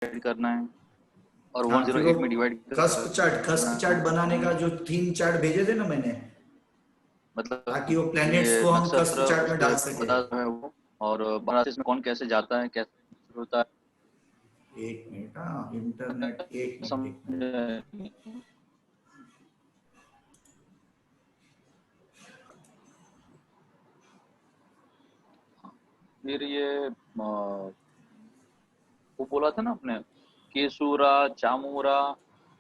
Divide करना है और हाँ, 108 में डिवाइड कस्प चार्ट बनाने का जो 3 चार्ट भेजे थे ना मैंने, मतलब ताकि वो प्लैनेट्स ये को हम कस्प नक्षत्र चार्ट में उसके डाल सके। बता है वो, और 12 में कौन कैसे जाता है, कैसे शुरू होता एक मिनट, हाँ इंटरनेट, एक है, मिनट एक मिनट। समझ। फिर ये वो बोला था ना आपने, केसूरा, चामूरा,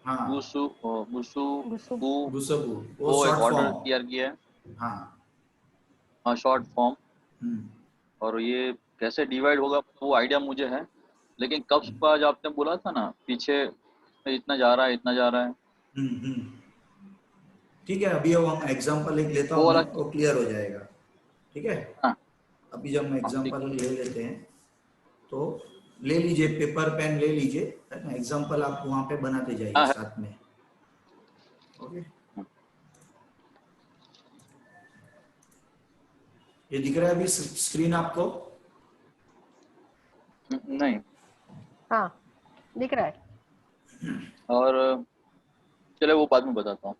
हाँ, गुसु, गुसु, गुसु गु, गुसबू, वो वो एक शॉर्ट ऑर्डर फॉर्म। तैयार किया है, हाँ। Short form. हम्म और ये कैसे डिवाइड होगा वो आइडिया मुझे है, लेकिन कब का जो आपने बोला था ना पीछे, इतना जा रहा है, इतना जा रहा है, हम्म। ठीक है, अभी अब हम एग्जांपल एक लेता वो हूँ वाला। मैं, वो क्लियर हो जाएगा। ठीक है, हाँ अभी जब हम हाँ, ठीक। एग्जांपल ले लेते हैं, तो ले लीजिए पेपर पेन ले लीजिए, है ना, एग्जांपल आप वहां पे बनाते जाइए हाँ है। साथ में। ओके, ये दिख रहा है अभी स्क्रीन आपको? नहीं, हाँ दिख रहा है। और चले वो बाद में बताता हूँ।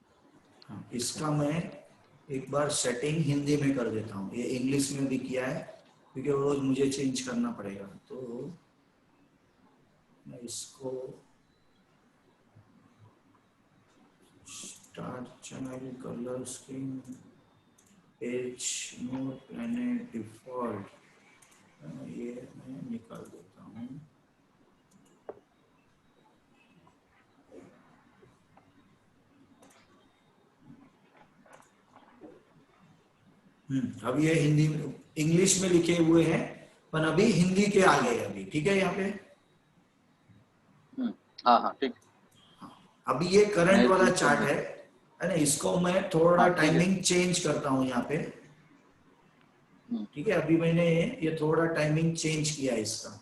हाँ, इसका मैं एक बार सेटिंग हिंदी में कर देता हूँ, ये इंग्लिश में भी किया है क्योंकि रोज मुझे चेंज करना पड़ेगा। तो मैं इसको start channel, colour screen, page mode, planet default, ये मैं निकाल देता हूँ। अब ये हिंदी में, इंग्लिश में लिखे हुए हैं, पर अभी हिंदी के आ गए अभी। ठीक है, यहाँ पे हाँ हाँ ठीक। अभी ये करंट मैं वाला इसको चार्ट है ना, इसको मैं थोड़ा हाँ ठीक है। टाइमिंग चेंज करता हूँ यहाँ पे। ठीक है, अभी मैंने ये थोड़ा टाइमिंग चेंज किया है इसका।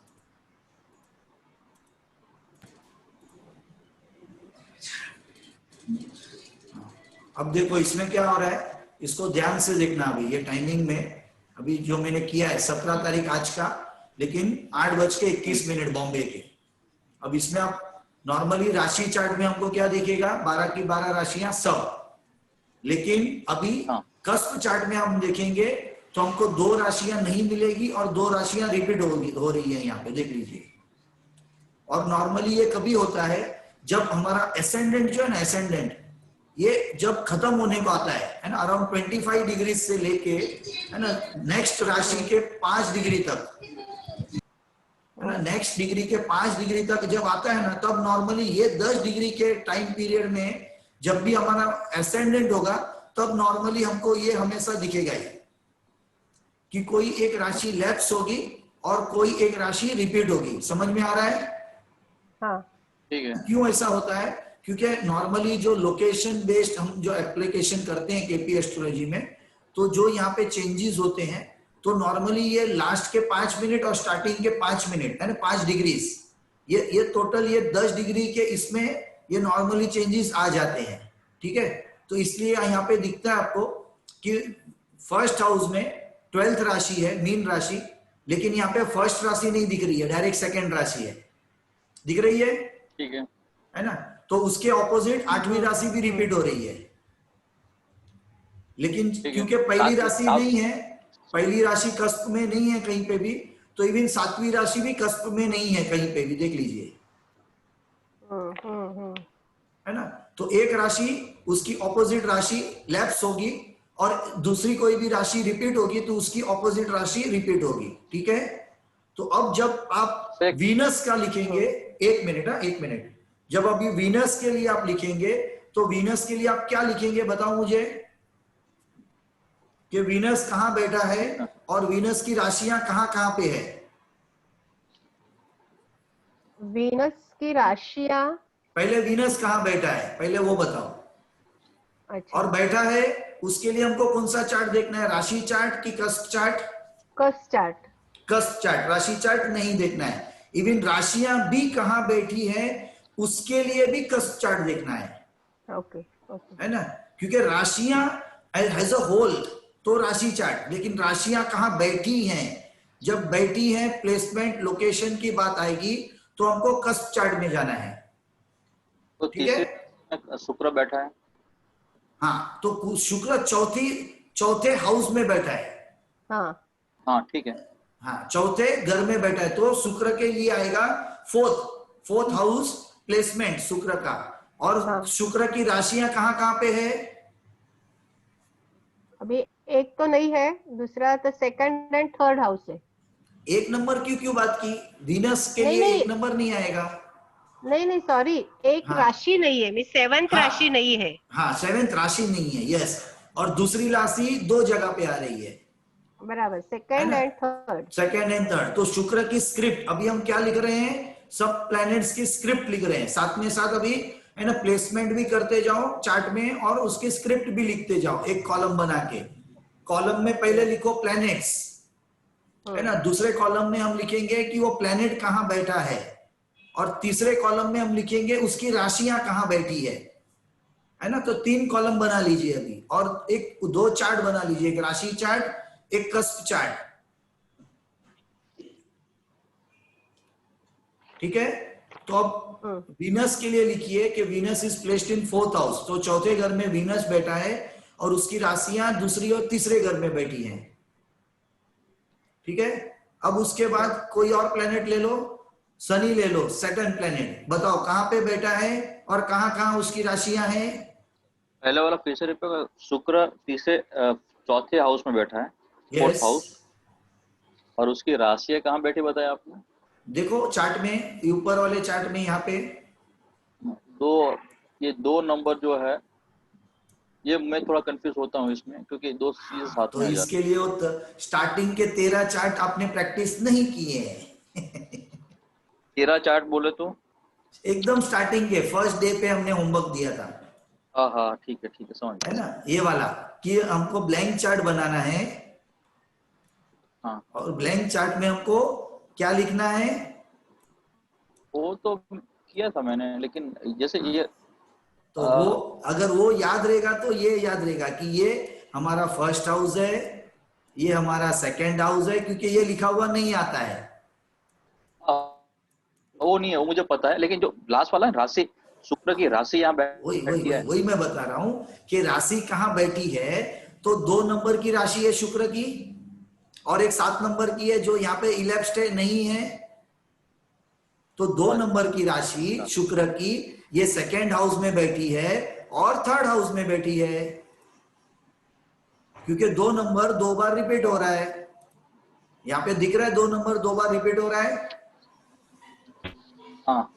अब देखो इसमें क्या हो रहा है, इसको ध्यान से देखना। अभी ये टाइमिंग में अभी जो मैंने किया है 17 तारीख आज का, लेकिन 8:21 बॉम्बे के। अब इसमें आप नॉर्मली राशि चार्ट में हमको क्या दिखेगा, 12 की 12 राशियां सब, लेकिन अभी हाँ कस्प चार्ट में हम देखेंगे तो हमको 2 राशियां नहीं मिलेगी और 2 राशियां रिपीट हो रही है, यहाँ पे देख लीजिए। और नॉर्मली ये कभी होता है जब हमारा एसेंडेंट जो है ना, एसेंडेंट ये जब खत्म होने को आता है ना, अराउंड 25 डिग्री से लेके, है ना, नेक्स्ट राशि के 5 डिग्री तक, है ना, नेक्स्ट डिग्री के 5 डिग्री तक जब आता है ना, तब नॉर्मली ये 10 डिग्री के टाइम पीरियड में जब भी हमारा एसेंडेंट होगा, तब नॉर्मली हमको ये हमेशा दिखेगा ही कि कोई एक राशि लैप्स होगी और कोई एक राशि रिपीट होगी। समझ में आ रहा है? हाँ ठीक है। क्यों ऐसा होता है? क्योंकि नॉर्मली जो लोकेशन बेस्ड हम जो एप्लीकेशन करते हैं केपी एस्ट्रोलॉजी में, तो जो यहाँ पे चेंजेस होते हैं, तो नॉर्मली ये लास्ट के 5 मिनट और स्टार्टिंग के 5 मिनट, है ना, 5 डिग्रीज, ये टोटल ये 10 डिग्री के इसमें ये नॉर्मली चेंजेस आ जाते हैं। ठीक है, तो इसलिए यहाँ पे दिखता है आपको कि फर्स्ट हाउस में 12th राशि है, मीन राशि, लेकिन यहाँ पे फर्स्ट राशि नहीं दिख रही है, डायरेक्ट सेकेंड राशि है, दिख रही ठीक है ना। तो उसके ऑपोजिट 8वीं राशि भी रिपीट हो रही है, लेकिन ठीक है। क्योंकि पहली साथ राशि साथ नहीं है, पहली राशि कस्प में नहीं है कहीं पे भी, तो इवन 7वीं राशि भी कस्प में नहीं है कहीं पे भी, देख लीजिए, है ना। तो एक राशि उसकी ऑपोजिट राशि लैप्स होगी और दूसरी कोई भी राशि रिपीट होगी तो उसकी ऑपोजिट राशि रिपीट होगी। ठीक है, तो अब जब आप से वीनस का लिखेंगे, एक मिनट, एक मिनट, जब अभी वीनस के लिए आप लिखेंगे, तो वीनस के लिए आप क्या लिखेंगे बताओ मुझे, कि वीनस कहां बैठा है और वीनस की राशियां कहां कहां पे है। वीनस की राशियां, पहले वीनस कहां बैठा है पहले वो बताओ। अच्छा, और बैठा है उसके लिए हमको कौन सा चार्ट देखना है, राशि चार्ट की cusp chart? Cusp chart. Cusp chart, राशि चार्ट नहीं देखना है। इवन राशियां भी कहां बैठी है उसके लिए भी कस्प चार्ट देखना है, ओके ओके। है ना, क्योंकि राशियां एज अ होल तो राशि चार्ट, लेकिन राशियां कहां बैठी हैं, जब बैठी हैं प्लेसमेंट लोकेशन की बात आएगी तो हमको कस्प चार्ट में जाना है। तो ठीक है, तीसरे में शुक्र बैठा है। हाँ, तो शुक्र चौथे हाउस में बैठा है। हाँ हाँ ठीक है। हाँ, चौथे घर में बैठा है, तो शुक्र के लिए आएगा फोर्थ हाउस प्लेसमेंट शुक्र का। और हाँ। शुक्र की राशियां कहाँ कहाँ पे है? अभी एक तो नहीं है, दूसरा तो सेकंड एंड थर्ड हाउस है। एक नंबर की क्यों बात की? वीनस के नहीं लिए नहीं एक नंबर नहीं आएगा। नहीं नहीं, सॉरी, एक हाँ राशि नहीं है, मीन सेवंथ हाँ राशि नहीं है। हाँ, सेवेंथ राशि नहीं है, यस। और दूसरी राशि दो जगह पे आ रही है बराबर, है सेकंड ना, and third. Second and third. तो शुक्र की स्क्रिप्ट अभी हम क्या लिख रहे हैं? सब प्लैनेट्स की स्क्रिप्ट लिख रहे हैं, साथ में साथ अभी है ना प्लेसमेंट भी करते जाओ चार्ट में, और उसकी स्क्रिप्ट भी लिखते जाओ एक कॉलम बना के। कॉलम में पहले लिखो प्लैनेट्स, है ना, दूसरे कॉलम में हम लिखेंगे कि वो प्लैनेट कहां बैठा है, और तीसरे कॉलम में हम लिखेंगे उसकी राशियां कहां बैठी है ना। तो 3 कॉलम बना लीजिए अभी, और एक 2 चार्ट बना लीजिए, एक राशि चार्ट, एक कस्प चार्ट। ठीक है, तो अब वीनस के लिए लिखिए कि Venus is placed in 4th house, तो चौथे घर में वीनस बैठा है और उसकी राशियां दूसरी और तीसरे घर में बैठी हैं। ठीक है, अब उसके बाद कोई और प्लेनेट ले लो, शनि ले लो, सैटर्न प्लेनेट, बताओ कहां पे बैठा है और कहां कहां उसकी राशियां हैं? पहले वाला फिर से रिपीट। शुक्र चौथे हाउस में बैठा है, फोर्थ यस, हाउस। और उसकी राशियां कहाँ बैठी बताया आपने? देखो चार्ट में, ऊपर वाले चार्ट में, यहाँ पे ये 2 नंबर जो है, ये मैं थोड़ा कंफ्यूज होता हूँ इसमें, क्योंकि 2 चीजें साथ तो में आ इसके जाती लिए वो स्टार्टिंग के 13 चार्ट आपने प्रैक्टिस नहीं किए हैं। है। 13 चार्ट बोले तो? एकदम स्टार्टिंग के फर्स्ट डे पे हमने होमवर्क दिया था, हाँ हाँ ठीक है समझ है गया। ना, ये वाला, कि हमको ब्लैंक चार्ट बनाना है, हाँ, और ब्लैंक चार्ट में हमको क्या लिखना है? वो तो किया था मैंने, लेकिन जैसे ये तो वो अगर वो याद रहेगा तो ये याद रहेगा कि ये हमारा फर्स्ट हाउस है, ये हमारा सेकंड हाउस है, क्योंकि ये लिखा हुआ नहीं आता है। आ, वो नहीं है, वो मुझे पता है, लेकिन जो लास्ट वाला है राशि, शुक्र की राशि यहाँ वही वही बैठी वही है। वही मैं बता रहा हूं कि राशि कहां बैठी है। तो 2 नंबर की राशि है शुक्र की, और एक 7 नंबर की है जो यहाँ पे इलेप्स्ड नहीं है। तो 2 नंबर की राशि शुक्र की ये सेकेंड हाउस में बैठी है और थर्ड हाउस में बैठी है, क्योंकि 2 नंबर 2 बार रिपीट हो रहा है। यहाँ पे दिख रहा है 2 नंबर 2 बार रिपीट हो रहा है। हाँ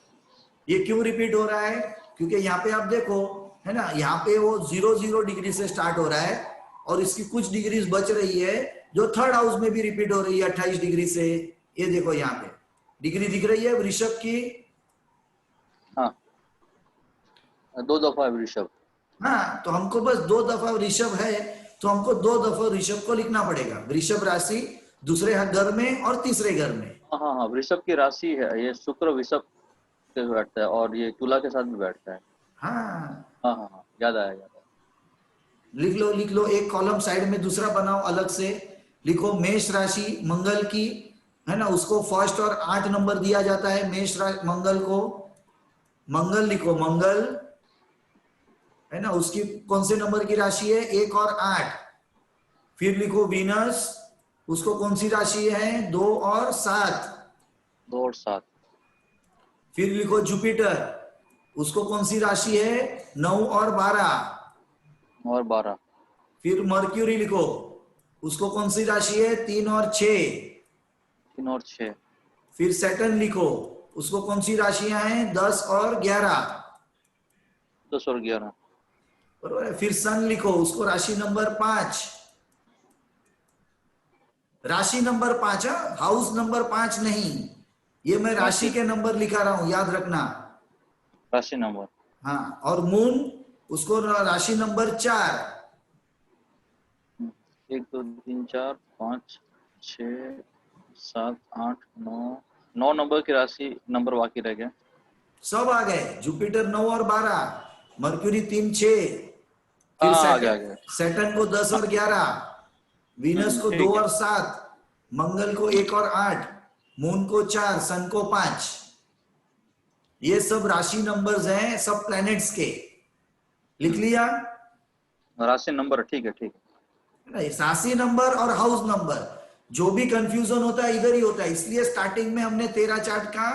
ये क्यों रिपीट हो रहा है? क्योंकि यहाँ पे आप देखो, है ना, यहाँ पे वो 0 डिग्री से स्टार्ट हो रहा है, और इसकी कुछ डिग्रीज बच रही है जो थर्ड हाउस में भी रिपीट हो रही है 28 डिग्री से। ये देखो यहाँ पे डिग्री दिख रही है वृषभ की। हाँ, 2 दफा है वृषभ। हाँ, तो हमको बस 2 दफा वृषभ है, तो हमको 2 दफा वृषभ को लिखना पड़ेगा। वृषभ राशि दूसरे घर में और तीसरे घर में। हाँ, वृषभ की राशि है ये, शुक्र वृषभ के बैठता है, और ये तुला के साथ भी बैठता है। हाँ, हाँ, याद आया। लिख लो, एक कॉलम साइड में दूसरा बनाओ अलग से, लिखो मेष राशि मंगल की, है ना, उसको फर्स्ट और 8 नंबर दिया जाता है मेष राशि मंगल को। मंगल लिखो, मंगल, है ना, उसकी कौन से नंबर की राशि है? 1 और 8। फिर लिखो वीनस, उसको कौन सी राशि है? 2 और 7। 2 और 7। फिर लिखो जुपिटर, उसको कौन सी राशि है? 9 और 12। और 12। फिर मर्क्यूरी लिखो, उसको कौन सी राशि है? 3 और 6। 3 और 6। फिर सैटर्न लिखो, उसको कौन सी राशियां हैं? 10 और 11। 10 और 11। बरोबर है। फिर सन लिखो, उसको राशि नंबर 5। राशि नंबर 5, हाउस नंबर 5 नहीं, ये मैं राशि के नंबर लिखा रहा हूं, याद रखना। राशि नंबर। हाँ, और मून उसको राशि नंबर 4। 1 2 3 4 5 6 7 8 9 नंबर की राशि नंबर बाकी रह गए। सब आ गए, जुपिटर 9 और 12, मर्क्यूरी 3 6, फिर हाँ, आ गया। सैटर्न को 10 और 11, वीनस को 2 ठीक है। और 7, मंगल को 1 और 8, मून को 4, सन को 5। ये सब राशि नंबर्स हैं, सब प्लैनेट्स के। लिख लिया? राशि नंबर, ठीक है, ठीक है। राशि नंबर और हाउस नंबर, जो भी कंफ्यूजन होता है इधर ही होता है। इसलिए स्टार्टिंग में हमने 13 चार्ट का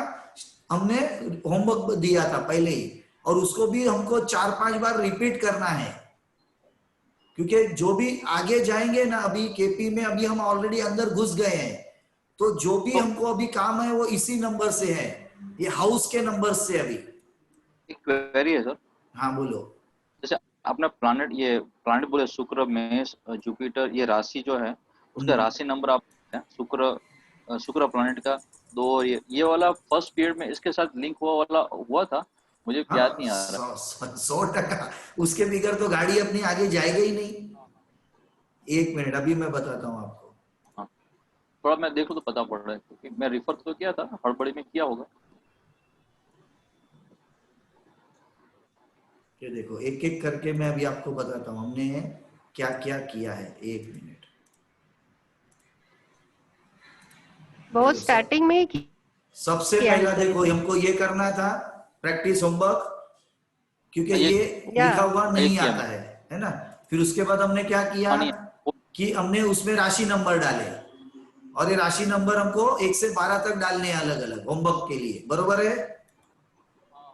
हमने होमवर्क दिया था पहले ही, और उसको भी हमको 4-5 बार रिपीट करना है, क्योंकि जो भी आगे जाएंगे ना, अभी केपी में अभी हम ऑलरेडी अंदर घुस गए हैं, तो जो भी हमको अभी काम है वो इसी नंबर से है, ये हाउस के नंबर से। अभी एक क्वेरी है सर, हाँ बोलो। जैसे आपने प्लानिट, ये प्लानिट बोले शुक्र में जुपिटर, ये राशि जो है उसका राशि नंबर आप शुक्र प्लानिट का 2, और ये वाला फर्स्ट पीरियड में इसके साथ लिंक हुआ था, मुझे याद हाँ नहीं आ रहा। 100%, उसके बगैर तो गाड़ी अपनी आगे जाएगा ही नहीं। एक मिनट, अभी मैं बताता हूँ आपको। हाँ, थोड़ा मैं देखूँ तो पता पड़ रहा है, क्योंकि मैं रिफर तो किया था, हड़बड़ी में किया होगा। ये देखो, एक एक करके मैं अभी आपको बताता हूँ हमने क्या क्या किया है। एक मिनट, बहुत स्टार्टिंग में ही सबसे किया है पहला सर। देखो हमको ये करना था प्रैक्टिस होमवर्क, क्योंकि ये ये या लिखा हुआ ये नहीं किया आता मैंने। है ना। फिर उसके बाद हमने क्या किया नहीं, कि हमने उसमें राशि नंबर डाले, और ये राशि नंबर हमको 1 से 12 तक डालने हैं अलग अलग होमवर्क के लिए, बरोबर है?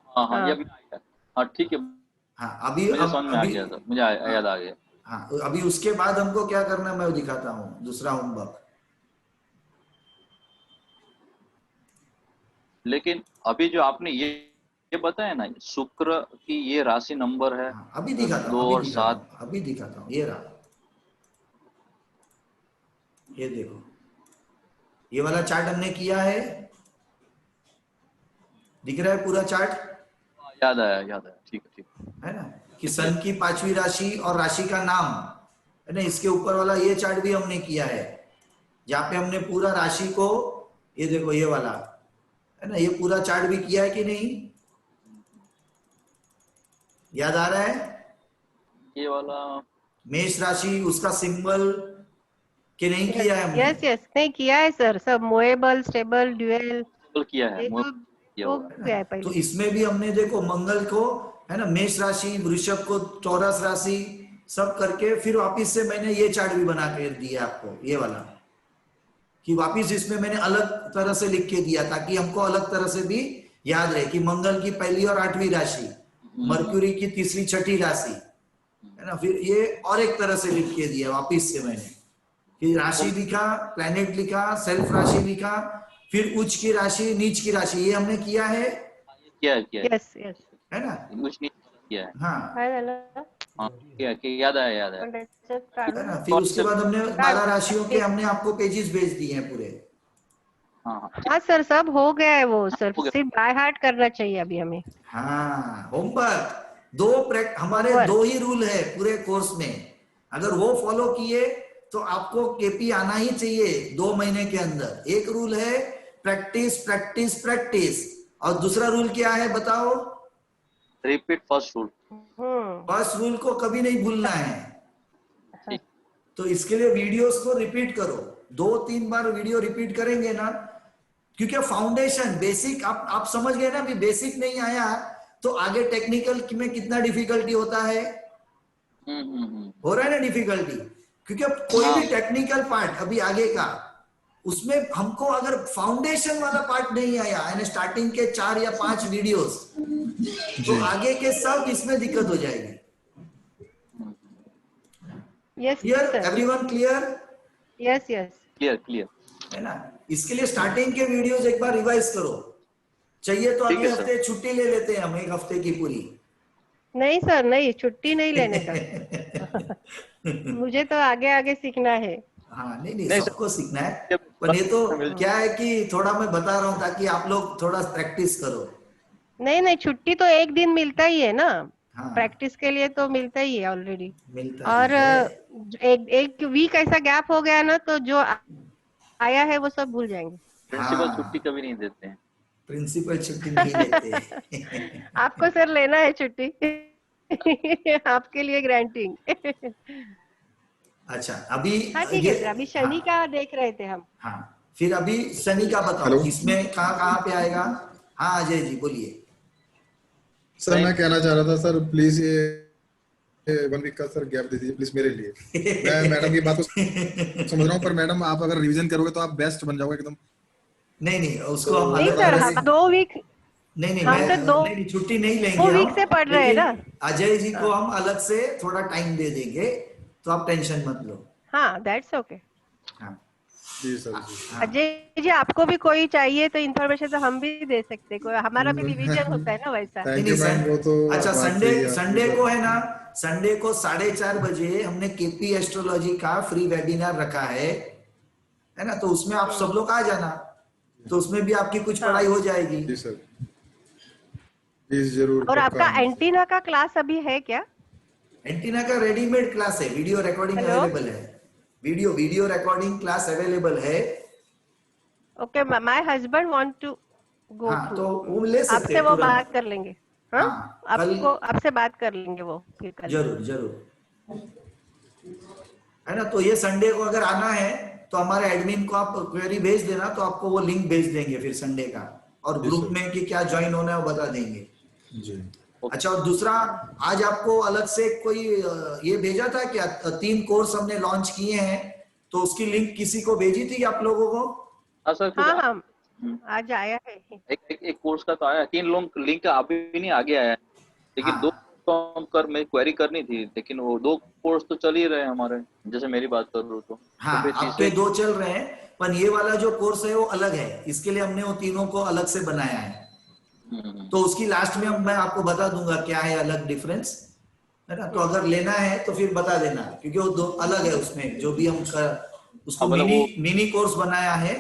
हाँ हाँ, ये हाँ अभी आया। हाँ ठीक है, हाँ अभी मुझे समझ में आ अभी गया सर, मुझे हाँ याद आ गया। हाँ, अभी उसके बाद हमको क्या करना है मैं दिखाता हूँ, दूसरा होमवर्क। लेकिन अभी जो आपने ये बताया ना, शुक्र की ये राशि नंबर है हाँ अभी दिखाता हूँ, 2 अभी और दिखाता 7। हूँ, अभी दिखाता हूँ। ये रहा, ये देखो, ये वाला चार्ट हमने किया है, दिख रहा है पूरा चार्ट, याद आया, ठीक है, ठीक है ना? कि है, सन क्लियर। की 5वीं राशि और राशि का नाम, है ना? इसके ऊपर वाला ये चार्ट भी हमने किया है, जहाँ पे हमने पूरा राशि को, ये देखो ये वाला, है ना? ये पूरा चार्ट भी किया है कि नहीं, याद आ रहा है? ये वाला मेष राशि, उसका सिंबल कि नहीं किया है हमने? यस यस नहीं किया है सर, सब मूवेबल स्टेबल ड्यूअल केवल किया है, ये तो किया हो हुआ है। है ना? गया है तो पहले। इसमें भी हमने देखो मंगल को, है ना, मेष राशि, वृषभ को टॉरस राशि, सब करके फिर वापिस से मैंने ये चार्ट भी बना कर दिया आपको, ये वाला, कि वापिस इसमें मैंने अलग तरह से लिख के दिया, ताकि हमको अलग तरह से भी याद रहे कि मंगल की 1ली और 8वीं राशि, मरक्यूरी की 3री 6ठी राशि, है ना? फिर ये और एक तरह से लिख के दिया वापिस से मैंने, कि राशि लिखा, प्लैनेट लिखा, सेल्फ राशि लिखा, फिर उच्च की राशि, नीच की राशि, ये हमने किया किया है, यस यस है ना? कुछ नहीं किया है। हाँ, है ना। हाँ किया कि याद आया। है ना? काढून फिर उसके बाद हमने 12 राशियों के काढ हमने आपको पेजेस भेज दिए हैं पूरे। हाँ हाँ, हाँ सर, सब हो गया है वो सर, हो गया। सिर्फ बाय हार्ट करना चाहिए अभी हमें। हाँ होमवर्क, हमारे होमवर्क 2 ही रूल है पूरे कोर्स में, अगर वो फॉलो किए तो आपको केपी आना ही चाहिए 2 महीने के अंदर। एक रूल है प्रैक्टिस प्रैक्टिस प्रैक्टिस, और दूसरा रूल क्या है बताओ? Repeat first rule. First rule को कभी नहीं भूलना है। ठीक। तो इसके लिए वीडियोस को रिपीट करो, 2-3 बार वीडियो रिपीट करेंगे ना, क्योंकि फाउंडेशन बेसिक आप समझ गए ना। अभी बेसिक नहीं आया तो आगे टेक्निकल में कितना डिफिकल्टी होता है, हो रहा है ना डिफिकल्टी, क्योंकि अब कोई हाँ भी टेक्निकल पार्ट अभी आगे का, उसमें हमको अगर फाउंडेशन वाला पार्ट नहीं आया, यानी स्टार्टिंग के 4 या 5 वीडियोस, तो आगे के सब इसमें दिक्कत हो जाएगी। Yes clear? Sir, everyone clear? Yes yes. Clear. है ना? इसके लिए स्टार्टिंग के वीडियोस एक बार रिवाइज करो, चाहिए तो ठीक अगले है सर। हफ्ते छुट्टी ले लेते हैं हम, 1 हफ्ते की पूरी। नहीं सर, नहीं छुट्टी नहीं लेने का। मुझे तो आगे आगे सीखना है। हाँ नहीं नहीं, नहीं सबको सीखना है, पर ये तो सर, मिल क्या है कि थोड़ा मैं बता रहा हूँ ताकि आप लोग थोड़ा प्रैक्टिस करो। नहीं नहीं, छुट्टी तो एक दिन मिलता ही है ना, हाँ प्रैक्टिस के लिए तो मिलता ही है ऑलरेडी। मिलता ही और है। एक एक वीक ऐसा गैप हो गया ना, तो जो आया है वो सब भूल जाएंगे। प्रिंसिपल छुट्टी हाँ, कभी नहीं देते हैं। प्रिंसिपल छुट्टी नहीं लेते। आपको सर लेना है छुट्टी। आपके लिए ग्रांटिंग। अच्छा अभी हाँ ठीक ये, है सर, अभी हाँ शनि का देख रहे थे हम। हाँ, फिर अभी शनि का बताओ, हेलो। इसमें कहाँ कहाँ पे आएगा? हाँ अजय जी बोलिए। सर मैं कहना चाह रहा था सर, प्लीज ये 1 वीक का सर गैप दे दीजिए प्लीज मेरे लिए। मैं मैडम की बात को समझ रहा हूँ, पर मैडम आप अगर रिवीजन करोगे तो आप बेस्ट बन जाओगे एकदम। नहीं नहीं, उसको तो हम नहीं अलग सर, तरह हम से 2 वीक, नहीं नहीं, हम मैं तो नहीं नहीं, छुट्टी नहीं लेंगे 2 वीक हम, से पढ़ रहे हैं लेकिन ना। अजय जी को हाँ हम अलग से थोड़ा टाइम दे देंगे, तो आप टेंशन मत लो। हाँ, दैट्स ओके। हाँ जी सर जी। हाँ अजय जी, आपको भी कोई चाहिए तो इन्फॉर्मेशन तो हम भी दे सकते हैं, कोई हमारा भी रिवीजन होता है ना वैसा। नहीं थैंक नहीं यू मैम, वो तो अच्छा, बात संडे सही है आपकी, संडे को पर है ना, संडे को 4:30 बजे हमने केपी एस्ट्रोलॉजी का फ्री वेबिनार रखा है ना, तो उसमें आप सब लोग आ जाना, तो उसमें भी आपकी कुछ पढ़ाई हाँ, हो जाएगी। जी सर, प्लीज जरूर और पक्का आपका आना सर। एंटीना का क्लास अभी है क्या? एंटीना का रेडीमेड क्लास है, वीडियो रिकॉर्डिंग हेलो, अवेलेबल है, वीडियो रिकॉर्डिंग क्लास अवेलेबल है। Okay, my husband want to go हाँ थ्रू। तो वो ले सकते आपसे हैं वो तुरंत। बात कर लेंगे। हाँ, हाँ कल, आपको आपसे बात कर लेंगे वो फिर कल। जरूर जरूर, है ना। तो ये संडे को अगर आना है तो हमारे एडमिन को आप क्वेरी भेज देना, तो आपको वो लिंक भेज देंगे फिर संडे का, और जी ग्रुप सर में कि क्या ज्वाइन होना है वो बता देंगे। जी। अच्छा, और दूसरा, आज आपको अलग से कोई ये भेजा था क्या, 3 कोर्स हमने लॉन्च किए हैं, तो उसकी लिंक किसी को भेजी थी आप लोगों को? हाँ सर, कुछ हाँ हाँ, हम्म, आज आया है। एक कोर्स का तो आया, 3 लोग लिंक अभी नहीं आगे आया है, लेकिन 2 हाँ तो हम कर मैं क्वेरी करनी थी, लेकिन वो 2 कोर्स तो चल ही रहे हैं हमारे, जैसे मेरी बात कर रहे हो तो हाँ, फिर आपके तीसरे 2 चल रहे हैं, पर ये वाला जो कोर्स है वो अलग है, इसके लिए हमने वो तीनों को अलग से बनाया है। तो उसकी लास्ट में मैं आपको बता दूंगा क्या है अलग डिफरेंस, है ना। तो अगर लेना है तो फिर बता देना, क्योंकि वो 2 अलग है, उसमें जो भी हम उसको हाँ मतलब मिनी वो मिनी कोर्स बनाया है,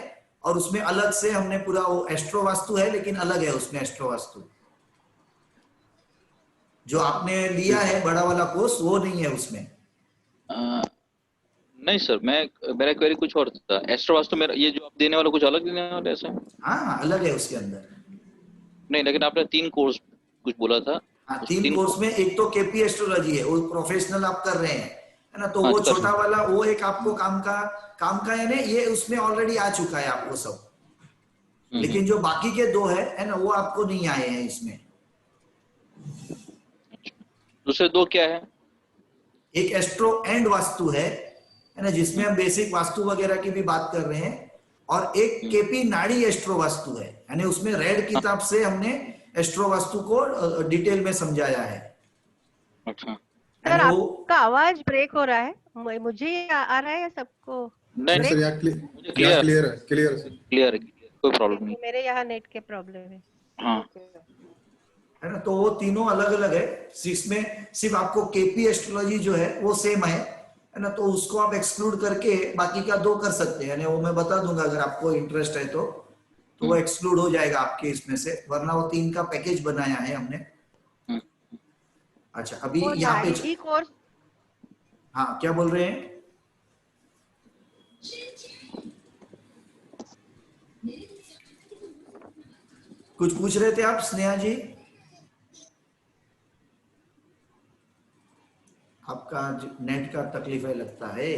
और उसमें अलग से हमने पूरा, वो एस्ट्रो वास्तु है लेकिन अलग है उसमें एस्ट्रो वास्तु, जो आपने जी लिया सर। है बड़ा वाला कोर्स वो नहीं है उसमें। अ, नहीं सर, मेरा क्वेरी कुछ और था, एस्ट्रो वास्तु मेरा ये जो आप देने वाला कुछ अलग देने वाले ऐसा? हाँ अलग है उसके अंदर। नहीं, लेकिन आपने 3 कोर्स कुछ बोला था, हाँ, उस 3 3 कोर्स को में एक तो केपी एस्ट्रोलॉजी है, वो प्रोफेशनल आप कर रहे हैं, है ना, तो हाँ वो कर छोटा वाला वो एक आपको काम का है ना, ये उसमें ऑलरेडी आ चुका है आपको सब। लेकिन जो बाकी के 2 है ना, वो आपको नहीं आए हैं इसमें। दूसरे 2 क्या है? एक एस्ट्रो एंड वास्तु है ना, जिसमें हम बेसिक वास्तु वगैरह की भी बात कर रहे हैं, और एक केपी नाड़ी एस्ट्रो वास्तु है, यानी उसमें रेड हाँ, किताब से हमने एस्ट्रो वास्तु को डिटेल में समझाया है, अच्छा। सर, यानी वो आपका आवाज ब्रेक हो रहा है, मुझे ही आ रहा है या सबको नहीं नहीं ब्रेक? सर, मुझे यहाँ क्लियर क्लियर है, क्लियर है सर। क्लियर है, कोई प्रॉब्लम नहीं। क्योंकि मेरे यहाँ नेट के प्रॉब्लम है। हाँ ओके। है ना, तो वो तीनों अलग अलग है, इसमें सिर्फ आपको केपी एस्ट्रोलॉजी जो है वो सेम है ना, तो उसको आप एक्सक्लूड करके बाकी का 2 कर सकते हैं, यानी वो मैं बता दूंगा अगर आपको इंटरेस्ट है तो वो एक्सक्लूड हो जाएगा आपके इसमें से, वरना वो 3 का पैकेज बनाया है हमने। हम्म। अच्छा, अभी वो यहाँ पे नाड़ी कोर्स, हाँ क्या बोल रहे हैं? कुछ पूछ रहे थे आप स्नेहा जी? आपका नेट का तकलीफ है लगता है।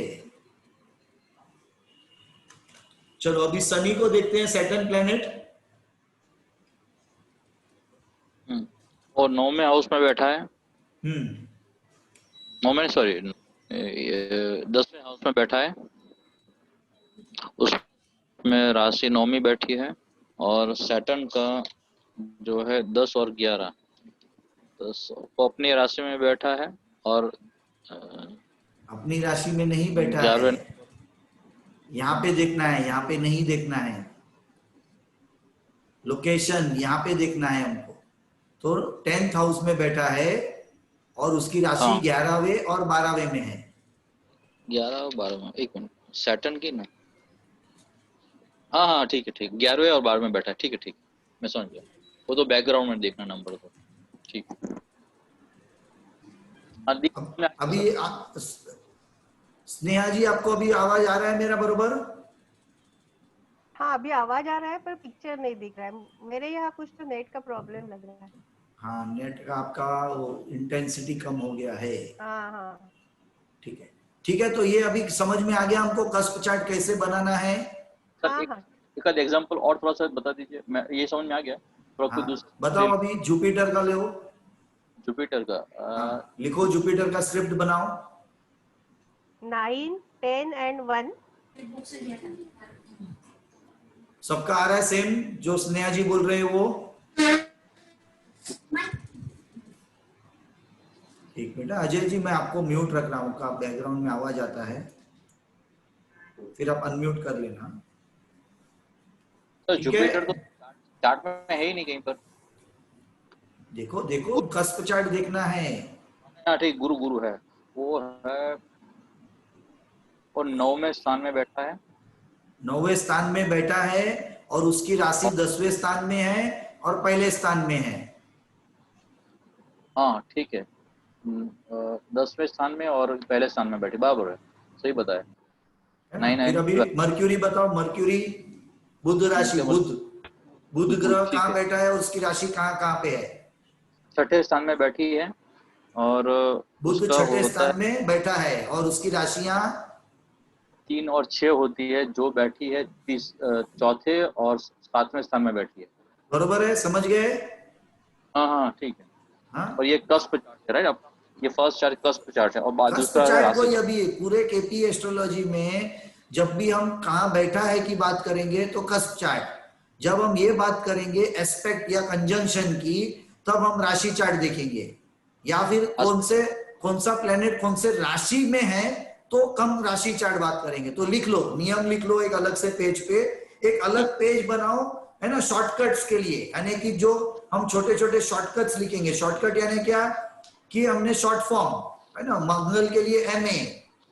चलो अभी शनि को देखते हैं, सैटर्न प्लेनेट। और 9वें हाउस में बैठा है, हम्म 9वें सॉरी 10वें हाउस में बैठा है, उसमें राशि 9वीं बैठी है, और सैटर्न का जो है 10 और 11, 10 वो अपनी राशि में बैठा है, और अपनी राशि में नहीं बैठा है, 11वें यहाँ पे देखना है, यहाँ पे नहीं देखना है, लोकेशन यहाँ पे देखना है हमको। तो 10th हाउस में बैठा है, और उसकी राशि हाँ 11वें और 12वें में है। 11 और 12 में, एक मिनट, सैटर्न की ना, हाँ हाँ ठीक है, ठीक, 11वें और 12वें में बैठा है, ठीक है, ठीक, मैं समझ गया, वो तो बैकग्राउंड में देखना नंबर तो, ठीक। हाँ अभी स्नेहा जी, आपको अभी आवाज आ रहा है मेरा बरोबर? हाँ अभी आवाज आ रहा है पर पिक्चर नहीं दिख रहा है। मेरे यहाँ कुछ तो नेट का प्रॉब्लम लग रहा है। हाँ, नेट का आपका इंटेंसिटी कम हो गया है। हाँ हाँ ठीक है, ठीक है, तो ये अभी समझ में आ गया हमको कस्प चार्ट कैसे बनाना है। सर, हाँ एक हाँ। एक आध एग्जांपल और थोड़ा सा बता दीजिए, मैं ये समझ में आ गया, थोड़ा हाँ कुछ दूसरे। बताओ, अभी जुपिटर का लो। जुपिटर का हाँ, लिखो जुपिटर का स्क्रिप्ट बनाओ। 9, 10 and 1। सबका आ रहा है सेम जो स्नेहा जी बोल रहे हैं वो? एक मिनट अजय जी, मैं आपको म्यूट रख रहा हूँ, का बैकग्राउंड में आवाज आता है, फिर आप अनम्यूट कर लेना। तो ठीक है, जुपिटर तो चार्ट में है ही नहीं कहीं पर। देखो देखो कस्प चार्ट देखना है। हाँ ठीक, गुरु गुरु है, वो है और 9वें स्थान में बैठा है। 9वें स्थान में बैठा है और उसकी राशि 10वें स्थान में है और पहले स्थान में है। हाँ ठीक है, 10वें स्थान में और पहले स्थान में बैठी, बराबर है, सही बताया। है ना? फिर अभी मर्क्यूरी बताओ, मर्क्यूरी बुध राशि, बुध ग्रह कहाँ बैठा है और उसकी राशि कहाँ कहाँ पे है? 6ठे स्थान में बैठी है और बुध उसका 6ठे होता स्थान है में बैठा है और उसकी राशियां 3 और 6 होती है, जो बैठी है 4थे और 7वें स्थान में बैठी है। बरोबर है, समझ गए? हाँ हाँ ठीक है। हाँ, और ये कस्प चार्ट है, राइट? आप ये फर्स्ट चार्ट कस्प चार्ट है और बाद कस्प दूसरा चार्ट राशि कोई चार्ट। अभी पूरे केपी एस्ट्रोलॉजी में जब भी हम कहाँ बैठा है की बात करेंगे तो कस्प चार्ट, जब हम ये बात करेंगे एस्पेक्ट या कंजंक्शन की, तब हम राशि चार्ट देखेंगे, या फिर कौन सा प्लेनेट कौन से राशि में है तो कम राशि चार्ट बात करेंगे। तो लिख लो, नियम लिख लो एक अलग से पेज पे, एक अलग पेज बनाओ, है ना, शॉर्टकट्स के लिए, यानी कि जो हम छोटे छोटे शॉर्टकट्स लिखेंगे। शॉर्टकट यानी क्या कि हमने शॉर्ट फॉर्म, है ना, मंगल के लिए MA,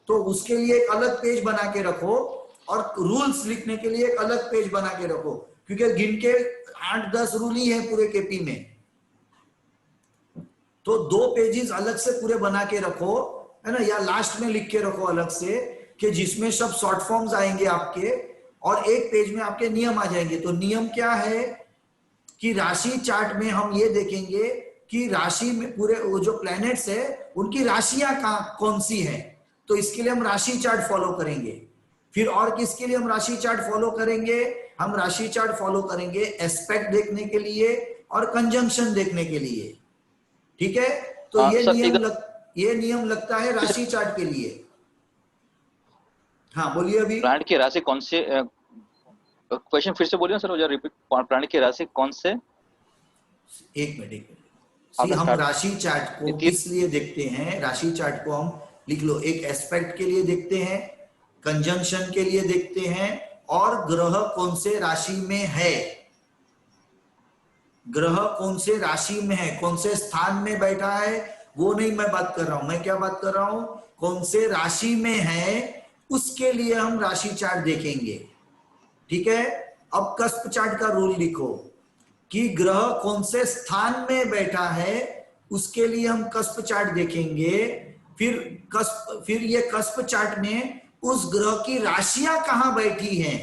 तो उसके लिए एक अलग पेज बना के रखो और रूल्स लिखने के लिए एक अलग पेज बना के रखो, क्योंकि गिन के 8-10 रूल ही है पूरे केपी में, तो 2 पेजेस अलग से पूरे बना के रखो, है ना, या लास्ट में लिख के रखो अलग से, कि जिसमें सब शॉर्ट फॉर्म्स आएंगे आपके और एक पेज में आपके नियम आ जाएंगे। तो नियम क्या है कि राशि चार्ट में हम ये देखेंगे कि राशि में पूरे वो जो प्लैनेट्स है उनकी राशियां कौन सी हैं, तो इसके लिए हम राशि चार्ट फॉलो करेंगे। फिर और किसके लिए हम राशि चार्ट फॉलो करेंगे? हम राशि चार्ट फॉलो करेंगे एस्पेक्ट देखने के लिए और कंजंक्शन देखने के लिए। ठीक है, तो ये नियम लगता है राशि चार्ट के लिए। हाँ बोलिए अभी। प्लैनेट की राशि कौन से, क्वेश्चन फिर से बोलिए सर, जरा रिपीट। प्लैनेट की राशि कौन से? एक मिनट सी, हम राशि चार्ट को किस लिए देखते हैं? राशि चार्ट को हम लिख लो, एक एस्पेक्ट के लिए देखते हैं, कंजंक्शन के लिए देखते हैं, और ग्रह कौन से राशि में है, ग्रह कौन से राशि में है, कौन से स्थान में बैठा है, वो नहीं मैं बात कर रहा हूं। मैं क्या बात कर रहा हूं? कौन से राशि में है, उसके लिए हम राशि चार्ट देखेंगे। ठीक है, अब कस्प चार्ट का रूल लिखो कि ग्रह कौन से स्थान में बैठा है, उसके लिए हम कस्प चार्ट देखेंगे। फिर ये कस्प चार्ट में उस ग्रह की राशियां कहां बैठी हैं,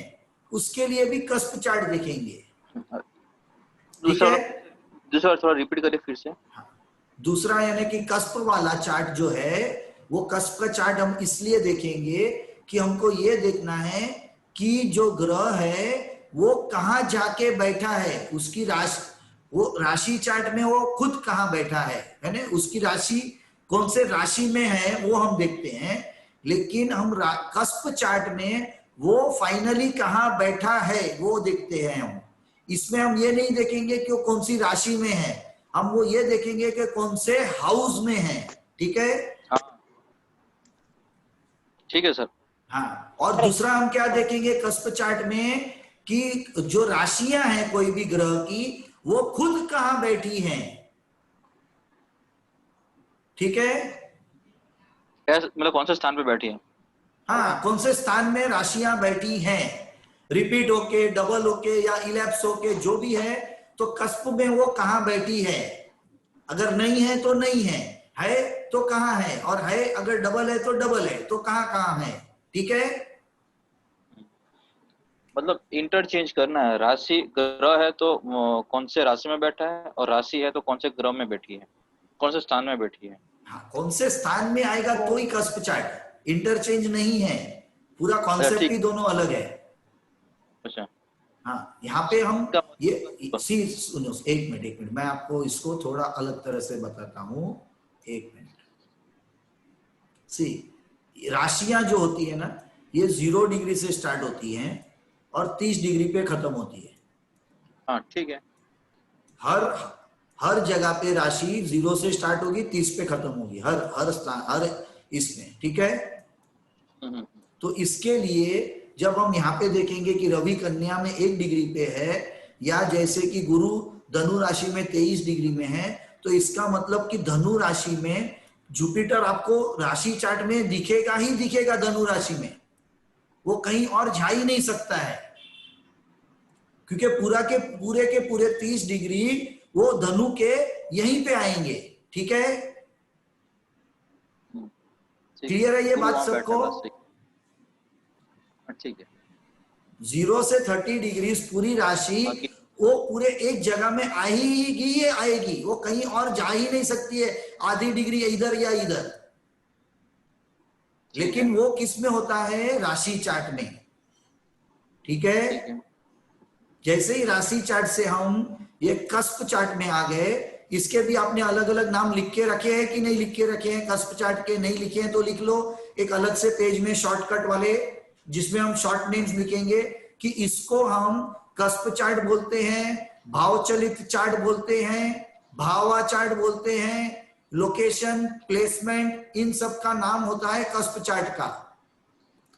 उसके लिए भी कस्प चार्ट देखेंगे। ठीक है, दूसरा थोड़ा रिपीट करिए फिर से। दूसरा यानी कि कस्प वाला चार्ट जो है, वो कस्प का चार्ट हम इसलिए देखेंगे कि हमको ये देखना है कि जो ग्रह है वो कहां जाके बैठा है, उसकी राशि, वो राशि चार्ट में वो खुद कहां बैठा है ना, उसकी राशि कौन से राशि में है वो हम देखते हैं। लेकिन हम कस्प चार्ट में वो फाइनली कहां बैठा है वो देखते हैं हम। इसमें हम ये नहीं देखेंगे कि वो कौन सी राशि में है, हम वो ये देखेंगे कि कौन से हाउस में है। ठीक है, ठीक है सर। हाँ, और दूसरा हम क्या देखेंगे कस्प चार्ट में कि जो राशियां हैं कोई भी ग्रह की, वो खुद कहां बैठी हैं। ठीक है, मतलब कौन से स्थान पे बैठी है? हाँ, कौन से स्थान में राशियां बैठी हैं, रिपीट होके, डबल होके या इलेप्स होके, जो भी है, तो कस्प में वो कहां बैठी है। अगर नहीं है तो नहीं है तो कहां है, और है अगर डबल है तो डबल है, तो कहां कहां है। ठीक है, मतलब इंटरचेंज करना है, राशि ग्रह है तो कौन से राशि में बैठा है, और राशि है तो कौन से ग्रह में बैठी है, कौन से स्थान में बैठी है। हाँ, कौन से स्थान में आएगा तो ही कस्प चार्ट, इंटरचेंज नहीं है, पूरा कॉन्सेप्ट ही दोनों अलग है। अच्छा, हाँ, यहाँ पे हम इसका ये सी सुनो, एक मिनट मैं आपको इसको थोड़ा अलग तरह से बताता हूँ, एक मिनट। सी राशियां जो होती है ना, ये 0 डिग्री से स्टार्ट होती हैं और 30 डिग्री पे खत्म होती है। हाँ ठीक है, हर जगह पे राशि 0 से स्टार्ट होगी, 30 पे खत्म होगी, हर स्थान, हर इसमें, ठीक है। तो इसके लिए जब हम यहाँ पे देखेंगे कि रवि कन्या में 1 डिग्री पे है, या जैसे कि गुरु धनु राशि में 23 डिग्री में है, तो इसका मतलब कि धनु राशि में जुपिटर आपको राशि चार्ट में दिखेगा ही दिखेगा। धनु राशि में वो कहीं और जा ही नहीं सकता है, क्योंकि पूरे के पूरे 30 डिग्री वो धनु के यहीं पे आएंगे, ठीक है। क्लियर है ये बात सबको? ठीक है। 0 से 30 डिग्री पूरी राशि वो पूरे एक जगह में आएगी, वो कहीं और जा ही नहीं सकती है, आधी डिग्री इधर या इधर। लेकिन वो किस में होता है? राशि चार्ट में, ठीक है। जैसे ही राशि चार्ट से हम ये कस्प चार्ट में आ गए, इसके भी आपने अलग अलग नाम लिख के रखे हैं कि नहीं लिख के रखे हैं? कस्प चार्ट के नहीं लिखे हैं तो लिख लो एक अलग से पेज में शॉर्टकट वाले, जिसमें हम शॉर्ट नेम्स लिखेंगे कि इसको हम कस्प चार्ट बोलते हैं, भावचलित चार्ट बोलते हैं, भावा चार्ट बोलते हैं, लोकेशन प्लेसमेंट, इन सब का नाम होता है कस्प चार्ट का,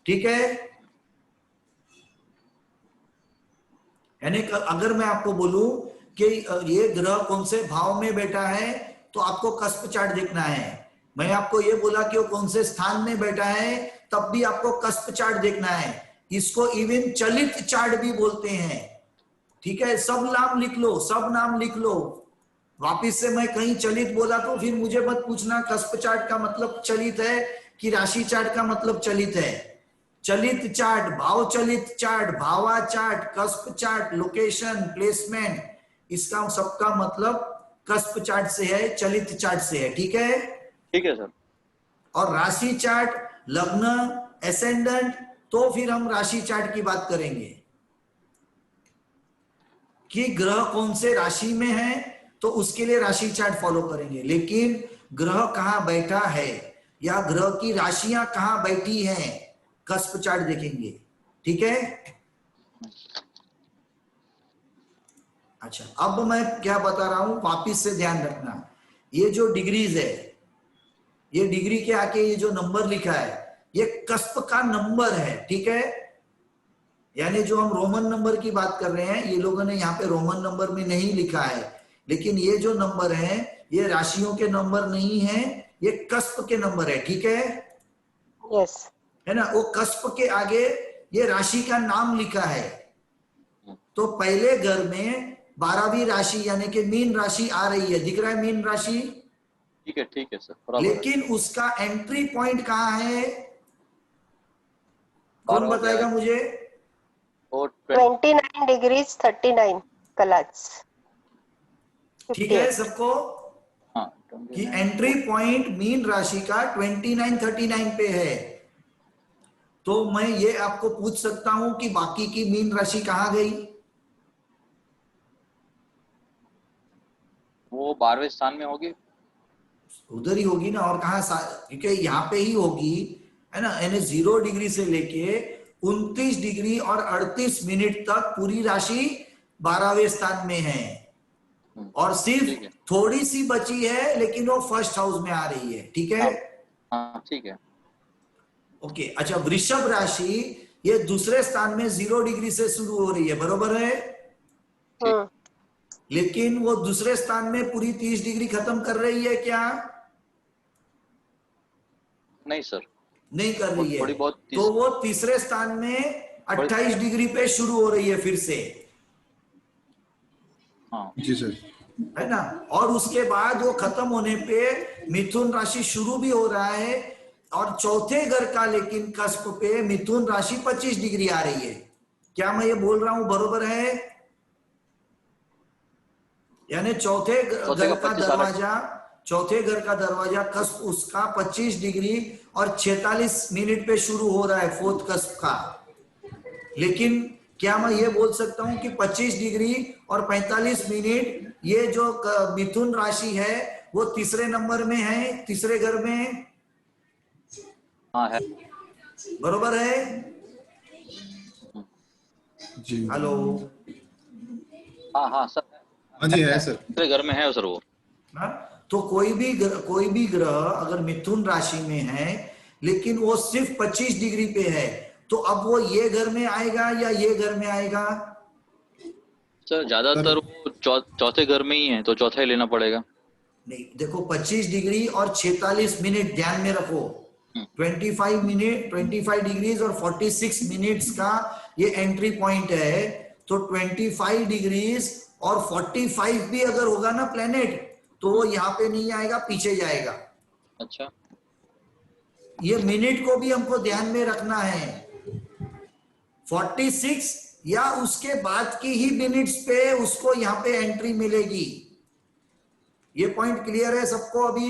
ठीक है। यानी अगर मैं आपको बोलूं कि ये ग्रह कौन से भाव में बैठा है, तो आपको कस्प चार्ट देखना है। मैं आपको ये बोला कि वो कौन से स्थान में बैठा है, तब भी आपको कस्प चार्ट देखना है। इसको इवन चलित चार्ट भी बोलते हैं, ठीक है। सब नाम लिख लो, सब नाम लिख लो। वापिस से मैं कहीं चलित बोला तो फिर मुझे मत पूछना कस्प चार्ट का मतलब चलित है कि राशि चार्ट का मतलब चलित है। चलित चार्ट, भाव चलित चार्ट, भावा chart, cusp chart, location placement, इसका सबका मतलब कस्प चार्ट से है, चलित चार्ट से है, ठीक है। ठीक है सर। और राशि चार्ट, लग्न, एसेंडेंट, तो फिर हम राशि चार्ट की बात करेंगे कि ग्रह कौन से राशि में है, तो उसके लिए राशि चार्ट फॉलो करेंगे। लेकिन ग्रह कहां बैठा है या ग्रह की राशियां कहां बैठी हैं, कस्प चार्ट देखेंगे, ठीक है। अच्छा, अब मैं क्या बता रहा हूं वापिस से ध्यान रखना। ये जो डिग्रीज है, ये डिग्री के आके ये जो नंबर लिखा है, ये कस्प का नंबर है, ठीक है। यानी जो हम रोमन नंबर की बात कर रहे हैं, ये लोगों ने यहाँ पे रोमन नंबर में नहीं लिखा है, लेकिन ये जो नंबर है ये राशियों के नंबर नहीं है, ये कस्प के नंबर है, ठीक है। यस, है ना। वो कस्प के आगे ये राशि का नाम लिखा है। तो पहले घर में 12वीं राशि यानी कि मीन राशि आ रही है, दिख रहा है मीन राशि? ठीक है सर। लेकिन उसका एंट्री पॉइंट कहाँ है, कौन बताएगा मुझे? 29 डिग्रीज 39 कलाच, ठीक है सबको? हाँ, कि एंट्री पॉइंट मीन राशि का 29-39 पे है। तो मैं ये आपको पूछ सकता हूं कि बाकी की मीन राशि कहां गई? वो 12वें स्थान में होगी, उधर ही होगी ना, और कहा, क्योंकि यहाँ पे ही होगी, है ना। यानी 0 डिग्री से लेके 29 डिग्री और 38 मिनट तक पूरी राशि 12वें स्थान में है, और सिर्फ थोड़ी सी बची है, लेकिन वो फर्स्ट हाउस में आ रही है, ठीक है। हाँ ठीक है। ओके, अच्छा, वृषभ राशि ये दूसरे स्थान में 0 डिग्री से शुरू हो रही है, बरोबर है। लेकिन वो दूसरे स्थान में पूरी 30 डिग्री खत्म कर रही है क्या? नहीं सर, नहीं कर रही है। थोड़ी बहुत तो वो तीसरे स्थान में 28 डिग्री पे शुरू हो रही है फिर से, हाँ जी सर, है ना। और उसके बाद वो खत्म होने पे मिथुन राशि शुरू भी हो रहा है, और चौथे घर का लेकिन कस्प पे मिथुन राशि 25 डिग्री आ रही है। क्या मैं ये बोल रहा हूं बरोबर है? यानी चौथे घर का दरवाजा कस्प उसका 25 डिग्री और 46 मिनट पे शुरू हो रहा है, फोर्थ कस्प का। लेकिन क्या मैं ये बोल सकता हूं कि 25 डिग्री और 45 मिनट ये जो मिथुन राशि है वो तीसरे नंबर में है, तीसरे घर में? हाँ है। बरोबर है? जी हेलो? हाँ हाँ सर, हाँ जी है सर। मेरे घर में है सर वो। हाँ? तो कोई भी ग्रह अगर मिथुन राशि में है लेकिन वो सिर्फ 25 डिग्री पे है, तो अब वो ये घर में आएगा या ये घर में आएगा? सर ज्यादातर वो चौथे घर में ही है, तो चौथा ही लेना पड़ेगा। नहीं, देखो 25 डिग्री और 46 मिनट ध्यान में रखो। 25 मिनट, 25 डिग्रीज और 46 मिनट्स का ये एंट्री पॉइंट है। तो 25 डिग्रीज और 45 भी अगर होगा ना प्लेनेट, तो वो यहाँ पे नहीं आएगा, पीछे जाएगा। अच्छा, ये मिनट को भी हमको ध्यान में रखना है। 46 या उसके बाद की ही मिनट्स पे उसको यहाँ पे एंट्री मिलेगी। ये पॉइंट क्लियर है सबको अभी?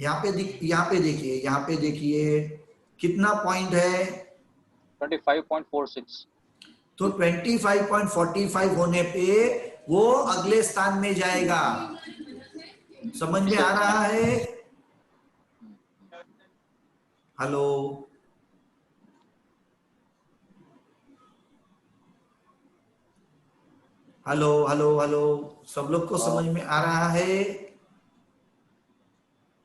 यहाँ पे देखिए कितना पॉइंट है? 25.46। तो 25.45 होने पे वो अगले स्थान में जाएगा। समझ में आ रहा है? हेलो? हेलो हेलो हेलो, सब लोग को समझ में आ रहा है?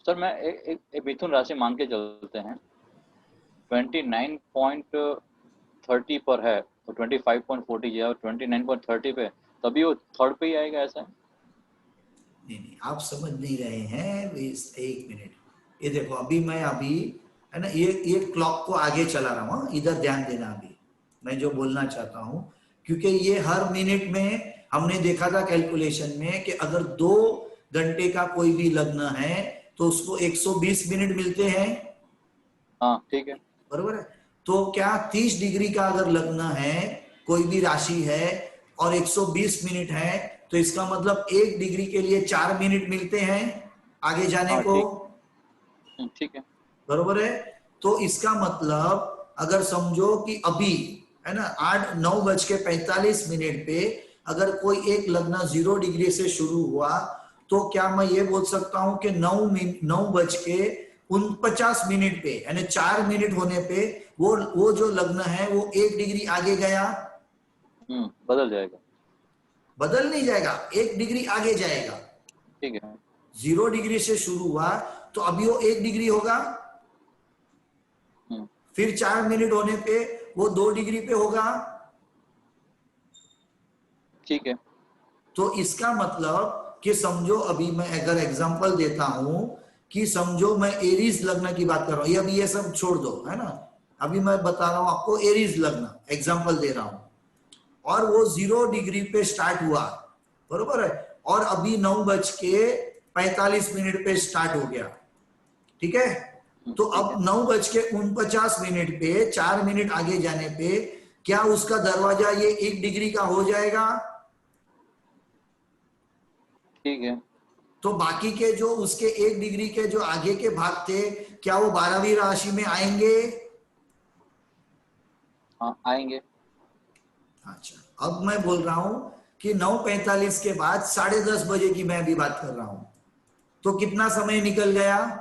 सर मैं एक मिथुन राशि मान के चलते हैं 29.30 पर है, तो 25.40 और 29.30 पे, तभी वो थर्ड पे ही आएगा ऐसा? नहीं, आप समझ नहीं रहे हैं। एक मिनट, ये देखो अभी मैं है ना, ये क्लॉक को आगे चला रहा हूँ, इधर ध्यान देना। अभी मैं जो बोलना चाहता हूँ, क्योंकि ये हर मिनट में हमने देखा था कैलकुलेशन में कि अगर 2 घंटे का कोई भी लग्न है तो उसको 120 मिनट मिलते हैं। हाँ ठीक है। बरोबर है? तो क्या 30 डिग्री का अगर लग्न है, कोई भी राशि है और 120 मिनट है, तो इसका मतलब 1 डिग्री के लिए 4 मिनट मिलते हैं आगे जाने को। ठीक है। बरोबर है? तो इसका मतलब अगर समझो कि अभी है ना 9:45 पे अगर कोई एक लग्न 0 डिग्री से शुरू हुआ, तो क्या मैं ये बोल सकता हूं कि 9:49 पे यानी 4 मिनट होने पे वो जो लग्न है वो 1 डिग्री आगे गया? बदल जाएगा। बदल नहीं जाएगा, 1 डिग्री आगे जाएगा। ठीक है। 0 डिग्री से शुरू हुआ तो अभी वो 1 डिग्री होगा, फिर 4 मिनट होने पे वो 2 डिग्री पे होगा। ठीक है। तो इसका मतलब कि समझो अभी मैं अगर एग्जांपल देता हूं कि समझो मैं एरीज लग्न की बात कर रहा हूं, अभी ये सब छोड़ दो, है ना, अभी मैं बता रहा हूं आपको एरीज लग्न एग्जांपल दे रहा हूं, और वो 0 डिग्री पे स्टार्ट हुआ, बरोबर है, और अभी 9:45 पे स्टार्ट हो गया। ठीक है? तो अब 9:49 पे 4 मिनट आगे जाने पे क्या उसका दरवाजा ये 1 डिग्री का हो जाएगा? ठीक है। तो बाकी के जो उसके 1 डिग्री के जो आगे के भाग थे, क्या वो 12वीं राशि में आएंगे? हाँ आएंगे। अच्छा, अब मैं बोल रहा हूं कि 9:45 के बाद 10:30 बजे की मैं अभी बात कर रहा हूं, तो कितना समय निकल गया?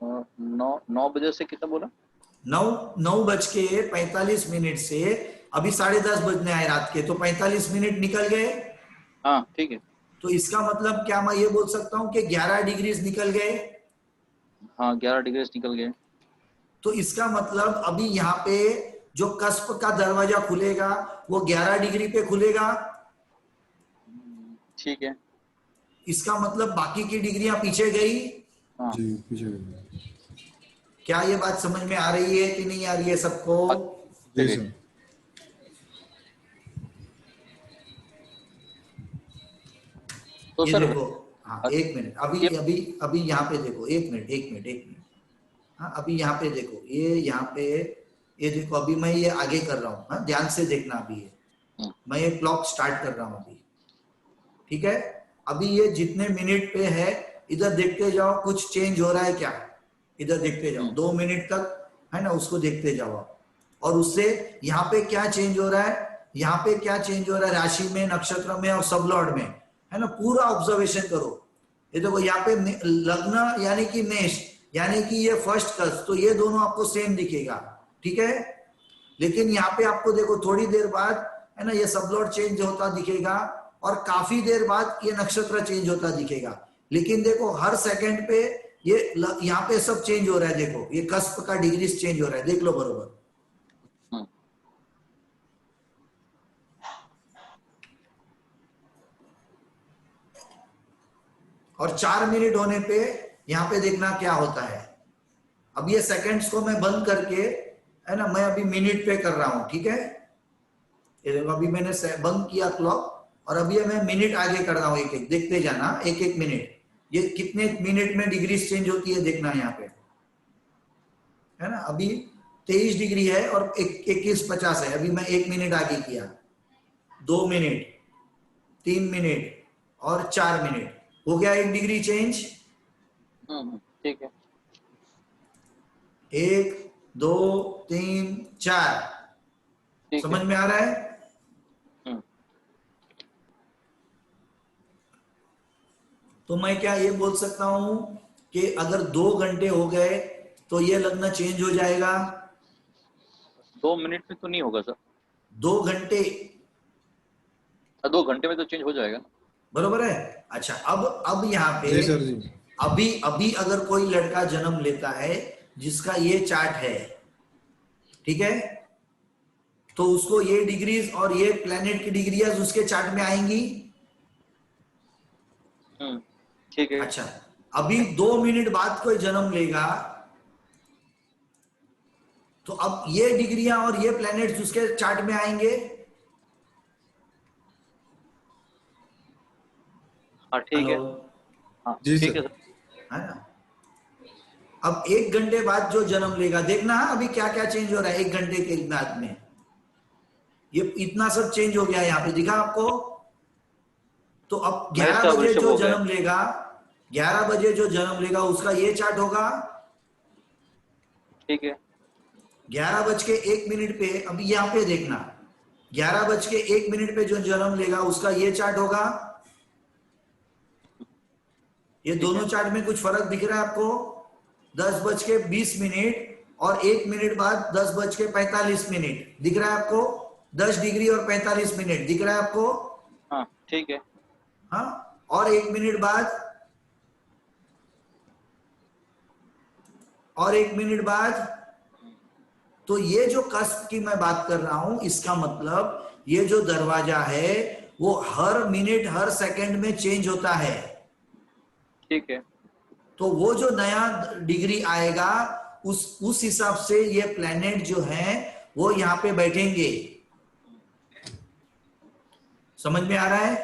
9 बजे से कितना बोला? 9:45 से अभी 10:30 बजने आए रात के, तो 45 मिनट निकल गए। हाँ ठीक है। तो इसका मतलब क्या मैं ये बोल सकता हूं कि 11 डिग्रीज निकल गए? हाँ 11 डिग्री निकल गए। तो इसका मतलब अभी यहाँ पे जो कस्प का दरवाजा खुलेगा वो 11 डिग्री पे खुलेगा। ठीक है। इसका मतलब बाकी की डिग्रियां पीछे गई। हाँ जी पीछे। क्या ये बात समझ में आ रही है कि नहीं आ रही है सबको? जी सर। तो ये सर देखो, हाँ एक मिनट, अभी यहाँ पे देखो, एक मिनट। हाँ अभी यहाँ पे देखो, ये देखो अभी मैं ये आगे कर रहा हूँ, हाँ ध्यान से देखना। अभी ये मैं ये क्लॉक स्टार्ट कर रहा हूँ अभी, ठीक है? अभी ये जितने मिनट पे है इधर देखते जाओ, कुछ चेंज हो रहा है क्या? इधर देखते जाओ, 2 मिनट तक है ना, उसको देखते जाओ आप। और उससे यहाँ पे क्या चेंज हो रहा है, यहाँ पे क्या चेंज हो रहा है राशि में, नक्षत्र में और सबलॉर्ड में, है ना, पूरा ऑब्जर्वेशन करो। ये देखो यहाँ पे लग्न यानी कि मेष यानी कि ये फर्स्ट कस, तो ये दोनों आपको सेम दिखेगा, ठीक है। लेकिन यहाँ पे आपको देखो थोड़ी देर बाद, है ना, ये सबलॉर्ड चेंज होता दिखेगा और काफी देर बाद ये नक्षत्र चेंज होता दिखेगा। लेकिन देखो हर सेकंड पे ये यहाँ पे सब चेंज हो रहा है, देखो ये कस्प का डिग्रीज चेंज हो रहा है, देख लो बरोबर। और 4 मिनट होने पे यहाँ पे देखना क्या होता है। अब ये सेकंड्स को मैं बंद करके, है ना, मैं अभी मिनट पे कर रहा हूं, ठीक है। ये देखो अभी मैंने बंद किया क्लॉक और अभी मैं मिनट आगे कर रहा हूं, एक एक देखते जाना, एक एक मिनट ये कितने मिनट में डिग्रीज चेंज होती है देखना यहाँ पे, है ना। अभी 23 डिग्री है और 21:50 है। अभी मैं 1 मिनट आगे किया, 2 मिनट, 3 मिनट और 4 मिनट, हो गया 1 डिग्री चेंज। ठीक है। 1 2 3 4, समझ में आ रहा है। तो मैं क्या ये बोल सकता हूं कि अगर 2 घंटे हो गए तो ये लग्न चेंज हो जाएगा? 2 मिनट में तो नहीं होगा सर। 2 घंटे, 2 घंटे में तो चेंज हो जाएगा, बरोबर है। अच्छा अब यहाँ पे जी सर जी। अभी अगर कोई लड़का जन्म लेता है जिसका ये चार्ट है, ठीक है, तो उसको ये डिग्रीज और ये प्लेनेट की डिग्रीज उसके चार्ट में आएंगी। ठीक है। अच्छा, अभी 2 मिनट बाद कोई जन्म लेगा तो अब ये डिग्रियां और ये प्लैनेट्स उसके चार्ट में आएंगे। हाँ ठीक है। हाँ जी ठीक है सर। सर। है ना। अब 1 घंटे बाद जो जन्म लेगा, देखना अभी क्या क्या चेंज हो रहा है 1 घंटे के बाद में। ये इतना सब चेंज हो गया है, यहाँ पे दिखा आपको। तो अब 11 बजे जो जन्म लेगा, 11 बजे जो जन्म लेगा उसका ये चार्ट होगा। ठीक है। 11:01 पे, अभी यहाँ पे देखना, 11:01 पे जो जन्म लेगा उसका ये चार्ट होगा। ये दोनों चार्ट में कुछ फर्क दिख रहा है आपको? 10:20 और 1 मिनट बाद 10:45 दिख रहा है आपको? 10 डिग्री और 45 मिनट दिख रहा है आपको? हाँ ठीक है। हाँ, और 1 मिनट बाद, और 1 मिनट बाद, तो ये जो कस्प की मैं बात कर रहा हूं, इसका मतलब ये जो दरवाजा है वो हर मिनट हर सेकंड में चेंज होता है। ठीक है। तो वो जो नया डिग्री आएगा उस हिसाब से ये प्लैनेट जो है वो यहाँ पे बैठेंगे। समझ में आ रहा है?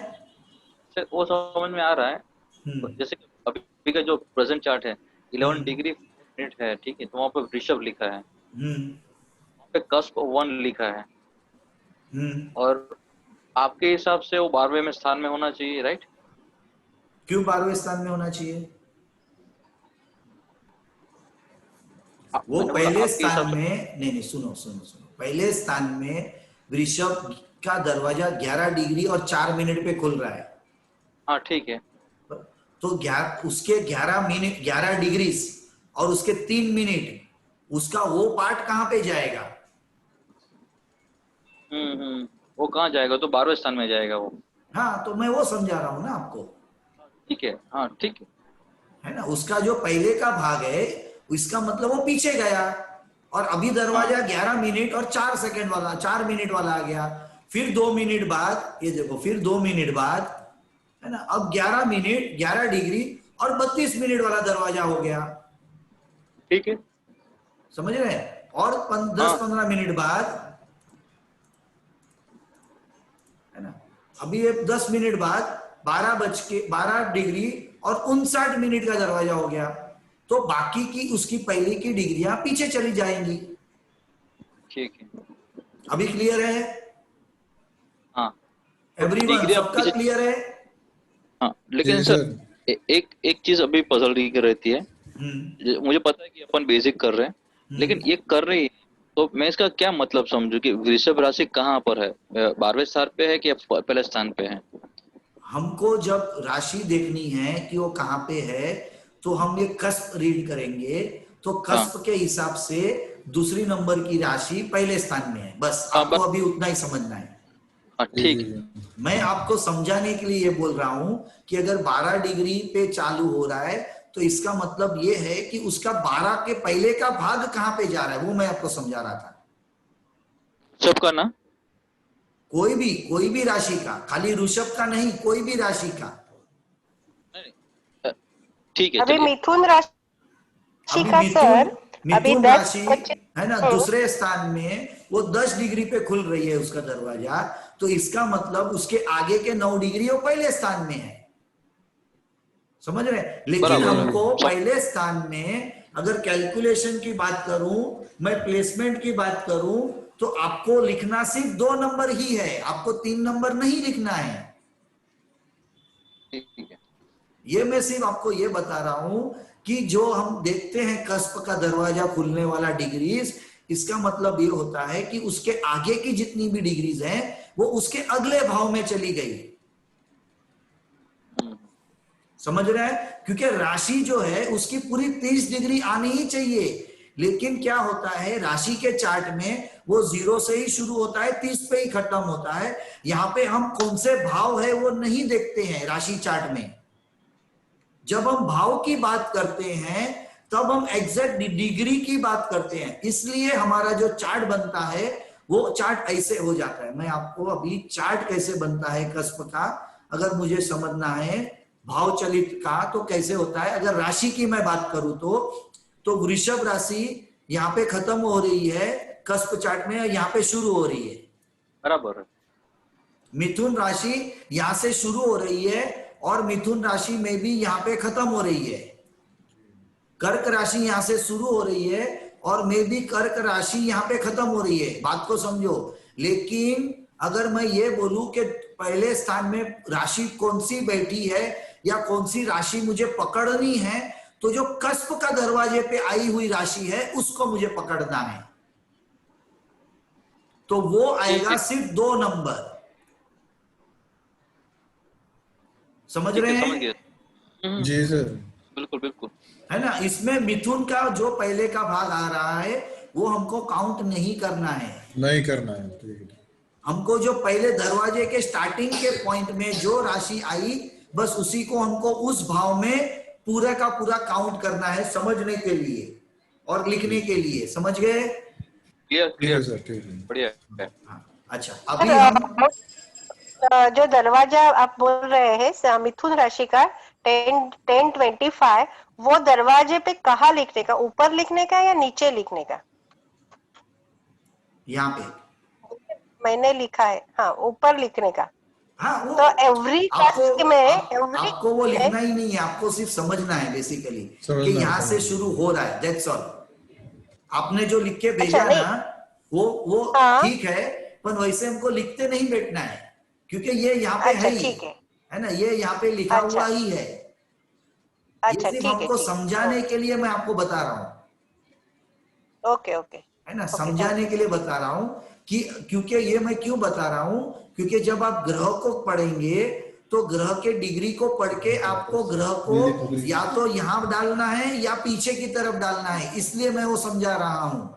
सर वो समझ में आ रहा है। जैसे अभी का जो प्रेजेंट चार्ट है 11 डिग्री मिनट है, ठीक है, तो वहां पे वृषभ लिखा है, पे कस्प 1 लिखा है, और आपके हिसाब से वो 12वें स्थान में होना चाहिए, राइट? क्यों 12वें स्थान में होना चाहिए? वो पहले स्थान में, नहीं सुनो, पहले स्थान में वृषभ का दरवाजा 11 डिग्री और 4 मिनट पे खुल रहा है। हाँ ठीक है। तो उसके 11 मिनट 11 डिग्री और उसके 3 मिनट, उसका वो पार्ट कहां पे जाएगा? वो कहाँ जाएगा? तो 12वें स्थान में जाएगा वो। हाँ, तो मैं वो समझा रहा हूं ना आपको। ठीक है। हाँ ठीक है ना, उसका जो पहले का भाग है इसका मतलब वो पीछे गया, और अभी दरवाजा 11 मिनट और 4 सेकंड वाला, 4 मिनट वाला आ गया। फिर 2 मिनट बाद, ये देखो, फिर 2 मिनट बाद, है ना, अब 11 मिनट 11 डिग्री और 32 मिनट वाला दरवाजा हो गया। ठीक है, समझ रहे हैं? और 10-15 मिनट बाद, है ना, अभी 10 मिनट बाद 12 डिग्री और 59 मिनट का दरवाजा हो गया। तो बाकी की उसकी पहले की डिग्रियां पीछे चली जाएंगी। ठीक है, अभी क्लियर है? हाँ एवरीवन, सबका क्लियर है? हाँ, लेकिन सर एक चीज अभी पजल की रहती है। मुझे पता है कि अपन बेसिक कर रहे हैं, लेकिन ये कर रही है, तो मैं इसका क्या मतलब समझू कि वृषभ राशि कहाँ पर है, 12वें स्थान पे है कि या पहले स्थान पे है? हमको जब राशि देखनी है कि वो कहाँ पे है, तो हम ये कस्प रीड करेंगे, तो हाँ कस्प के हिसाब से दूसरी नंबर की राशि पहले स्थान में है। बस हाँ आपको अभी उतना ही समझना है। हाँ जी ठीक जी है। जी। मैं आपको समझाने के लिए ये बोल रहा हूं कि अगर 12 डिग्री पे चालू हो रहा है तो इसका मतलब ये है कि उसका 12 के पहले का भाग कहां पे जा रहा है, वो मैं आपको समझा रहा था। सबका ना? कोई भी राशि का, खाली ऋषभ का नहीं, कोई भी राशि का। नहीं, अ, ठीक है अभी चलिए। मिथुन राशि अभी का मिथुन सर, अभी मिथुन 10 राशि 25 है ना, दूसरे स्थान में वो 10 डिग्री पे खुल रही है उसका दरवाजा, तो इसका मतलब उसके आगे के 9 डिग्री वो पहले स्थान में है। समझ रहे हैं? लेकिन बराबर है। हमको पहले स्थान में अगर कैलकुलेशन की बात करूं, मैं प्लेसमेंट की बात करूं, तो आपको लिखना सिर्फ 2 नंबर ही है, आपको 3 नंबर नहीं लिखना है। ठीक है। ये मैं सिर्फ आपको ये बता रहा हूं कि जो हम देखते हैं कस्प का दरवाजा खुलने वाला डिग्रीज, इसका मतलब ये होता है कि उसके आगे की जितनी भी डिग्रीज हैं वो उसके अगले भाव में चली गई। समझ रहे हैं? क्योंकि राशि जो है उसकी पूरी 30 डिग्री आनी ही चाहिए, लेकिन क्या होता है राशि के चार्ट में वो 0 से ही शुरू होता है, 30 पे ही खत्म होता है। यहां पे हम कौन से भाव है वो नहीं देखते हैं राशि चार्ट में। जब हम भाव की बात करते हैं तब हम एग्जैक्ट डिग्री की बात करते हैं, इसलिए हमारा जो चार्ट बनता है वो चार्ट ऐसे हो जाता है। मैं आपको अभी चार्ट कैसे बनता है कस्प का अगर मुझे समझना है, भाव चलित का तो कैसे होता है। अगर राशि की मैं बात करूं तो वृषभ राशि यहाँ पे खत्म हो रही है कस्प चार्ट में, यहाँ पे शुरू हो रही है। बराबर है। मिथुन राशि यहां से शुरू हो रही है और मिथुन राशि में भी यहां पे खत्म हो रही है। कर्क राशि यहां से शुरू हो रही है और में भी कर्क राशि यहां पे खत्म हो रही है, बात को समझो। लेकिन अगर मैं ये बोलूं कि पहले स्थान में राशि कौन सी बैठी है या कौन सी राशि मुझे पकड़नी है, तो जो कस्प का दरवाजे पे आई हुई राशि है उसको मुझे पकड़ना है, तो वो ठीक आएगा है। सिर्फ 2 नंबर। समझ ठीक रहे है हैं? समझ गया। जी सर। बिल्कुल बिल्कुल। है ना? इसमें मिथुन का जो पहले का भाग आ रहा है वो हमको काउंट नहीं करना है। नहीं करना है, ठीक है। हमको जो पहले दरवाजे के स्टार्टिंग के पॉइंट में जो राशि आई बस उसी को हमको उस भाव में पूरा का पूरा काउंट करना है, समझने के लिए और लिखने के लिए। समझ गए? क्लियर ठीक है क्लियर। सर, ठीक है। बढ़िया है। हाँ, अच्छा सर, अभी हम जो दरवाजा आप बोल रहे हैं मिथुन राशि का 10-25, वो दरवाजे पे कहाँ लिखने का, ऊपर लिखने का या नीचे लिखने का? यहाँ पे, मैंने लिखा है, हाँ ऊपर लिखने का। हाँ वो तो एवरी आपको टास्क में एवरी आपको वो लिखना ही नहीं है, आपको सिर्फ समझना है बेसिकली कि समझना है, यहाँ से समझना शुरू है। हो रहा है, दैट्स ऑल। आपने जो लिख के अच्छा भेजा नहीं, ना वो हाँ ठीक है, पर वैसे हमको लिखते नहीं बैठना है क्योंकि ये यहाँ पे अच्छा है ही, ठीक है ना, ये यहाँ पे लिखा हुआ अच्छा ही है। ये अच्छा सिर्फ ठीक है, हमको ठीक है, समझाने के लिए मैं आपको बता रहा हूँ, ओके ओके है ना, ओके, थैंक समझाने यू के लिए बता रहा हूँ कि क्योंकि ये मैं क्यों बता रहा हूँ, क्योंकि जब आप ग्रह को पढ़ेंगे तो ग्रह के डिग्री को पढ़ के आपको ग्रह को या तो यहां डालना है या पीछे की तरफ डालना है, इसलिए मैं वो समझा रहा हूं।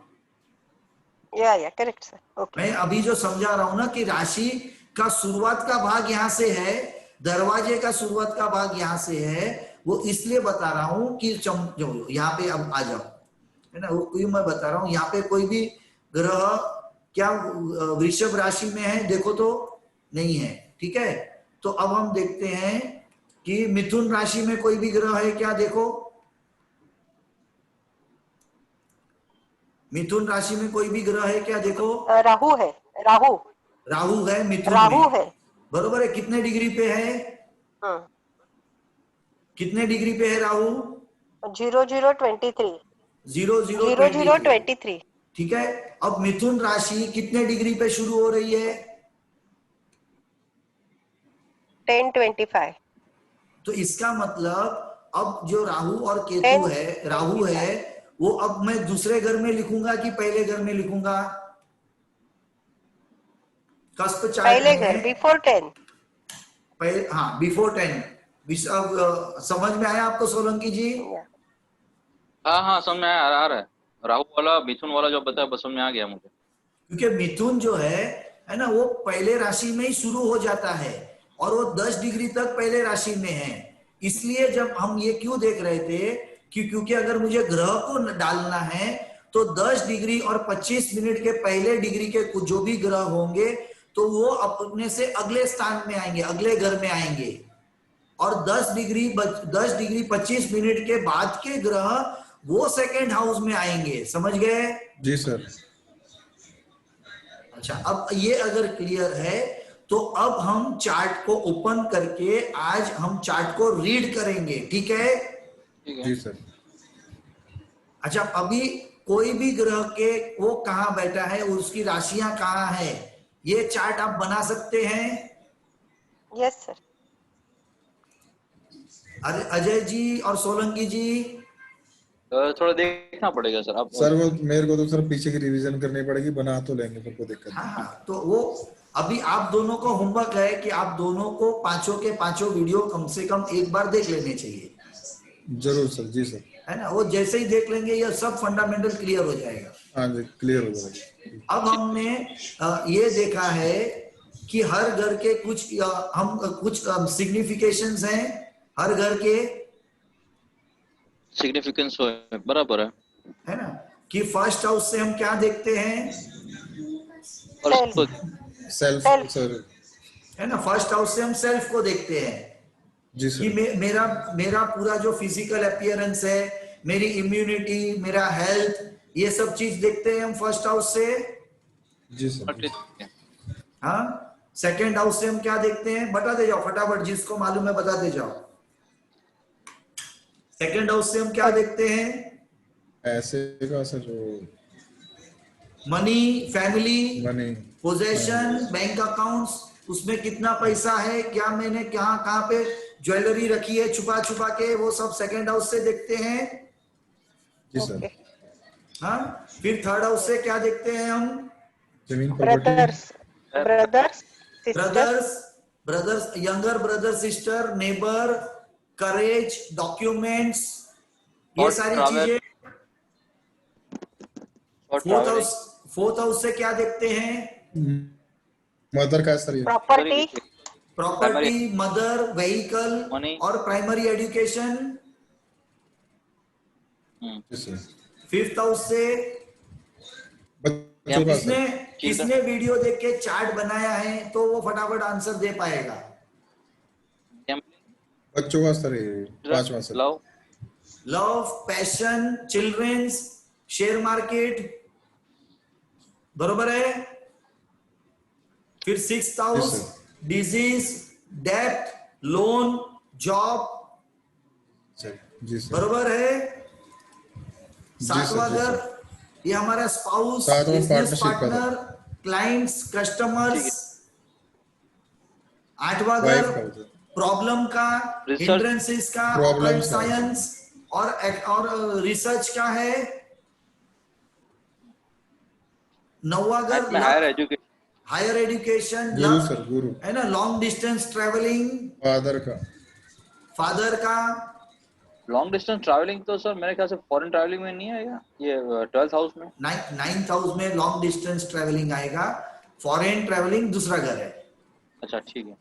या करेक्ट सर, ओके। मैं अभी जो समझा रहा हूं ना कि राशि का शुरुआत का भाग यहां से है, दरवाजे का शुरुआत का भाग यहां से है, वो इसलिए बता रहा हूं कि जो यहाँ पे अब आ जाओ, है ना, वो क्यों मैं बता रहा हूं। यहाँ पे कोई भी ग्रह क्या वृषभ राशि में है देखो तो नहीं है, ठीक है। तो अब हम देखते हैं कि मिथुन राशि में कोई भी ग्रह है क्या, देखो मिथुन राशि में कोई भी ग्रह है क्या, देखो। राहु है, राहु राहु है मिथुन राहु में, है। बरोबर है। कितने डिग्री पे है, हम्म, कितने डिग्री पे है राहु? 0023, 0023, 0023, ठीक है। अब मिथुन राशि कितने डिग्री पे शुरू हो रही है? 10-25, तो इसका मतलब अब जो राहु और केतु 10-25, है, राहु है वो अब मैं दूसरे घर में लिखूंगा कि पहले घर में लिखूंगा? कस्प चार्ट पहले घर, में बिफोर 10। पहले, हाँ बिफोर 10। समझ में आया आपको सोलंकी जी? हाँ हाँ, समझ में आ रहा है। राहु वाला मिथुन वाला जो बताया बस समझ में आ गया मुझे। क्योंकि मिथुन जो है ना, वो पहले राशि में ही शुरू हो जाता है और वो 10 डिग्री तक पहले राशि में है। इसलिए जब हम ये क्यों देख रहे थे कि क्योंकि अगर मुझे ग्रह को डालना है तो 10 डिग्री और 25 मिनट के पहले डिग्री के कुछ जो भी ग्रह होंगे तो वो अपने से अगले स्थान में आएंगे, अगले घर में आएंगे। और 10 डिग्री 25 मिनट के बाद के ग्रह वो सेकेंड हाउस में आएंगे। समझ गए? जी सर। अच्छा, अब ये अगर क्लियर है तो अब हम चार्ट को ओपन करके आज हम चार्ट को रीड करेंगे। ठीक है? ठीक है जी सर। अच्छा, अभी कोई भी ग्रह के वो कहाँ बैठा है, उसकी राशियां कहाँ है, ये चार्ट आप बना सकते हैं? Yes sir. अरे अजय जी और सोलंकी जी, थोड़ा देखना पड़ेगा सर। आप सर वो मेरे को तो सर पीछे की रिवीजन करनी पड़ेगी, बना तो लेंगे, फिर कोई दिक्कत नहीं। हाँ तो वो अभी आप दोनों को होमवर्क है कि आप दोनों को पांचों के पांचों वीडियो कम से कम एक बार देख लेने चाहिए। जरूर सर। जी सर। है ना? वो जैसे ही देख लेंगे ये सब फंडामेंटल क्लियर हो जाएगा। हाँ जी, क्लियर हो जाएगा। अब हमने ये देखा है कि हर घर के कुछ हम कुछ सिग्निफिकेशंस हैं हर घर के, सिग्निफिकेंस बराबर है ना? कि फर्स्ट हाउस से हम क्या देखते हैं? और सेल्फ सर। है ना? फर्स्ट हाउस से हम सेल्फ को देखते हैं जी कि सर। मेरा पूरा जो फिजिकल अपीयरेंस है, मेरी इम्यूनिटी, मेरा हेल्थ, ये सब चीज देखते हैं हम फर्स्ट हाउस से। जी सर। हाँ, सेकेंड हाउस से हम क्या देखते हैं? बता दे जाओ फटाफट, जिसको मालूम है बता दे जाओ। सेकेंड हाउस से हम क्या देखते हैं? ऐसे का सर जो money, family, money, possession, bank accounts, उसमें कितना पैसा है, क्या मैंने कहाँ पे ज्वेलरी रखी है छुपा छुपा के, वो सब सेकेंड हाउस से देखते हैं। जी सर। हाँ, फिर थर्ड हाउस से क्या देखते हैं हम? जमीन property, brothers, younger brother sister, neighbour, courage, documents, ये सारी चीजें। फोर्थ हाउस से क्या देखते हैं? मदर का सर, ये प्रॉपर्टी, मदर, व्हीकल और प्राइमरी एजुकेशन। फिफ्थ हाउस से किसने वीडियो देख के चार्ट बनाया है तो वो फटाफट आंसर दे पाएगा। बच्चों का सर, पांचवा sir. Love, passion, childrens, share market, बरोबर है। फिर सिक्स्थ हाउस, डिजीज, डेब्ट, लोन, जॉब, बरोबर है। सातवां घर, ये हमारा spouse, business partner, clients, customers. आठवां घर, प्रॉब्लम का, हिंड्रेंसेस का, ऑकल्ट साइंस और रिसर्च का है। नौवां घर, हायर एजुकेशन, गुरु है ना, लॉन्ग डिस्टेंस ट्रेवलिंग, फादर का। लॉन्ग डिस्टेंस ट्रैवलिंग तो सर मेरे ख्याल से फॉरेन ट्रैवलिंग में नहीं आएगा, ये 12th हाउस में, 9th हाउस में लॉन्ग डिस्टेंस ट्रैवलिंग आएगा। फॉरेन ट्रैवलिंग दूसरा घर है। अच्छा ठीक है।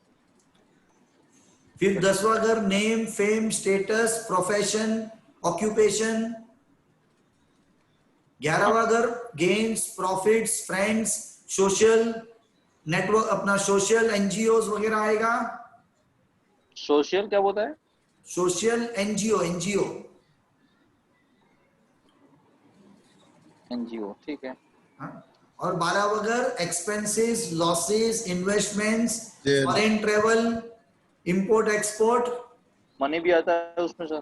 फिर 10वां घर, name, fame, status, profession, occupation. 11वां घर, games, profits, friends, social network, अपना सोशल एनजीओ वगैरह आएगा। सोशल क्या बोलता है? सोशल एनजीओ, ठीक है। और 12वां घर, expenses, losses, investments, foreign travel, import export. Money भी आता है उसमें सर?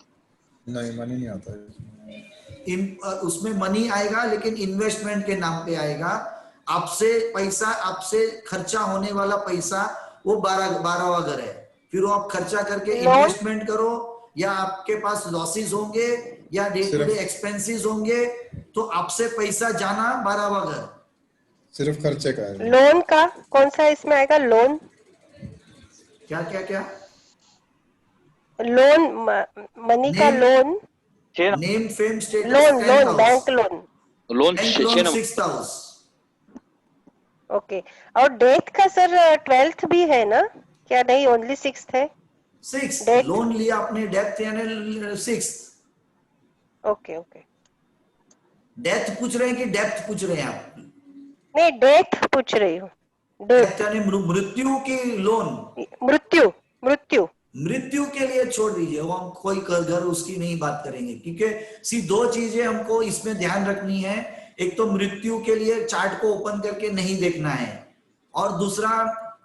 नहीं, मनी नहीं आता है। उसमें मनी आएगा लेकिन इन्वेस्टमेंट के नाम पे आएगा। आपसे पैसा, आपसे खर्चा होने वाला पैसा, वो 12वां घर है। फिर वो आप खर्चा करके इन्वेस्टमेंट करो या आपके पास लॉसेस होंगे या डे टू सिर्फ डे एक्सपेंसेस होंगे तो आपसे पैसा जाना बराबर। सिर्फ खर्चे का है। लोन का कौन सा इसमें आएगा? लोन, क्या क्या क्या? लोन, मनी का name, loan, name fame status loan, 10th loan, house, bank loan. Loan bank 6 loan number. 6th house. Okay, और डेथ का सर 12th भी है ना? क्या नहीं, ओनली 6th है 6 डेथ? लोन लिया आपने, डेप्थ यानी 6। ओके ओके, डेथ पूछ रहे हैं कि डेप्थ पूछ रहे हैं आप? नहीं डेथ पूछ रही हूँ। डेथ डेथ, यानी मृत्यु की लोन। मृत्यु, मृत्यु। मृत्यु के लिए छोड़ दीजिए, वो हम कोई घर उसकी नहीं बात करेंगे, क्योंकि सी दो चीजें हमको इसमें ध्यान रखनी है। एक तो मृत्यु के लिए चार्ट को ओपन करके नहीं देखना है, और दूसरा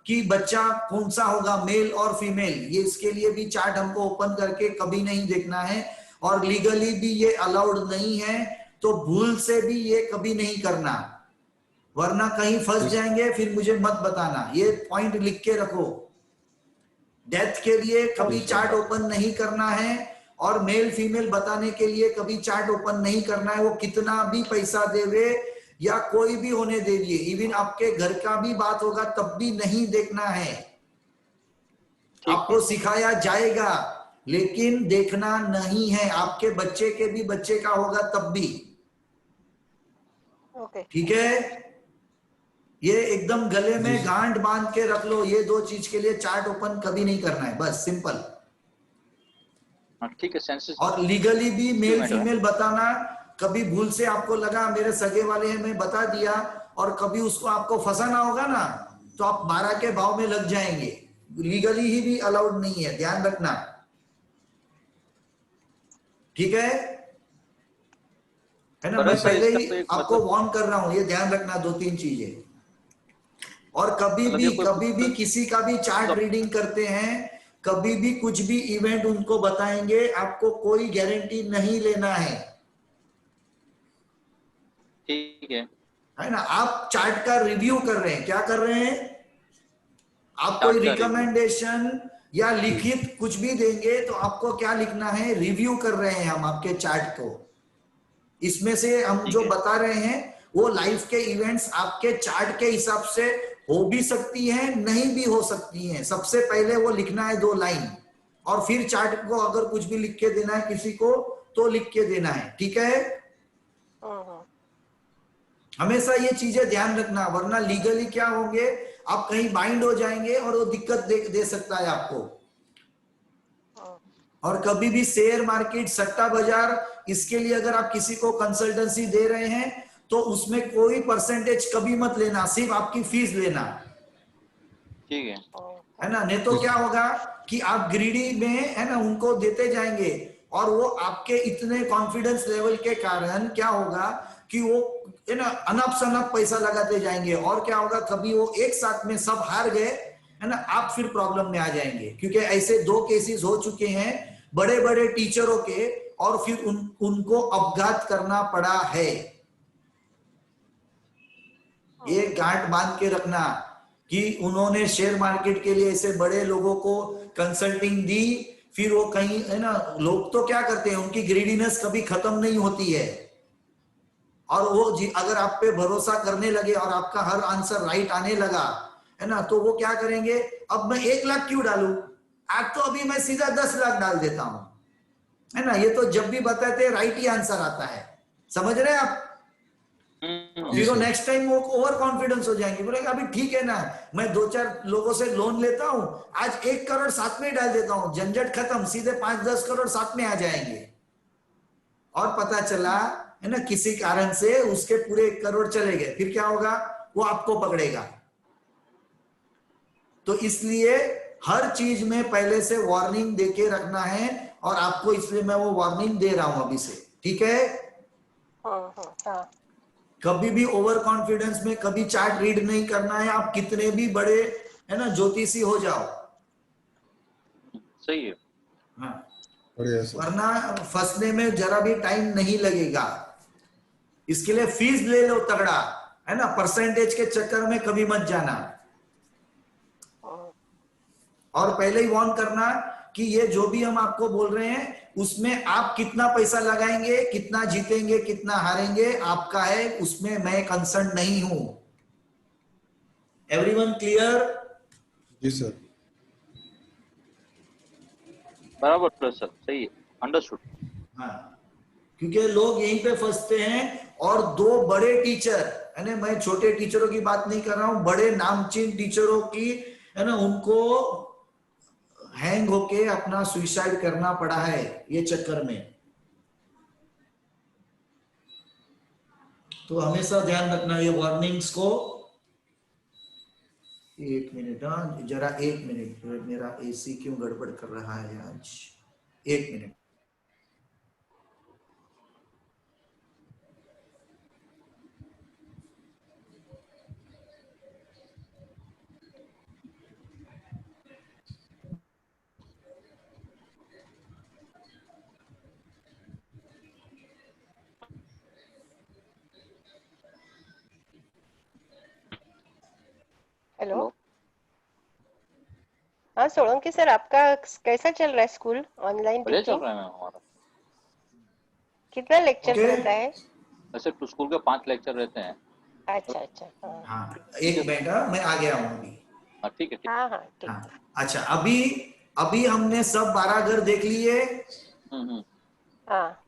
कि बच्चा कौन सा होगा, मेल और फीमेल, ये इसके लिए भी चार्ट हमको ओपन करके कभी नहीं देखना है। और लीगली भी ये अलाउड नहीं है, तो भूल से भी ये कभी नहीं करना, वरना कहीं फंस जाएंगे फिर मुझे मत बताना। ये पॉइंट लिख के रखो, डेथ के लिए कभी चार्ट ओपन नहीं करना है, और मेल फीमेल बताने के लिए कभी चार्ट ओपन नहीं करना है। वो कितना भी पैसा देवे या कोई भी होने दे दिए, इवन आपके घर का भी बात होगा तब भी नहीं देखना है। आपको सिखाया जाएगा लेकिन देखना नहीं है, आपके बच्चे के भी बच्चे का होगा तब भी। ओके, ठीक है, ये एकदम गले में गांठ बांध के रख लो, ये दो चीज के लिए चार्ट ओपन कभी नहीं करना है, बस सिंपल। ठीक है, सेंसेस और लीगली भी मेल फीमेल बताना, कभी भूल से आपको लगा मेरे सगे वाले हैं मैं बता दिया, और कभी उसको आपको फंसाना होगा ना तो आप 12 के भाव में लग जाएंगे। लीगली ही भी अलाउड नहीं है, ध्यान रखना। ठीक है ना? मैं पहले ही आपको वार्न कर रहा हूं, ये ध्यान रखना 2-3 चीजें। और कभी भी किसी का भी चार्ट रीडिंग करते हैं, कभी भी कुछ भी इवेंट उनको बताएंगे, आपको कोई गारंटी नहीं लेना है। ठीक है ना? आप चार्ट का रिव्यू कर रहे हैं, क्या कर रहे हैं आप? कोई रिकमेंडेशन या लिखित कुछ भी देंगे तो आपको क्या लिखना है? रिव्यू कर रहे हैं हम आपके चार्ट को। इसमें से हम जो बता रहे हैं वो लाइफ के इवेंट्स आपके चार्ट के हिसाब से हो भी सकती हैं, नहीं भी हो सकती हैं। सबसे पहले वो लिखना है 2 लाइन, और फिर चार्ट को अगर कुछ भी लिख के देना है किसी को तो लिख के देना है। ठीक है, हमेशा ये चीजें ध्यान रखना, वरना लीगली क्या होंगे, आप कहीं बाइंड हो जाएंगे और वो दिक्कत दे सकता है आपको। और कभी भी शेयर मार्केट, सट्टा बाजार, इसके लिए अगर आप किसी को कंसल्टेंसी दे रहे हैं तो उसमें कोई परसेंटेज कभी मत लेना, सिर्फ आपकी फीस लेना। है ना? नहीं तो क्या होगा कि आप ग्रीडी में, है ना, उनको देते जाएंगे, और वो आपके इतने कॉन्फिडेंस लेवल के कारण क्या होगा कि वो, है ना, अनप शनप पैसा लगाते जाएंगे, और क्या होगा कभी वो एक साथ में सब हार गए, है ना, आप फिर प्रॉब्लम में आ जाएंगे। क्योंकि ऐसे 2 केसेस हो चुके हैं बड़े बड़े टीचरों के, और फिर उनको अपघात करना पड़ा है। ये गांठ बांध के रखना कि उन्होंने शेयर मार्केट के लिए ऐसे बड़े लोगों को कंसल्टिंग दी, फिर वो कहीं, है ना, लोग तो क्या करते हैं, उनकी ग्रीडीनेस कभी खत्म नहीं होती है, और वो अगर आप पे भरोसा करने लगे और आपका हर आंसर राइट आने लगा, है ना, तो वो क्या करेंगे, अब मैं 1 लाख क्यों डालूं, आज तो अभी मैं सीधा 10 लाख डाल देता हूं, है ना। ये तो जब भी बताते राइट ही आंसर आता है, समझ रहे हैं आप? फिर नेक्स्ट टाइम वो ओवर कॉन्फिडेंस हो जाएंगे, बोलेंगे अभी ठीक है ना, मैं 2-4 लोगों से लोन लेता हूं, आज 1 करोड़ साथ में डाल देता हूं, झंझट खत्म, सीधे 5-10 करोड़ साथ में आ जाएंगे। और पता चला, है ना, किसी कारण से उसके पूरे 1 करोड़ चले गए, फिर क्या होगा, वो आपको पकड़ेगा। तो इसलिए हर चीज में पहले से वार्निंग देके रखना है, और आपको इसलिए मैं वो वार्निंग दे रहा हूं अभी से। ठीक है, कभी भी ओवर कॉन्फिडेंस में कभी चार्ट रीड नहीं करना है, आप कितने भी बड़े, है ना, ज्योतिषी हो जाओ। सही है। हाँ, बढ़िया, वरना फंसने में जरा भी टाइम नहीं लगेगा। इसके लिए फीस ले लो तगड़ा, है ना, परसेंटेज के चक्कर में कभी मत जाना। और पहले ही वार्न करना कि ये जो भी हम आपको बोल रहे हैं उसमें आप कितना पैसा लगाएंगे, कितना जीतेंगे, कितना हारेंगे, आपका है, उसमें मैं कंसर्न नहीं हूं। Everyone clear? जी सर। बराबर है सर, सही है, अंडरस्टूड। हाँ, क्योंकि लोग यहीं पे फंसते हैं। और दो बड़े टीचर है ना, मैं छोटे टीचरों की बात नहीं कर रहा हूं, बड़े नामचीन टीचरों की है ना, उनको हैंग होके अपना सुसाइड करना पड़ा है ये चक्कर में। तो हमेशा ध्यान रखना ये वार्निंग्स को। एक मिनट, हाँ जरा एक मिनट, मेरा एसी क्यों गड़बड़ कर रहा है आज, एक मिनट। हेलो। हेलो। हाँ सोलंकी सर, आपका कैसा चल रहा है स्कूल, ऑनलाइन बढ़िया चल टीचिंग? रहा है मैम हमारा। कितना लेक्चर्स ओके, रहता है? वैसे तो स्कूल के 5 लेक्चर रहते हैं। अच्छा अच्छा, हाँ हाँ एक मिनट, हाँ, मैं आ गया हूँ अभी। हाँ ठीक है, ठीक। हाँ हाँ ठीक हाँ है। अच्छा, अभी अभी हमने सब 12 घर देख लिए। हम्म। हाँ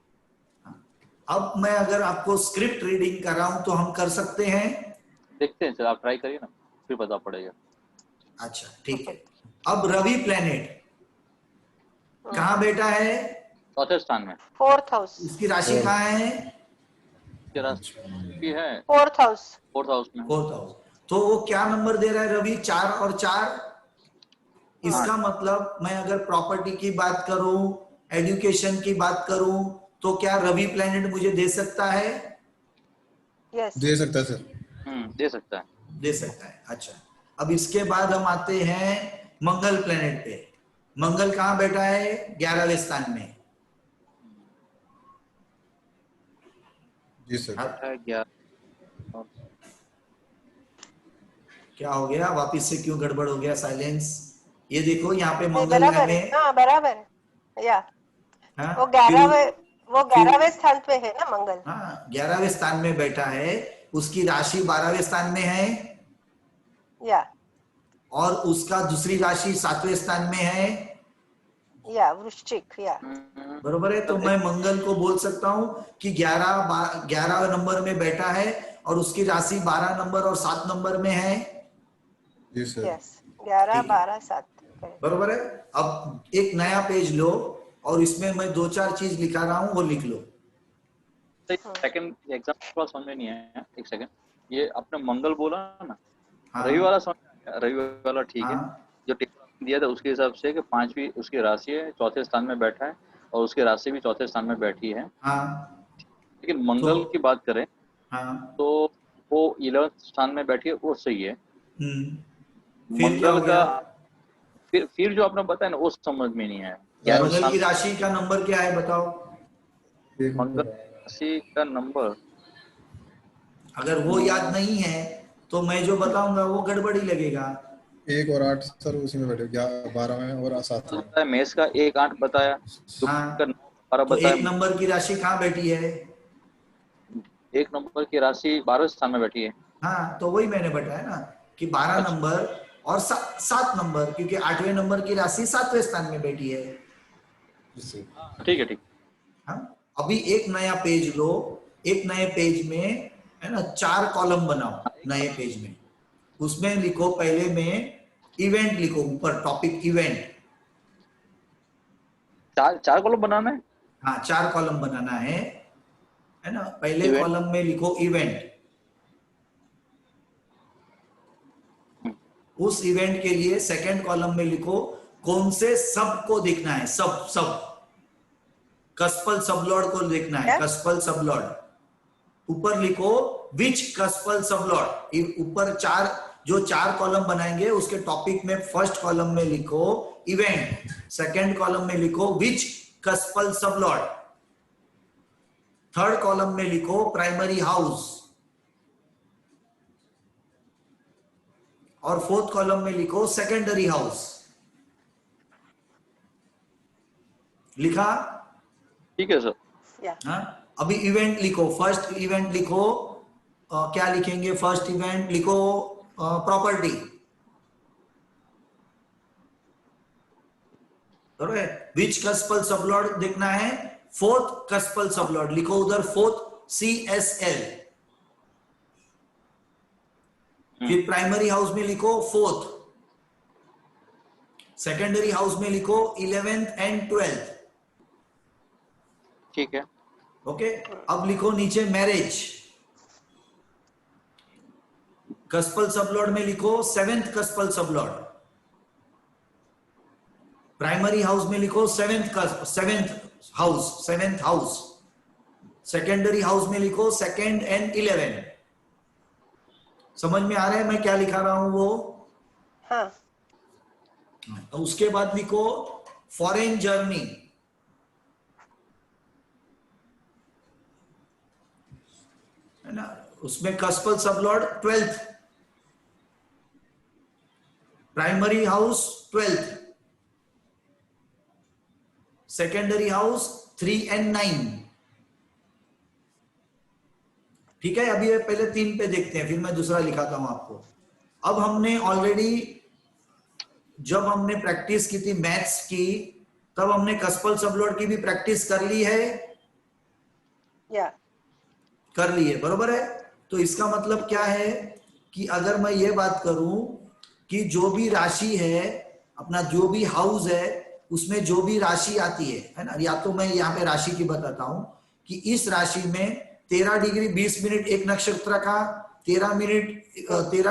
अब मैं अगर आपको स्क्रिप्ट रीडिंग कराऊं तो हम कर सकते हैं? देखते हैं सर, आप ट्राई करिए ना, फिर पता पड़ेगा। अच्छा ठीक है। अब रवि प्लेनेट हाँ। कहाँ बैठा है? चौथे स्थान में। 4th house. उसकी राशि और कहाँ है? उसके राशि है 4th हाउस। 4th हाउस में। 4th house. तो वो क्या नंबर दे रहा है रवि? 4 और 4। हाँ इसका मतलब मैं अगर प्रॉपर्टी की बात करूं, एजुकेशन की बात करूं, तो क्या रवि प्लेनेट मुझे दे सकता है? यस। दे सकता है सर। दे सकता है। दे सकता है। अच्छा, अब इसके बाद हम आते हैं मंगल प्लेनेट पे। मंगल कहाँ बैठा है? 11वें स्थान में। जी सर। अब बैठा है 11। क्या हो गया, वापिस से क्यों गड़बड़ हो गया? साइलेंस। ये देखो यहाँ पे नहीं मंगल है बराबर है, में। हाँ बराबर है या। हाँ वो फिर 11वें, वो फिर 11वें स्थान पे है ना मंगल। हाँ 11वें स्थान में बैठा है। उसकी राशि 12वें स्थान में है, या और उसका दूसरी राशि 7वें स्थान में है। वृश्चिक या। बरोबर है? तो सर मैं मंगल को बोल सकता हूं कि 11 नंबर में बैठा है, और उसकी राशि 12 नंबर और 7 नंबर में है। जी सर। यस, 11 ठीक है, 12 7। बरोबर है? अब एक नया पेज लो, और इसमें मैं 2-4 चीज लिखा रहा हूं, वो लिख लो। सेकंड एग्जाम थोड़ा समझ में नहीं आया, एक सेकंड। ये आपने मंगल बोला ना, रवि हाँ वाला समझ में आया, रवि वाला ठीक है। हाँ जो टेबल दिया था उसके हिसाब से कि 5वीं उसकी राशि है, चौथे स्थान में बैठा है, और उसकी राशि भी चौथे स्थान में बैठी है। हाँ। लेकिन तो मंगल की बात करें हाँ, तो वो 11th स्थान में बैठी है, वो सही है। फिर क्या मंगल हो का गया? फिर जो आपने बताया ना, वो समझ में नहीं आया। 11वें मंगल स्थान की राशि का नंबर क्या है बताओ? एक मंगल नंबर। राशि का नंबर। अगर वो याद नहीं है तो मैं जो बताऊंगा वो गड़बड़ी लगेगा। 1 और 8 सर उसी में बैठे, 12 में और 7 में। बताया मेष का 1 8 बताया, जुपिटर का हाँ, 9 12 तो बताया। 1 नंबर की राशि कहाँ बैठी है? 1 नंबर की राशि 12वें स्थान में बैठी है। हाँ, तो वही मैंने बताया ना कि 12 अच्छा नंबर और 7 नंबर, क्योंकि 8वें नंबर की राशि 7वें स्थान में बैठी है। जी सर। ठीक है, ठीक। हाँ, अभी एक नया पेज लो। एक नए पेज में है ना 4 कॉलम बनाओ नए पेज में। उसमें लिखो, पहले में इवेंट लिखो, ऊपर टॉपिक इवेंट। 4 कॉलम बनाना है। हाँ 4 कॉलम बनाना है ना। पहले इवेंट। कॉलम में लिखो इवेंट। उस इवेंट के लिए सेकंड कॉलम में लिखो कौन से सब को देखना है, सब सब कस्पल सबलॉर्ड को देखना है, क्या? कस्पल सबलॉर्ड। ऊपर लिखो विच कस्पल सबलॉर्ड। ऊपर जो 4 कॉलम बनाएंगे उसके टॉपिक में फर्स्ट कॉलम में लिखो इवेंट, सेकंड कॉलम में लिखो विच कस्पल सबलॉर्ड, थर्ड कॉलम में लिखो प्राइमरी हाउस, और फोर्थ कॉलम में लिखो सेकेंडरी हाउस। लिखा? ठीक है सर। हाँ, अभी इवेंट लिखो, फर्स्ट इवेंट लिखो। क्या लिखेंगे? फर्स्ट इवेंट लिखो प्रॉपर्टी, बराबर। विच कस्पल सबलॉर्ड देखना है? फोर्थ कस्पल सबलॉर्ड लिखो उधर, फोर्थ CSL। फिर प्राइमरी हाउस में लिखो फोर्थ, सेकेंडरी हाउस में लिखो 11th and 12th। ठीक है। ओके, अब लिखो नीचे मैरिज, कस्पल सबलॉर्ड में लिखो 7th कस्पल सबलॉर्ड। प्राइमरी हाउस में लिखो 7th हाउस। सेकेंडरी हाउस में लिखो 2nd and 11। समझ में आ रहा है मैं क्या लिखा रहा हूं वो? हाँ। तो उसके बाद लिखो फॉरेन जर्नी, है ना, उसमें कस्पल sublord 12th, primary house 12th, secondary house 3 and 9। ठीक है, अभी ये पहले 3 पे देखते हैं, फिर मैं दूसरा लिखाता हूं आपको। अब हमने ऑलरेडी जब हमने प्रैक्टिस की थी मैथ्स की, तब हमने कस्पल सबलॉर्ड की भी प्रैक्टिस कर ली है, कर ली है, बरोबर है। तो इसका मतलब क्या है कि अगर मैं ये बात करूं कि जो भी राशि है अपना, जो भी हाउस है उसमें जो भी राशि आती है ना, या तो मैं यहाँ पे राशि की बताता हूं कि इस राशि में 13 डिग्री 20 मिनट एक नक्षत्र का, 13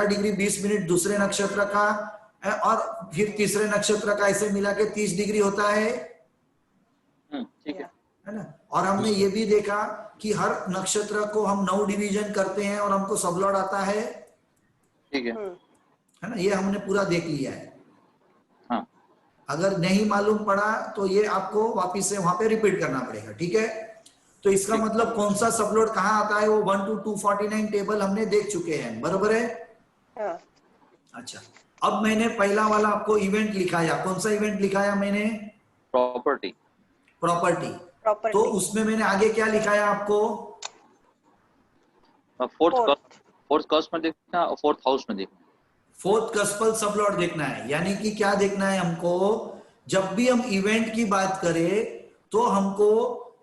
डिग्री 20 मिनट दूसरे नक्षत्र का, और फिर तीसरे नक्षत्र का, ऐसे मिला के 30 डिग्री होता है, ठीक है ना। और हमने ये भी देखा कि हर नक्षत्र को हम 9 डिवीजन करते हैं और हमको सबलॉर्ड आता है, ठीक है ना। ये हमने पूरा देख लिया है। हाँ। अगर नहीं मालूम पड़ा तो ये आपको वापिस से वहां पे रिपीट करना पड़ेगा, ठीक है। तो इसका मतलब कौन सा सबलॉर्ड कहाँ आता है वो 1 to 249 टेबल हमने देख चुके हैं, बरोबर है। अच्छा, अब मैंने पहला वाला आपको इवेंट लिखाया, कौन सा इवेंट लिखाया मैंने? प्रॉपर्टी। तो उसमें मैंने आगे क्या लिखाया आपको? फोर्थ कस्प में देखना और फोर्थ हाउस में देखना। फोर्थ कस्पल सबलॉर्ड देखना है, यानी कि क्या देखना है हमको? जब भी हम इवेंट की बात करें तो हमको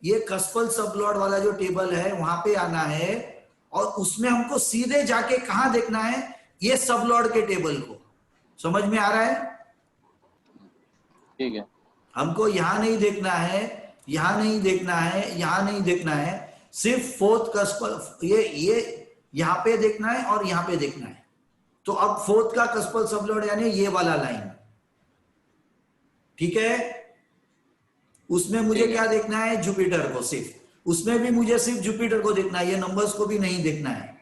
ये कस्पल सबलॉर्ड वाला जो टेबल है वहां पे आना है, और उसमें हमको सीधे जाके कहां देखना है? ये सबलॉर्ड के टेबल को। समझ में आ रहा है? ठीक है। हमको यहां नहीं देखना है, यहां नहीं देखना है, यहां नहीं देखना है, सिर्फ फोर्थ कस्पल ये यहां पे देखना है और यहां पे देखना है। तो अब फोर्थ का कस्पल सबलॉर्ड यानी ये वाला लाइन, ठीक है। उसमें मुझे क्या देखना है? जुपिटर को सिर्फ, उसमें भी मुझे सिर्फ जुपिटर को देखना है, ये नंबर्स को भी नहीं देखना है।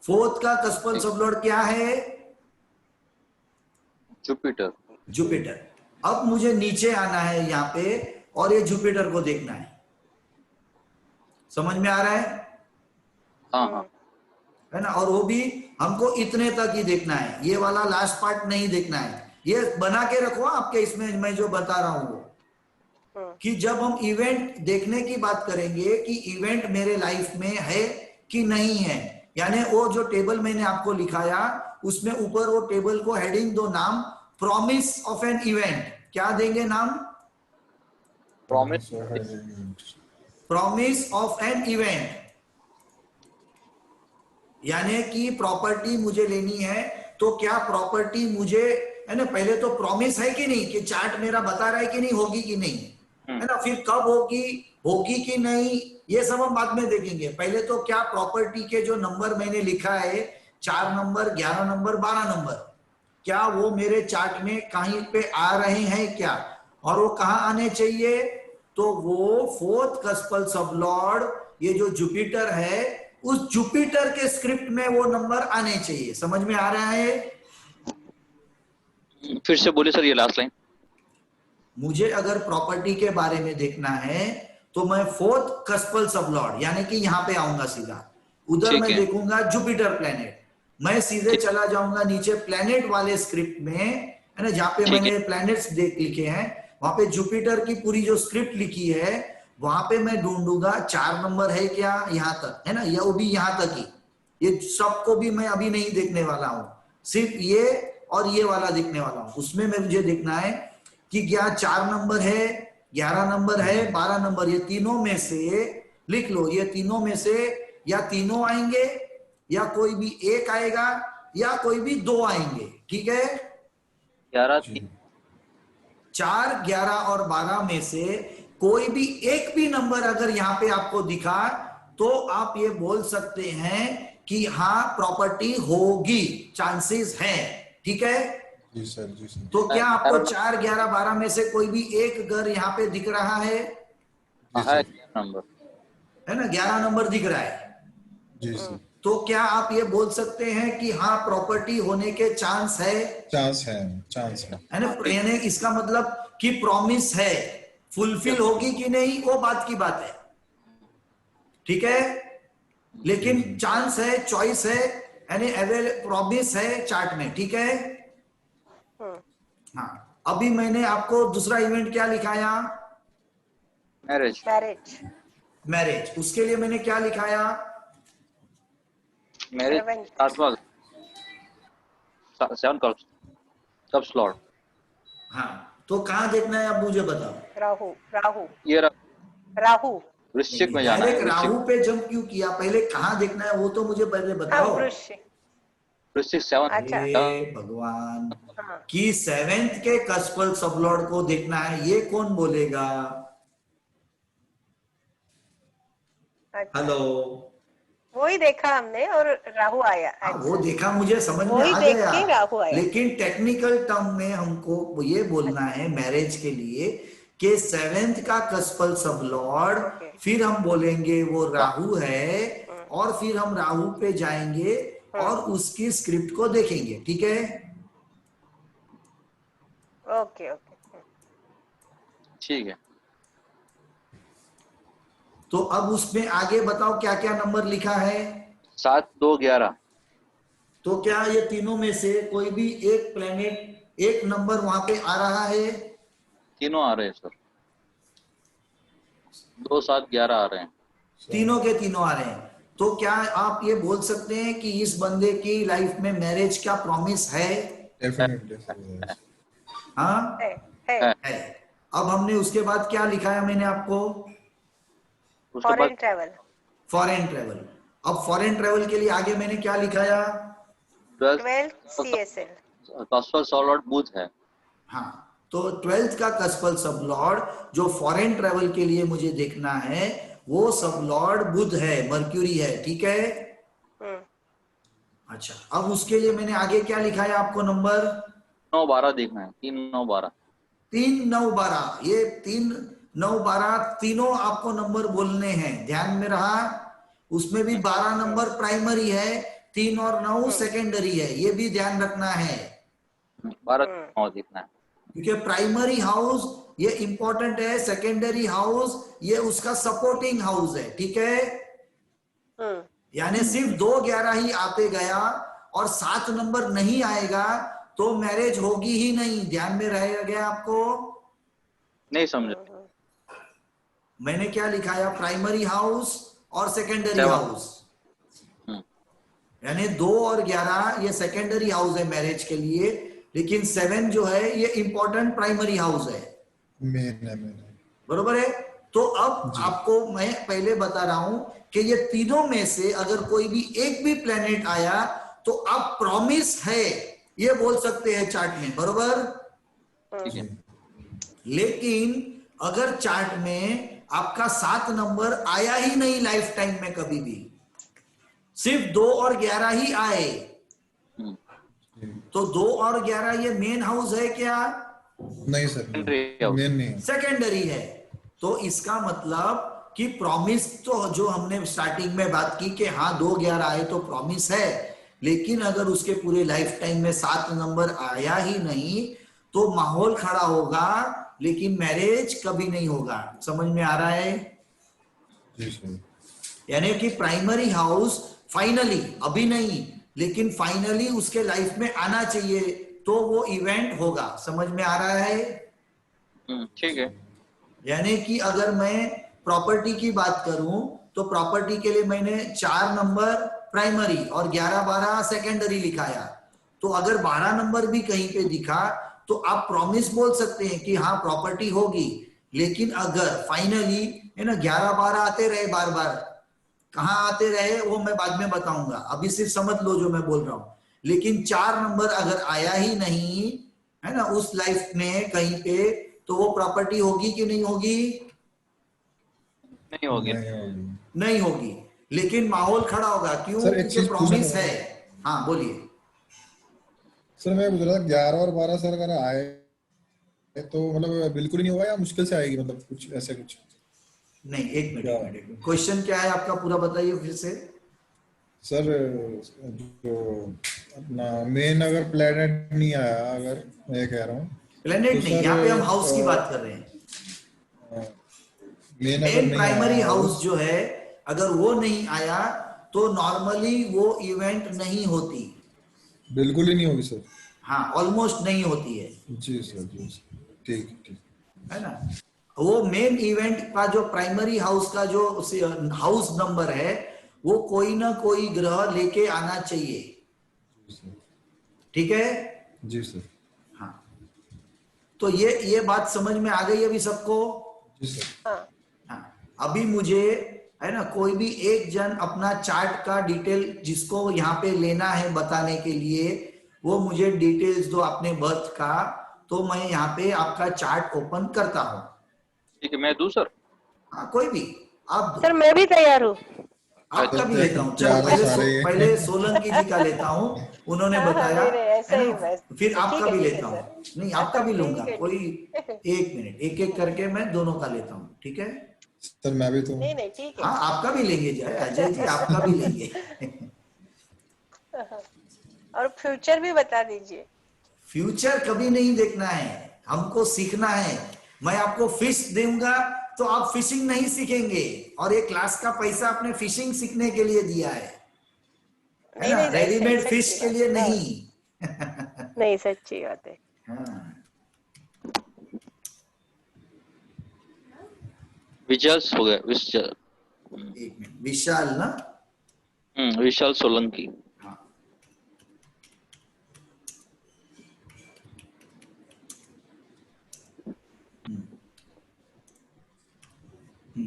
फोर्थ का कस्पल सबलॉर्ड क्या है? जुपिटर। अब मुझे नीचे आना है यहाँ पे और ये जुपिटर को देखना है। समझ में आ रहा है? हाँ। है ना। और वो भी हमको इतने तक ही देखना है, ये वाला लास्ट पार्ट नहीं देखना है। ये बना के रखो आपके, इसमें मैं जो बता रहा हूं वो, कि जब हम इवेंट देखने की बात करेंगे कि इवेंट मेरे लाइफ में है कि नहीं है, यानी वो जो टेबल मैंने आपको लिखाया उसमें ऊपर वो टेबल को हेडिंग दो, नाम प्रॉमिस ऑफ एन इवेंट। क्या देंगे नाम? Promise of an event. यानी कि प्रॉपर्टी मुझे लेनी है, तो क्या प्रॉपर्टी मुझे, है ना, पहले तो प्रॉमिस है कि नहीं, कि चार्ट मेरा बता रहा है कि नहीं होगी कि नहीं, है ना। फिर कब होगी कि नहीं, ये सब हम बाद में देखेंगे। पहले तो क्या प्रॉपर्टी के जो नंबर मैंने लिखा है, 4 नंबर, 11 नंबर, 12 नंबर, क्या वो मेरे चार्ट में कहीं पे आ रहे हैं क्या? और वो कहाँ आने चाहिए? तो वो फोर्थ कस्पल सबलॉर्ड, ये जो जुपिटर है, उस जुपिटर के स्क्रिप्ट में वो नंबर आने चाहिए। समझ में आ रहा है? फिर से बोले सर ये लास्ट लाइन। मुझे अगर प्रॉपर्टी के बारे में देखना है तो मैं फोर्थ कस्पल सबलॉर्ड यानी कि यहां पे आऊंगा सीधा, उधर मैं देखूंगा जुपिटर प्लेनेट, मैं सीधे चला जाऊंगा नीचे प्लेनेट वाले स्क्रिप्ट में, है ना, जहां पे मैंने प्लैनेट्स लिखे हैं, वहां पे जुपिटर की पूरी जो स्क्रिप्ट लिखी है वहां पे मैं ढूंढूंगा 4 नंबर है क्या यहां तक, है ना, या वो भी यहां तक ही, ये सबको भी मैं अभी नहीं देखने वाला हूं, सिर्फ ये और ये वाला देखने वाला हूं। उसमें मैं मुझे देखना है कि क्या 4 नंबर है, 11 नंबर है, 12 नंबर, ये तीनों में से लिख लो, ये तीनों में से या तीनों आएंगे या कोई भी एक आएगा या कोई भी 2 आएंगे, ठीक है। 11 4, 11 और 12 में से कोई भी एक भी नंबर अगर यहाँ पे आपको दिखा तो आप ये बोल सकते हैं कि हाँ प्रॉपर्टी होगी, चांसेस है, ठीक है। जी सर, जी सर। तो क्या आपको 4, 11, 12 में से कोई भी एक घर यहाँ पे दिख रहा है? है नंबर, है ना, 11 नंबर दिख रहा है। जी सर। तो क्या आप ये बोल सकते हैं कि हाँ प्रॉपर्टी होने के चांस है? चांस है, चांस है। है ना, यानी इसका मतलब कि प्रॉमिस है, फुलफिल होगी कि नहीं वो बात की बात है, ठीक है। लेकिन चांस है, चॉइस है, यानी प्रॉमिस है चार्ट में, ठीक है। हाँ, अभी मैंने आपको दूसरा इवेंट क्या लिखाया? Marriage, marriage, marriage. उसके लिए मैंने क्या लिखाया? Marriage 7 cup slot. हाँ, तो कहाँ देखना है अब मुझे बताओ। राहु, राहु, ये राहु, वृश्चिक में जाना है। डायरेक्ट राहु पे जंप क्यों किया? पहले कहाँ देखना है वो तो मुझे पहले हाँ, बताओ। वृश्चिक, वृश्चिक 7। अच्छा, हे भगवान, हाँ, कि 7th के कस्पल सबलॉर्ड को देखना है, ये कौन बोलेगा? अच्छा, हेलो, वही देखा हमने और राहु आया। हाँ, अच्छा, वो देखा, मुझे समझ में वही आ देख गया, के राहु आया। लेकिन टेक्निकल टर्म में हमको ये बोलना है मैरिज के लिए कि 7th का कस्पल सब लॉर्ड, ओके। फिर हम बोलेंगे वो राहु है, और फिर हम राहु पे जाएंगे और उसकी स्क्रिप्ट को देखेंगे, ठीक है। ओके, ओके, ठीक है। तो अब उसमें आगे बताओ क्या क्या नंबर लिखा है। 7, 2, 11। तो क्या ये तीनों में से कोई भी एक प्लेनेट, एक नंबर वहां पे आ रहा है? तीनों आ रहे हैं सर, 2, 7, 11 आ रहे हैं। तीनों के तीनों आ रहे हैं। तो क्या आप ये बोल सकते हैं कि इस बंदे की लाइफ में मैरिज का प्रॉमिस है? डेफिनेटली। हाँ, है। है। अब हमने उसके बाद क्या लिखाया मैंने आपको? उसके फॉरेन बाद ट्रेवल, फॉरेन ट्रेवल। अब फॉरेन ट्रेवल के लिए आगे मैंने क्या लिखाया? 12 CSL, कस्पल सॉलॉर्ड बुध है। हाँ, तो 12th का कस्पल सब लॉर्ड जो फॉरेन ट्रेवल के लिए मुझे देखना है वो सब लॉर्ड बुध है, मर्क्यूरी है, ठीक है। अच्छा, अब उसके लिए मैंने आगे क्या लिखाया आपको नंबर? 9, 12 देखना है। 3, 9, 12। 3, 9, 12। ये 3, 9, 12 तीनों आपको नंबर बोलने हैं, ध्यान में रहा। उसमें भी 12 नंबर प्राइमरी है, 3 और 9 सेकेंडरी है, ये भी ध्यान रखना है। 12, 9 देखना है। क्योंकि प्राइमरी हाउस ये इंपॉर्टेंट है, सेकेंडरी हाउस ये उसका सपोर्टिंग हाउस है, ठीक है। यानी सिर्फ 2, 11 ही आते गया और 7 नंबर नहीं आएगा तो मैरिज होगी ही नहीं, ध्यान में रहेगा गया आपको? नहीं समझे। मैंने क्या लिखाया? प्राइमरी हाउस और सेकेंडरी 7। हाउस, यानी 2 और 11 ये सेकेंडरी हाउस है मैरिज के लिए, लेकिन 7 जो है ये इंपॉर्टेंट प्राइमरी हाउस है, मेन है, मेन है। बरोबर है। तो अब आपको मैं पहले बता रहा हूं कि ये तीनों में से अगर कोई भी एक भी प्लेनेट आया तो अब प्रॉमिस है ये बोल सकते हैं चार्ट में, बरोबर। ठीक है। लेकिन अगर चार्ट में आपका 7 नंबर आया ही नहीं लाइफ टाइम में कभी भी, सिर्फ 2 और 11 ही आए, तो 2 और 11 ये मेन हाउस है क्या? नहीं सर, मेन नहीं है, सेकेंडरी है। तो इसका मतलब कि प्रॉमिस तो जो हमने स्टार्टिंग में बात की कि हाँ 2, 11 आए तो प्रॉमिस है, लेकिन अगर उसके पूरे लाइफ टाइम में 7 नंबर आया ही नहीं तो माहौल खड़ा होगा, लेकिन मैरिज कभी नहीं होगा। समझ में आ रहा है? जी सर। यानी कि प्राइमरी हाउस फाइनली, अभी नहीं लेकिन फाइनली उसके लाइफ में आना चाहिए तो वो इवेंट होगा। समझ में आ रहा है? ठीक है। यानी कि अगर मैं प्रॉपर्टी की बात करूं तो प्रॉपर्टी के लिए मैंने 4 नंबर प्राइमरी और 11-12 सेकेंडरी लिखाया। तो अगर 12 नंबर भी कहीं पे दिखा तो आप प्रॉमिस बोल सकते हैं कि हाँ प्रॉपर्टी होगी। लेकिन अगर फाइनली है ना 11-12 आते रहे बार बार, कहाँ आते रहे वो मैं बाद में बताऊंगा, अभी सिर्फ समझ लो जो मैं बोल रहा हूं। लेकिन 4 नंबर अगर आया ही नहीं है ना उस लाइफ में कहीं पे, तो वो प्रॉपर्टी होगी कि नहीं होगी? नहीं होगी। नहीं होगी। लेकिन माहौल खड़ा होगा, क्यों? सर एक क्योंकि चीज पूछना प्रॉमिस था है। सर। हाँ बोलिए। सर मैं पूछ रहा था 11 और 12 सर अगर आए तो मतलब बिल्कुल ही नहीं होगा या मुश्किल से आएगी, मतलब कुछ ऐसे कुछ? नहीं, एक मिनट क्या एक मिनट एक मिनट, क्वेश्चन क्या है आपका पूरा बताइए फिर से। सर, जो अपना मेन अगर प्लेनेट नहीं आया, अगर मैं कह रहा हूँ तो प्लेनेट नहीं, सर यहाँ पे हम हाउस की बात कर रहे हैं। मेन अगर मेन नहीं आया प्राइमरी हाउस हाउस, जो है अगर वो नहीं आया तो नॉर्मली वो इवेंट नहीं होती। बिल्कुल ही नहीं होगी सर। हाँ, ऑलमोस्ट नहीं होती है। जी सर, जी सर, ठीक ठीक। है ना? वो मेन इवेंट का जो प्राइमरी हाउस का जो हाउस नंबर है वो कोई ना कोई ग्रह लेके आना चाहिए। ठीक है? जी सर। हाँ, तो ये बात समझ में आ गई अभी सबको? जी सर। हाँ। हाँ, अभी मुझे है ना कोई भी एक जन अपना चार्ट का डिटेल जिसको यहाँ पे लेना है बताने के लिए, वो मुझे डिटेल्स दो अपने बर्थ का, तो मैं यहाँ पे आपका चार्ट ओपन करता हूँ। ठीक है, मैं दूं सर? हाँ, कोई भी आप दो। सर मैं भी तैयार हूँ। आपका भी लेता हूँ, चलो प्यार से पहले सारे पहले सोलंकी जी का लेता हूँ, उन्होंने हाँ हाँ, बताया नहीं नहीं ऐसे है ही ना। बस। फिर आपका भी ठीक है लेता सर। हूँ, नहीं आपका भी लूंगा, ठीक है कोई ठीक है। एक मिनट एक एक करके मैं दोनों का लेता हूँ, ठीक है? सर मैं भी तो नहीं नहीं ठीक हाँ, आपका भी लेंगे जय अजय जी, आपका भी लेंगे। है। और फ्यूचर भी बता दीजिए। फ्यूचर कभी नहीं देखना है, हमको सीखना है। मैं आपको फिश दूंगा तो आप फिशिंग नहीं सीखेंगे, और ये क्लास का पैसा आपने फिशिंग सीखने के लिए दिया है नहीं ना, नहीं सही रेडीमेड सच्ची फिश के बात लिए है। हाँ, नहीं। नहीं सच्ची बात है। हाँ, विजल्स हो गया, विजल। एक मिनट, विशाल ना? विशाल सोलंकी। हाँ,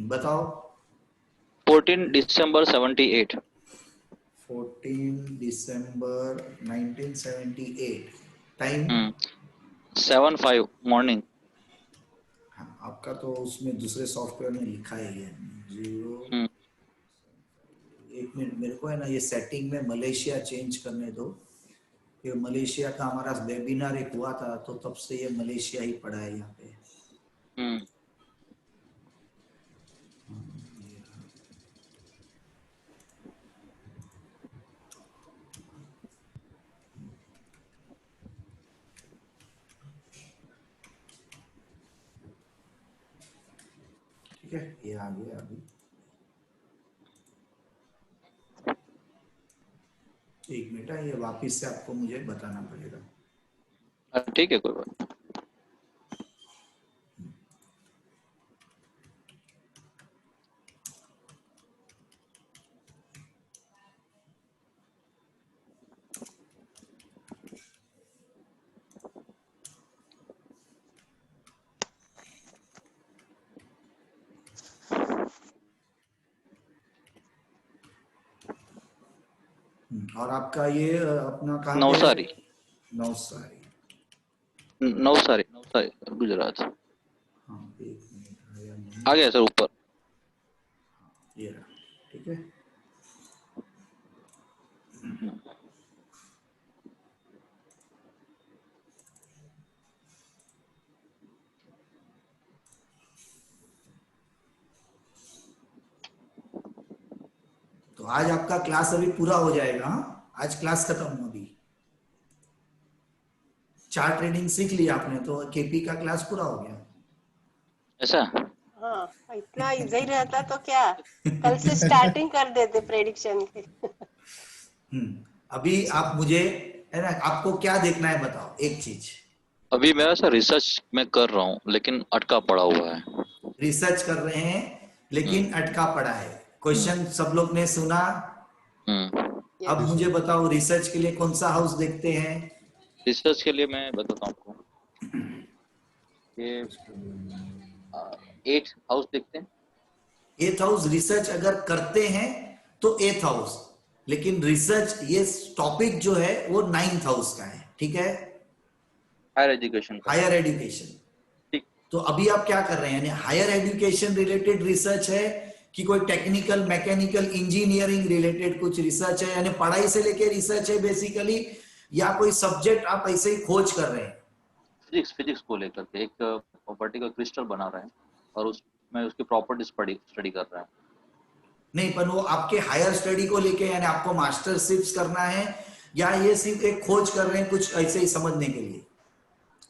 बताओ। 14 दिसंबर 78। 14 दिसंबर 1978। टाइम? 7:05 मॉर्निंग। हाँ, आपका तो उसमें दूसरे सॉफ्टवेयर में लिखा ही है 0। एक मिनट, मेरे को है ना ये सेटिंग में मलेशिया चेंज करने दो। ये मलेशिया का हमारा वेबिनार एक हुआ था तो तब से ये मलेशिया ही पड़ा है यहाँ पे। ठीक है, ये आ गया अभी। एक मिनट, ये वापिस से आपको मुझे बताना पड़ेगा। ठीक है, कोई बात नहीं। और आपका ये अपना कहाँ पे है? नवसारी। नवसारी। नवसारी, नवसारी गुजरात। हाँ, एक मिनट आया नहीं। आ गया सर ऊपर। ये रहा, ठीक है। तो आज आपका क्लास अभी पूरा हो जाएगा। हाँ, आज क्लास खत्म अभी। चार्ट ट्रेडिंग सीख लिया आपने तो केपी का क्लास पूरा हो गया। ऐसा? हाँ, इतना इजी रहता तो क्या कल से स्टार्टिंग कर देते प्रेडिक्शन की। अभी आप मुझे है ना, आपको क्या देखना है बताओ एक चीज। अभी मैं ऐसा रिसर्च में कर रहा हूँ लेकिन अटका पड़ा हुआ है। रिसर्च कर रहे हैं लेकिन अटका पड़ा है। क्वेश्चन सब लोग ने सुना। अब मुझे बताओ रिसर्च के लिए कौन सा हाउस देखते हैं? रिसर्च के लिए मैं बताता हूँ आपको, ये 8th हाउस देखते हैं। 8th हाउस रिसर्च अगर करते हैं तो 8th हाउस, लेकिन रिसर्च ये टॉपिक जो है वो 9th हाउस का है। ठीक है, हायर एजुकेशन का। Higher education. ठीक। तो अभी आप क्या कर रहे हैं, यानी हायर एजुकेशन रिलेटेड रिसर्च है कि कोई टेक्निकल मैकेनिकल इंजीनियरिंग रिलेटेड कुछ रिसर्च है, यानी पढ़ाई से लेके रिसर्च है बेसिकली, या कोई सब्जेक्ट आप ऐसे ही खोज कर रहे हैं? फिजिक्स को लेकर के एक पर्टिकुलर क्रिस्टल बना रहे हैं और उसमें उसकी प्रॉपर्टी स्टडी कर रहे हैं। नहीं, पर वो आपके हायर स्टडी को लेके, यानी आपको मास्टरशिप्स करना है या ये सिर्फ एक खोज कर रहे हैं कुछ ऐसे ही समझने के लिए?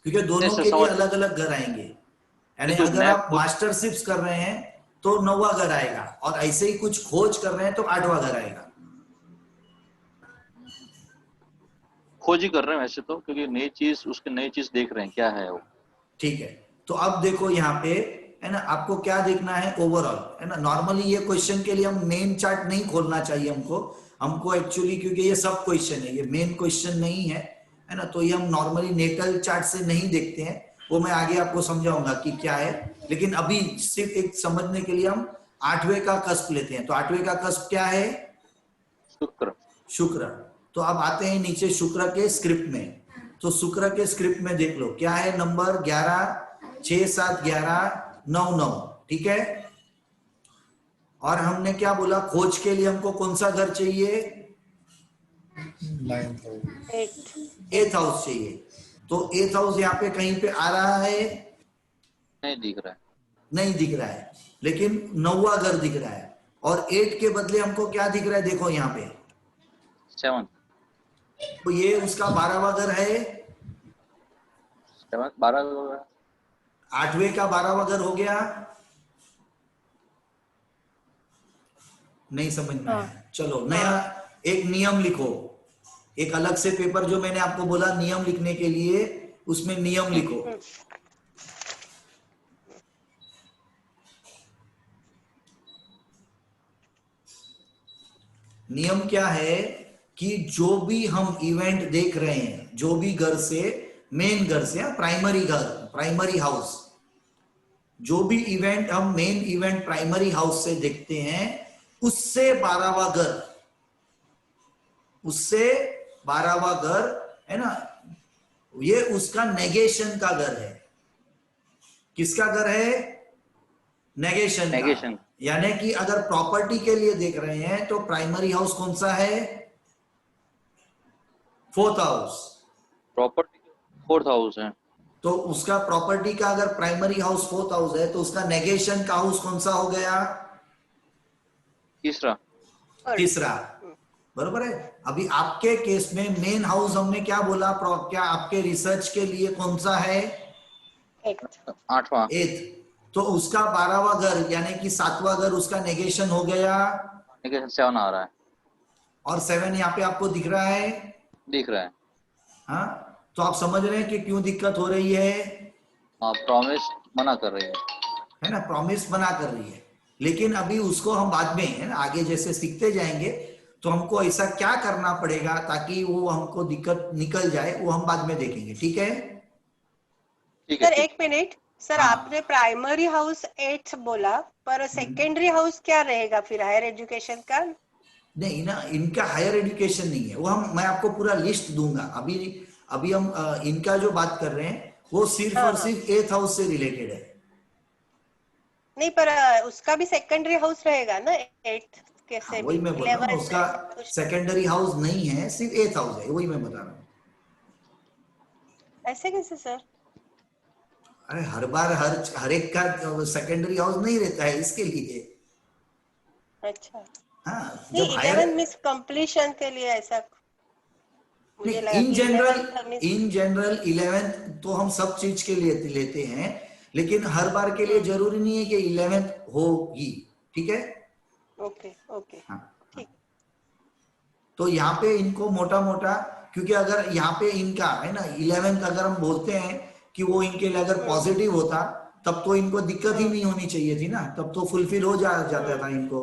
क्योंकि दोनों के लिए अलग अलग घर आएंगे। यानी जो अगर आप मास्टरशिप्स कर रहे हैं तो 9वां घर आएगा, और ऐसे ही कुछ खोज कर रहे हैं तो 8वां घर आएगा। खोज ही कर रहे हैं वैसे तो, क्योंकि नई चीज देख रहे हैं क्या है वो। ठीक है, तो अब देखो यहाँ पे, है ना, आपको क्या देखना है ओवरऑल, है ना। नॉर्मली ये क्वेश्चन के लिए हम मेन चार्ट नहीं खोलना चाहिए हमको एक्चुअली, क्योंकि ये सब क्वेश्चन है, ये मेन क्वेश्चन नहीं है ना। तो ये हम नॉर्मली नेटल चार्ट से नहीं देखते हैं, वो मैं आगे आपको समझाऊंगा कि क्या है। लेकिन अभी सिर्फ एक समझने के लिए हम 8वें का कस्प लेते हैं। तो 8वें का कस्प क्या है? शुक्र। तो अब आते हैं नीचे शुक्र के स्क्रिप्ट में। तो शुक्र के स्क्रिप्ट में देख लो क्या है, नंबर 11, 6, 7, 11, 9, 9। ठीक है, और हमने क्या बोला, खोज के लिए हमको कौन सा घर चाहिए? 8th हाउस चाहिए। तो 8th हाउस यहाँ पे कहीं पे आ रहा है? नहीं दिख रहा है। नहीं दिख रहा है, लेकिन 9वां घर दिख रहा है। और 8 के बदले हमको क्या दिख रहा है? देखो यहाँ पे 7। तो ये उसका 12वां घर है। 12। 8वें का 12वां घर हो गया। नहीं समझ में आया? चलो नया एक नियम लिखो, एक अलग से पेपर जो मैंने आपको बोला नियम लिखने के लिए, उसमें नियम लिखो। नियम क्या है कि जो भी हम इवेंट देख रहे हैं, जो भी घर से, मेन घर से, प्राइमरी घर, प्राइमरी हाउस, जो भी इवेंट हम मेन इवेंट प्राइमरी हाउस से देखते हैं, उससे 12वां घर, उससे 12वां घर, है ना, ये उसका नेगेशन का घर है। किसका घर है? नेगेशन का। यानी कि अगर प्रॉपर्टी के लिए देख रहे हैं तो प्राइमरी हाउस कौन सा है? 4th house. Property 4th house है, तो उसका प्रॉपर्टी का अगर प्राइमरी हाउस 4th हाउस है तो उसका नेगेशन का हाउस कौन सा हो गया? तीसरा। बरोबर है। अभी आपके केस में मेन हाउस हमने क्या बोला, क्या आपके रिसर्च के लिए कौन सा है? 8वां। 8th। तो उसका 12वां घर यानी कि 7वां घर उसका नेगेशन हो गया। नेगेशन 7 आ रहा है, और 7 यहाँ पे आपको दिख रहा है? दिख रहा है। हाँ, तो आप समझ रहे हैं कि क्यों दिक्कत हो रही है? प्रॉमिस मना कर रही है ना, प्रॉमिस मना कर रही है। लेकिन अभी उसको हम बाद में, है ना, आगे जैसे सीखते जाएंगे तो हमको ऐसा क्या करना पड़ेगा ताकि वो हमको दिक्कत निकल जाए, वो हम बाद में देखेंगे। ठीक है सर, एक मिनट सर, हाँ। आपने प्राइमरी हाउस 8 बोला, पर सेकेंडरी हाउस क्या रहेगा फिर हायर एजुकेशन का? नहीं ना, इनका हायर एजुकेशन नहीं है वो, मैं आपको पूरा लिस्ट दूंगा। अभी हम इनका जो बात कर रहे हैं वो सिर्फ और सिर्फ 8th हाउस से रिलेटेड है। नहीं, पर उसका भी सेकेंडरी हाउस रहेगा ना 8th कैसे वही भी? मैं बोल रहा हूँ, उसका सेकेंडरी हाउस नहीं है, सिर्फ 8th हाउस है, वही मैं बता रहा हूँ। ऐसे कैसे सर? अरे हर बार हर एक का सेकेंडरी हाउस नहीं रहता है, इसके लिए। अच्छा, हाँ, नहीं जब 11 मिस कंप्लीशन के लिए ऐसा मुझे लगा इन कि जनरल 11th तो हम सब चीज के लिए लेते हैं, लेकिन हर बार के लिए जरूरी नहीं है कि 11th होगी। ठीक है, ओके ओके हाँ। ठीक। तो यहाँ पे इनको मोटा मोटा, क्योंकि अगर यहाँ पे इनका है ना 11th अगर हम बोलते हैं कि वो इनके लिए अगर पॉजिटिव होता तब तो इनको दिक्कत ही नहीं होनी चाहिए थी ना, तब तो फुलफिल हो जाता था इनको,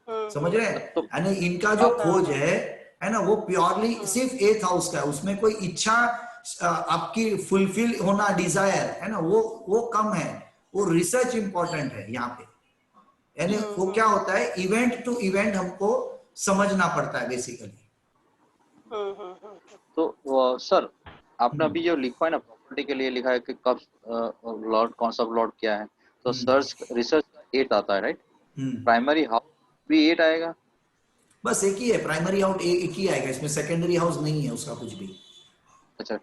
समझ रहे हैं? तो यानी इनका जो खोज है ना, वो प्योरली सिर्फ 8th हाउस का है, उसमें कोई इच्छा आपकी फुलफिल होना, डिजायर है ना, वो कम है, वो रिसर्च इंपॉर्टेंट है यहाँ पे। यानी वो क्या होता है, इवेंट टू इवेंट हमको समझना पड़ता है बेसिकली। तो सर आपने अभी जो लिखा है ना प्रॉपर्टी के लिए लिखा है कि कब लॉर्ड कौन सा लॉर्ड क्या है, तो सर्च रिसर्च 8 आता है राइट, प्राइमरी हाउस भी 8 आएगा? बस एक ही है, प्राइमरी हाउस एक ही आएगा, इसमें सेकेंडरी हाउस नहीं है उसका कुछ भी। अच्छा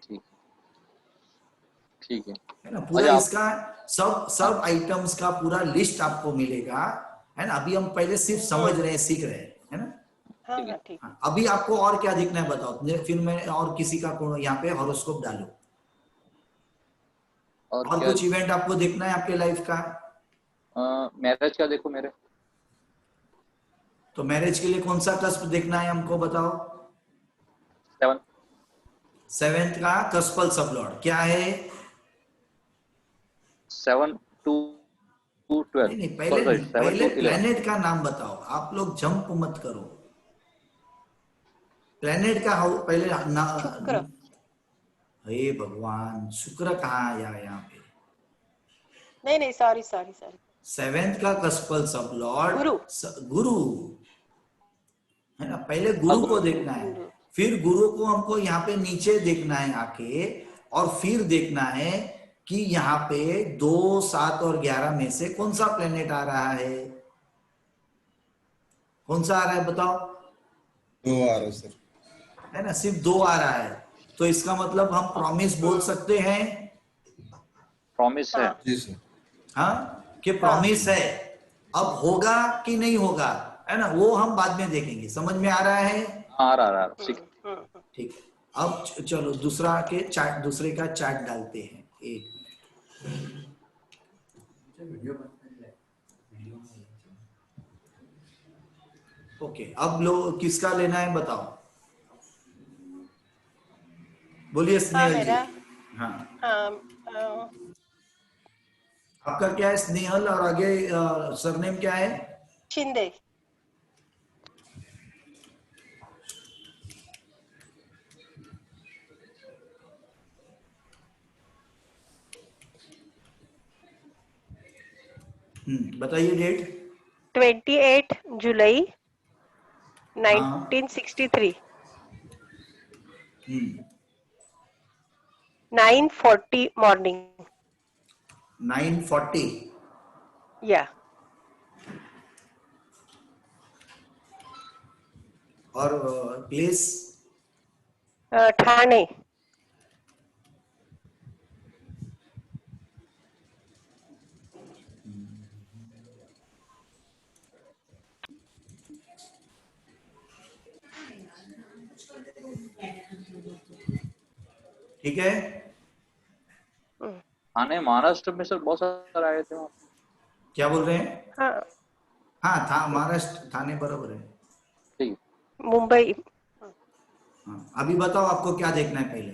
ठीक है ना, पूरा अच्छा, इसका सब आइटम्स का पूरा लिस्ट आपको मिलेगा, है ना। अभी हम पहले सिर्फ समझ रहे हैं, सीख रहे हैं, है ना। ठीक। हाँ, अभी आपको और क्या देखना है बताओ, फिर मैं और किसी का यहाँ पे हॉरोस्कोप डालो, और कुछ इवेंट आपको देखना है आपके लाइफ का? मैरिज का देखो मेरे। तो मैरिज के लिए कौन सा कस्प देखना है हमको बताओ? 7th का कस्पल सबलॉर्ड क्या है? 7 to 12। नहीं, पहले प्लेनेट का नाम बताओ, आप लोग जंप मत करो। प्लेनेट का पहले शुक्र। हे भगवान, शुक्र कहाँ आया यहाँ पे? नहीं, सॉरी। 7th का कस्पल सब लॉर्ड गुरु है ना, पहले गुरु को देखना है, फिर गुरु को हमको यहाँ पे नीचे देखना है आके, और फिर देखना है कि यहाँ पे 2, 7 और 11 में से कौन सा प्लेनेट आ रहा है, कौन सा आ रहा है बताओ? 2 आ रहा है सर, है ना, सिर्फ 2 आ रहा है, तो इसका मतलब हम प्रॉमिस बोल सकते हैं? प्रॉमिस है जी सर। हाँ, कि प्रॉमिस है। अब होगा कि नहीं होगा, है ना, वो हम बाद में देखेंगे। समझ में आ रहा है? आ रहा ठीक है। अब चलो दूसरे का चार्ट डालते हैं, एक ओके। अब लोग किसका लेना है बताओ, बोलिए स्नेहल जी। हाँ, आपका क्या है स्नेहल, और आगे सरनेम क्या है? शिंदे। बताइए डेट। 28 जुलाई 1963। 9:40 मॉर्निंग। 9:40। या। और प्लेस? ठाणे। ठीक है। ठाणे महाराष्ट्र में सर बहुत सारे आए थे वहाँ। क्या बोल रहे हैं? हाँ था महाराष्ट्र, थाने बराबर है। ठीक, मुंबई। हाँ, अभी बताओ आपको क्या देखना है पहले?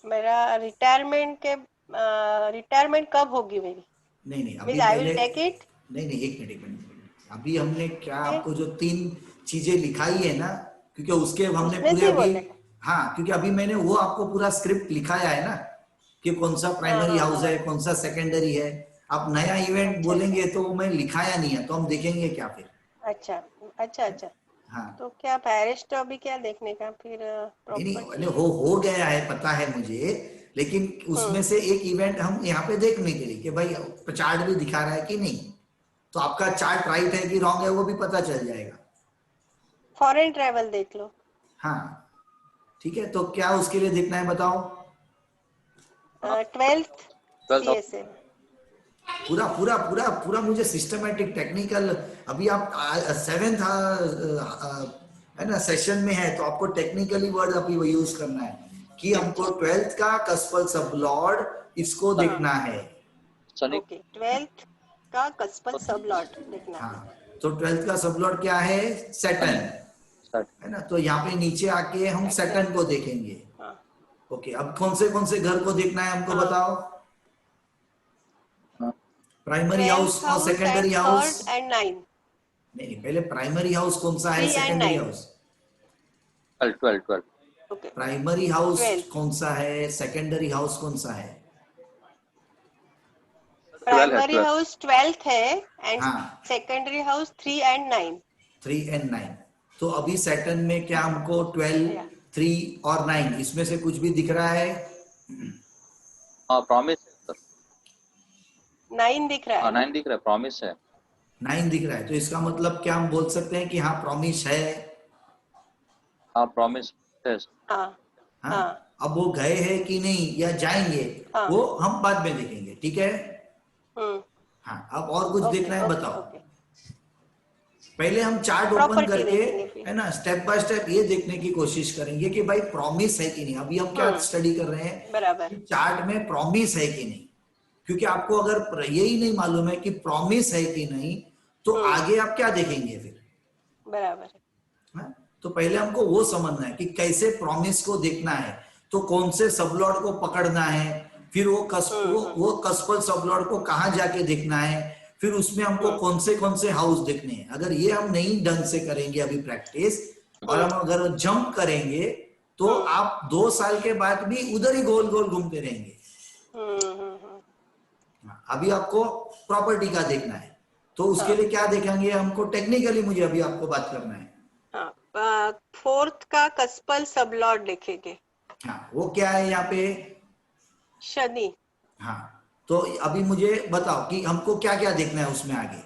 मेरा रिटायरमेंट कब होगी मेरी? नहीं अभी I पहले will take it? नहीं, एक मिनट। अभी हमने क्या आपको जो 3 चीजें लिखाई है ना, क्योंकि उसके हमने पूरे अभी, हाँ, क्योंकि अभी मैंने वो आपको पूरा स्क्रिप्ट लिखाया है ना, कि कौन सा प्राइमरी हाउस है, कौन सा सेकेंडरी है। आप नया इवेंट बोलेंगे तो वो मैं लिखाया नहीं है, तो हम देखेंगे क्या फिर? अच्छा। हाँ, तो क्या पैरिस अभी क्या देखने का फिर? नहीं हो गया है, पता है मुझे, लेकिन उसमें से एक इवेंट हम यहाँ पे देखने के लिए कि भाई चार्ट भी दिखा रहा है कि नहीं, तो आपका चार्ट राइट है कि रॉन्ग है वो भी पता चल जाएगा। फॉरेन ट्रैवल देख लो। हाँ, ठीक है, तो क्या उसके लिए देखना है बताओ? 12th CSM। पूरा मुझे सिस्टमैटिक टेक्निकल, अभी आप 7th है ना सेशन में है, तो आपको टेक्निकली वर्ड अभी वो यूज करना है कि हमको 12th का कस्पल सबलॉर्ड इसको देखना है। ओके, 12th का कस्पल सबलॉर्ड देखना है। हाँ, तो 12th का सबलॉर्ड क्या है? सैटर्न, है ना, तो यहाँ पे नीचे आके हम सैटर्न को देखेंगे। ओके, अब कौन से घर को देखना है हमको बताओ? प्राइमरी हाउस और सेकेंडरी हाउस? 3rd and 9. नहीं, पहले प्राइमरी हाउस कौन सा है, 3 and secondary 9. House? 12. Okay. Primary house 12. कौन सा है, सेकेंडरी हाउस कौन सा है? 12 है, प्राइमरी 12. हाउस 12th है एंड हाँ, सेकेंडरी हाउस 3 and 9. 3 and 9। तो अभी सैटर्न में क्या हमको 12, Yeah. 3 और 9 इसमें से कुछ भी दिख रहा है? हाँ, प्रॉमिस है सर. 9 दिख रहा है ना? 9 दिख रहा है, प्रॉमिस है. 9 दिख रहा है, तो इसका मतलब क्या हम बोल सकते हैं कि हाँ प्रॉमिस है? हाँ, प्रॉमिस है. हाँ हाँ, हाँ अब वो गए हैं कि नहीं या जाएंगे हाँ. वो हम बाद में देखेंगे, ठीक है? हम्म. हाँ, अब और कुछ ओके देखना है ओके बताओ। ओके. पहले हम चार्ट ओपन प्रॉपर्टी करके देखेंगे फिर. है ना, स्टेप बाय स्टेप ये देखने की कोशिश करेंगे कि भाई प्रॉमिस है कि नहीं। अभी हम क्या स्टडी कर रहे हैं बराबर. कि चार्ट में प्रॉमिस है कि नहीं, क्योंकि आपको अगर यही नहीं मालूम है कि प्रॉमिस है कि नहीं तो आगे आप क्या देखेंगे फिर? बराबर है. हाँ? तो पहले हमको वो समझना है कि कैसे प्रॉमिस को देखना है, तो कौन से सबलॉर्ड को पकड़ना है, फिर वो कस्पल सबलॉर्ड को कहाँ जाके देखना है, फिर उसमें हमको कौन से हाउस देखने हैं। अगर ये हम नहीं ढंग से करेंगे अभी प्रैक्टिस, और हम अगर जंप करेंगे तो आप 2 साल के बाद भी उधर ही गोल गोल घूमते रहेंगे। अभी आपको प्रॉपर्टी का देखना है, तो उसके लिए क्या देखेंगे हमको? टेक्निकली मुझे अभी आपको बात करना है। हाँ, 4th का कस्पल सबलॉर्ड देखेंगे. हाँ, वो क्या है यहाँ पे? शनि. हाँ, तो अभी मुझे बताओ कि हमको क्या क्या देखना है उसमें आगे।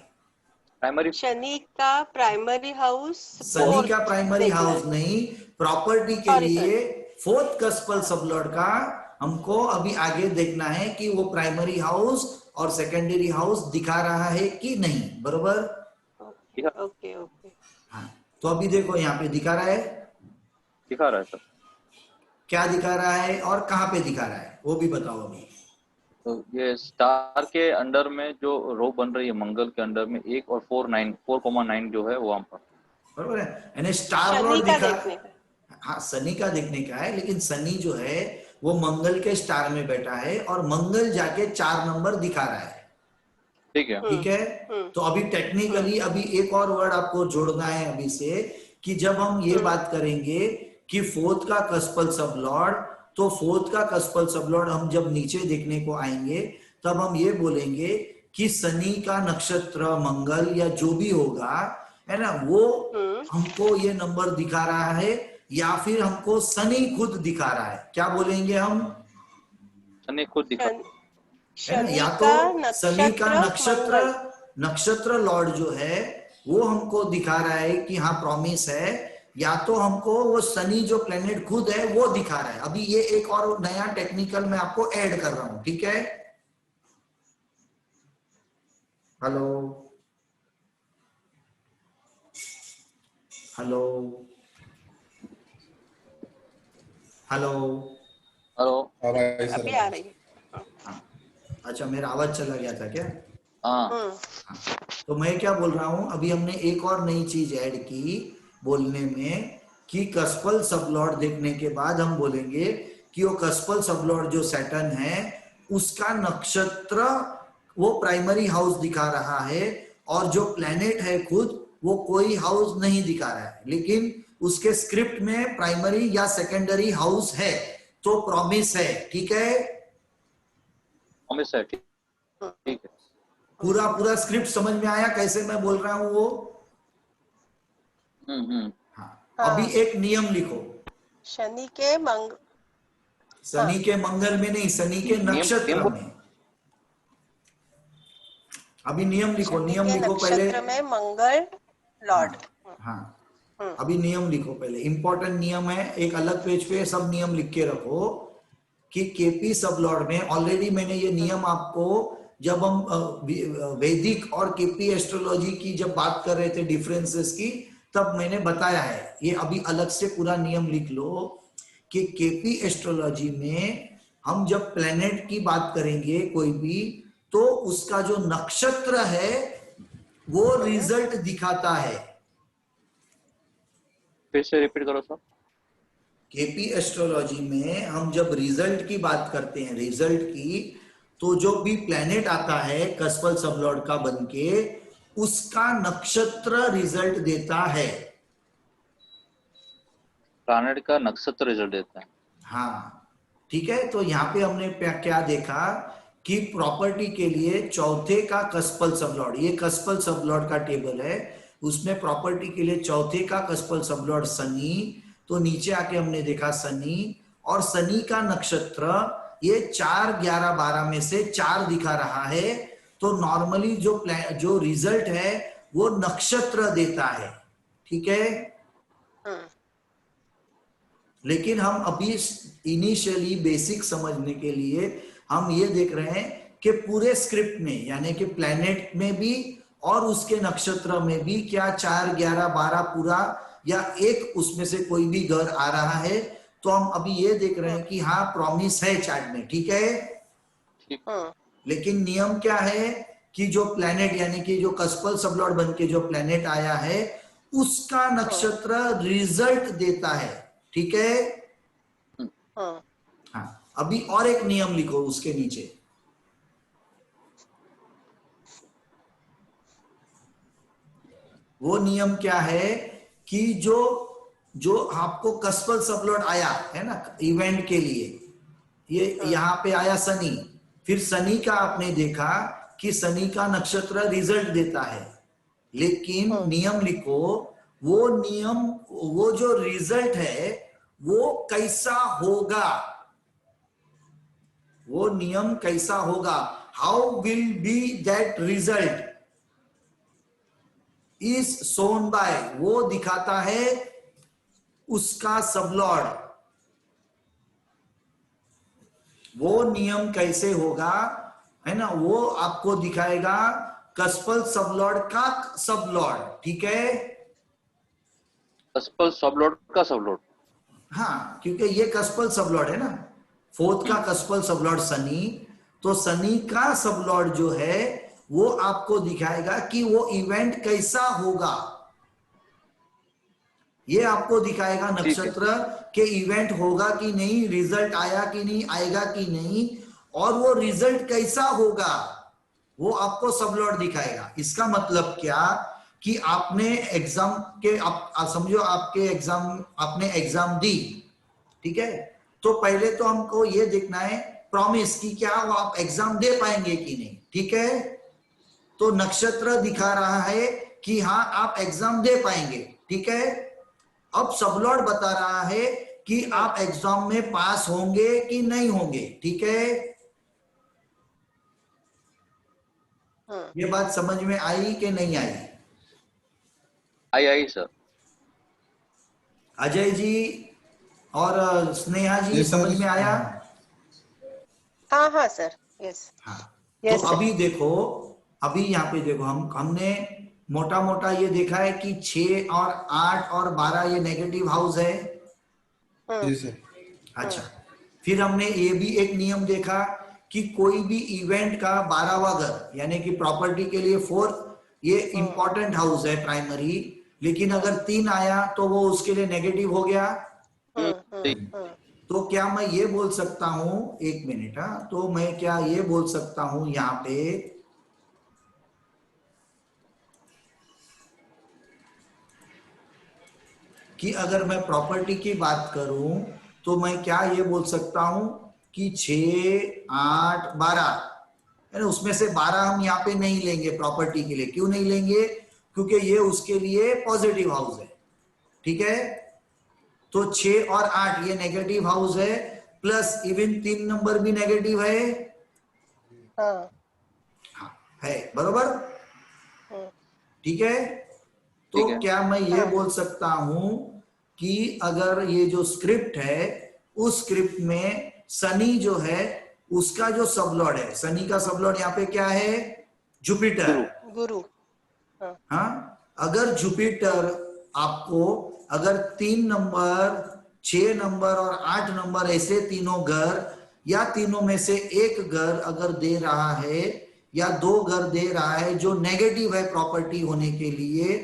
प्राइमरी. शनि का प्राइमरी हाउस. शनि का प्राइमरी हाउस नहीं, प्रॉपर्टी के Sorry, लिए 4th कस्पल सबलॉर्ड का हमको अभी आगे देखना है कि वो प्राइमरी हाउस और सेकेंडरी हाउस दिखा रहा है कि नहीं, बरोबर? Okay okay. हाँ, तो अभी देखो यहाँ पे दिखा रहा है, दिखा रहा है सर. क्या दिखा रहा है और कहाँ पे दिखा रहा है वो भी बताओ अभी। तो ये स्टार के अंडर में जो रो बन रही है मंगल के अंडर में 1 और 4,9 जो है वो हम पर. बरोबर है, यानी स्टार शनि लॉर्ड का दिखा। देखने का. हाँ, शनि का देखने का है, लेकिन शनि जो है वो मंगल के स्टार में बैठा है और मंगल जाके 4 नंबर दिखा रहा है, ठीक है. ठीक है? तो अभी टेक्निकली अभी एक और वर्ड आपको जोड़ना है अभी से, कि जब हम ये बात करेंगे कि 4th का कस्पल सबलॉर्ड, तो 4th का कस्पल सबलॉर्ड हम जब नीचे देखने को आएंगे तब हम ये बोलेंगे कि शनि का नक्षत्र मंगल या जो भी होगा है ना, वो हमको ये नंबर दिखा रहा है या फिर हमको शनि खुद दिखा रहा है। क्या बोलेंगे हम? शनि खुद दिखा. है ना, या तो शनि का नक्षत्र लॉर्ड जो है वो हमको दिखा रहा है कि हाँ प्रॉमिस है, या तो हमको वो शनि जो प्लेनेट खुद है वो दिखा रहा है। अभी ये एक और नया टेक्निकल मैं आपको ऐड कर रहा हूं, ठीक है? Hello hello hello hello. अभी आ रही है. अच्छा, मेरा आवाज चला गया था क्या? हाँ. तो मैं क्या बोल रहा हूं, अभी हमने एक और नई चीज ऐड की बोलने में कि कस्पल सबलॉर्ड देखने के बाद हम बोलेंगे कि वो कस्पल सबलॉर्ड जो सैटर्न है उसका नक्षत्र वो प्राइमरी हाउस दिखा रहा है, और जो प्लेनेट है खुद वो कोई हाउस नहीं दिखा रहा है, लेकिन उसके स्क्रिप्ट में प्राइमरी या सेकेंडरी हाउस है, तो प्रॉमिस है, ठीक है? प्रॉमिस है, ठीक है. पूरा स्क्रिप्ट समझ में आया कैसे मैं बोल रहा हूं वो? हाँ, अभी एक नियम लिखो। शनि के मंगल में नहीं, शनि के नक्षत्र में। अभी नियम लिखो पहले। नक्षत्र में मंगल लॉर्ड. हाँ, अभी नियम लिखो पहले, इंपॉर्टेंट नियम है, एक अलग पेज पे सब नियम लिख के रखो कि केपी सबलॉर्ड में ऑलरेडी मैंने ये नियम आपको जब हम वैदिक और केपी एस्ट्रोलॉजी की जब बात कर रहे थे डिफरेंसेस की, तब मैंने बताया है। ये अभी अलग से पूरा नियम लिख लो कि केपी एस्ट्रोलॉजी में हम जब प्लेनेट की बात करेंगे कोई भी, तो उसका जो नक्षत्र है वो रिजल्ट दिखाता है। फिर से रिपीट करो सर. केपी एस्ट्रोलॉजी में हम जब रिजल्ट की बात करते हैं, रिजल्ट की, तो जो भी प्लेनेट आता है कस्पल सबलॉर्ड का बनके, उसका नक्षत्र रिजल्ट देता है। प्लैनेट का नक्षत्र रिजल्ट देता है। हाँ ठीक है। तो यहाँ पे हमने क्या देखा कि प्रॉपर्टी के लिए चौथे का कस्पल सबलॉर्ड, ये कस्पल सबलॉर्ड का टेबल है, उसमें प्रॉपर्टी के लिए चौथे का कस्पल सबलॉर्ड शनि। तो नीचे आके हमने देखा शनि, और शनि का नक्षत्र ये 4, 11, 12 में से 4 दिखा रहा है। तो नॉर्मली जो रिजल्ट है वो नक्षत्र देता है, ठीक है। लेकिन हम अभी इनिशियली बेसिक समझने के लिए हम ये देख रहे हैं कि पूरे स्क्रिप्ट में, यानी कि प्लैनेट में भी और उसके नक्षत्र में भी क्या 4, 11, 12 पूरा या एक उसमें से कोई भी घर आ रहा है। तो हम अभी ये देख रहे हैं कि हाँ प्रॉमिस है चार्ट में, ठीक है। लेकिन नियम क्या है कि जो प्लैनेट यानी कि जो कस्पल सबलॉर्ड बन के जो प्लैनेट आया है उसका नक्षत्र रिजल्ट देता है, ठीक है। हाँ अभी और एक नियम लिखो उसके नीचे, वो नियम क्या है कि जो आपको कस्पल सबलॉर्ड आया है ना इवेंट के लिए, ये यहाँ पे आया शनि, फिर शनि का आपने देखा कि शनि का नक्षत्र रिजल्ट देता है। लेकिन नियम लिखो, वो जो रिजल्ट है वो कैसा होगा, वो नियम कैसा होगा, how will be that result is shown by, वो दिखाता है उसका सबलॉर्ड। वो नियम कैसे होगा है ना, वो आपको दिखाएगा कस्पल सबलॉर्ड का सबलॉर्ड, ठीक है। कस्पल सबलॉर्ड का सबलॉर्ड, हाँ क्योंकि ये कस्पल सबलॉर्ड है ना, फोर्थ का कस्पल सबलॉर्ड शनि, तो शनि का सबलॉर्ड जो है वो आपको दिखाएगा कि वो इवेंट कैसा होगा। ये आपको दिखाएगा नक्षत्र के इवेंट होगा कि नहीं, रिजल्ट आया कि नहीं, आएगा कि नहीं, और वो रिजल्ट कैसा होगा वो आपको सबलॉर्ड दिखाएगा। इसका मतलब क्या कि आपने एग्जाम के आप समझो आपके एग्जाम, आपने एग्जाम दी, ठीक है। तो पहले तो हमको ये देखना है प्रॉमिस कि क्या वो आप एग्जाम दे पाएंगे कि नहीं, ठीक है। तो नक्षत्र दिखा रहा है कि हाँ आप एग्जाम दे पाएंगे, ठीक है। अब सबलॉर्ड बता रहा है कि आप एग्जाम में पास होंगे कि नहीं होंगे, ठीक है। ये बात समझ में आई कि नहीं आई? आई सर। अजय जी और स्नेहा जी समझ में आया? हाँ सर, यस। हाँ yes, तो अभी देखो, अभी यहाँ पे देखो हमने मोटा मोटा ये देखा है कि 6 और 8 और 12 ये नेगेटिव हाउस है। अच्छा, फिर हमने ये भी एक नियम देखा कि कोई भी इवेंट का 12वां घर यानी कि प्रॉपर्टी के लिए 4 ये इंपॉर्टेंट हाउस है प्राइमरी, लेकिन अगर 3 आया तो वो उसके लिए नेगेटिव हो गया। तो क्या मैं ये बोल सकता हूं, एक मिनट, तो मैं क्या ये बोल सकता हूं यहाँ पे कि अगर मैं प्रॉपर्टी की बात करूं तो मैं क्या ये बोल सकता हूं कि 6, 8, 12 है ना, उसमें से 12 हम यहाँ पे नहीं लेंगे प्रॉपर्टी के लिए। क्यों नहीं लेंगे? क्योंकि ये उसके लिए पॉजिटिव हाउस है, ठीक है। तो 6 और 8 ये नेगेटिव हाउस है, प्लस इवन 3 नंबर भी नेगेटिव है। हाँ, है बरोबर, ठीक है। तो क्या मैं ये बोल सकता हूं कि अगर ये जो स्क्रिप्ट है उस स्क्रिप्ट में शनि जो है उसका जो सबलॉर्ड है, शनि का सबलॉर्ड यहाँ पे क्या है? जुपिटर, गुरु। हाँ, अगर जुपिटर आपको अगर 3 नंबर, 6 नंबर और 8 नंबर ऐसे तीनों घर या तीनों में से एक घर अगर दे रहा है या 2 घर दे रहा है जो नेगेटिव है प्रॉपर्टी होने के लिए,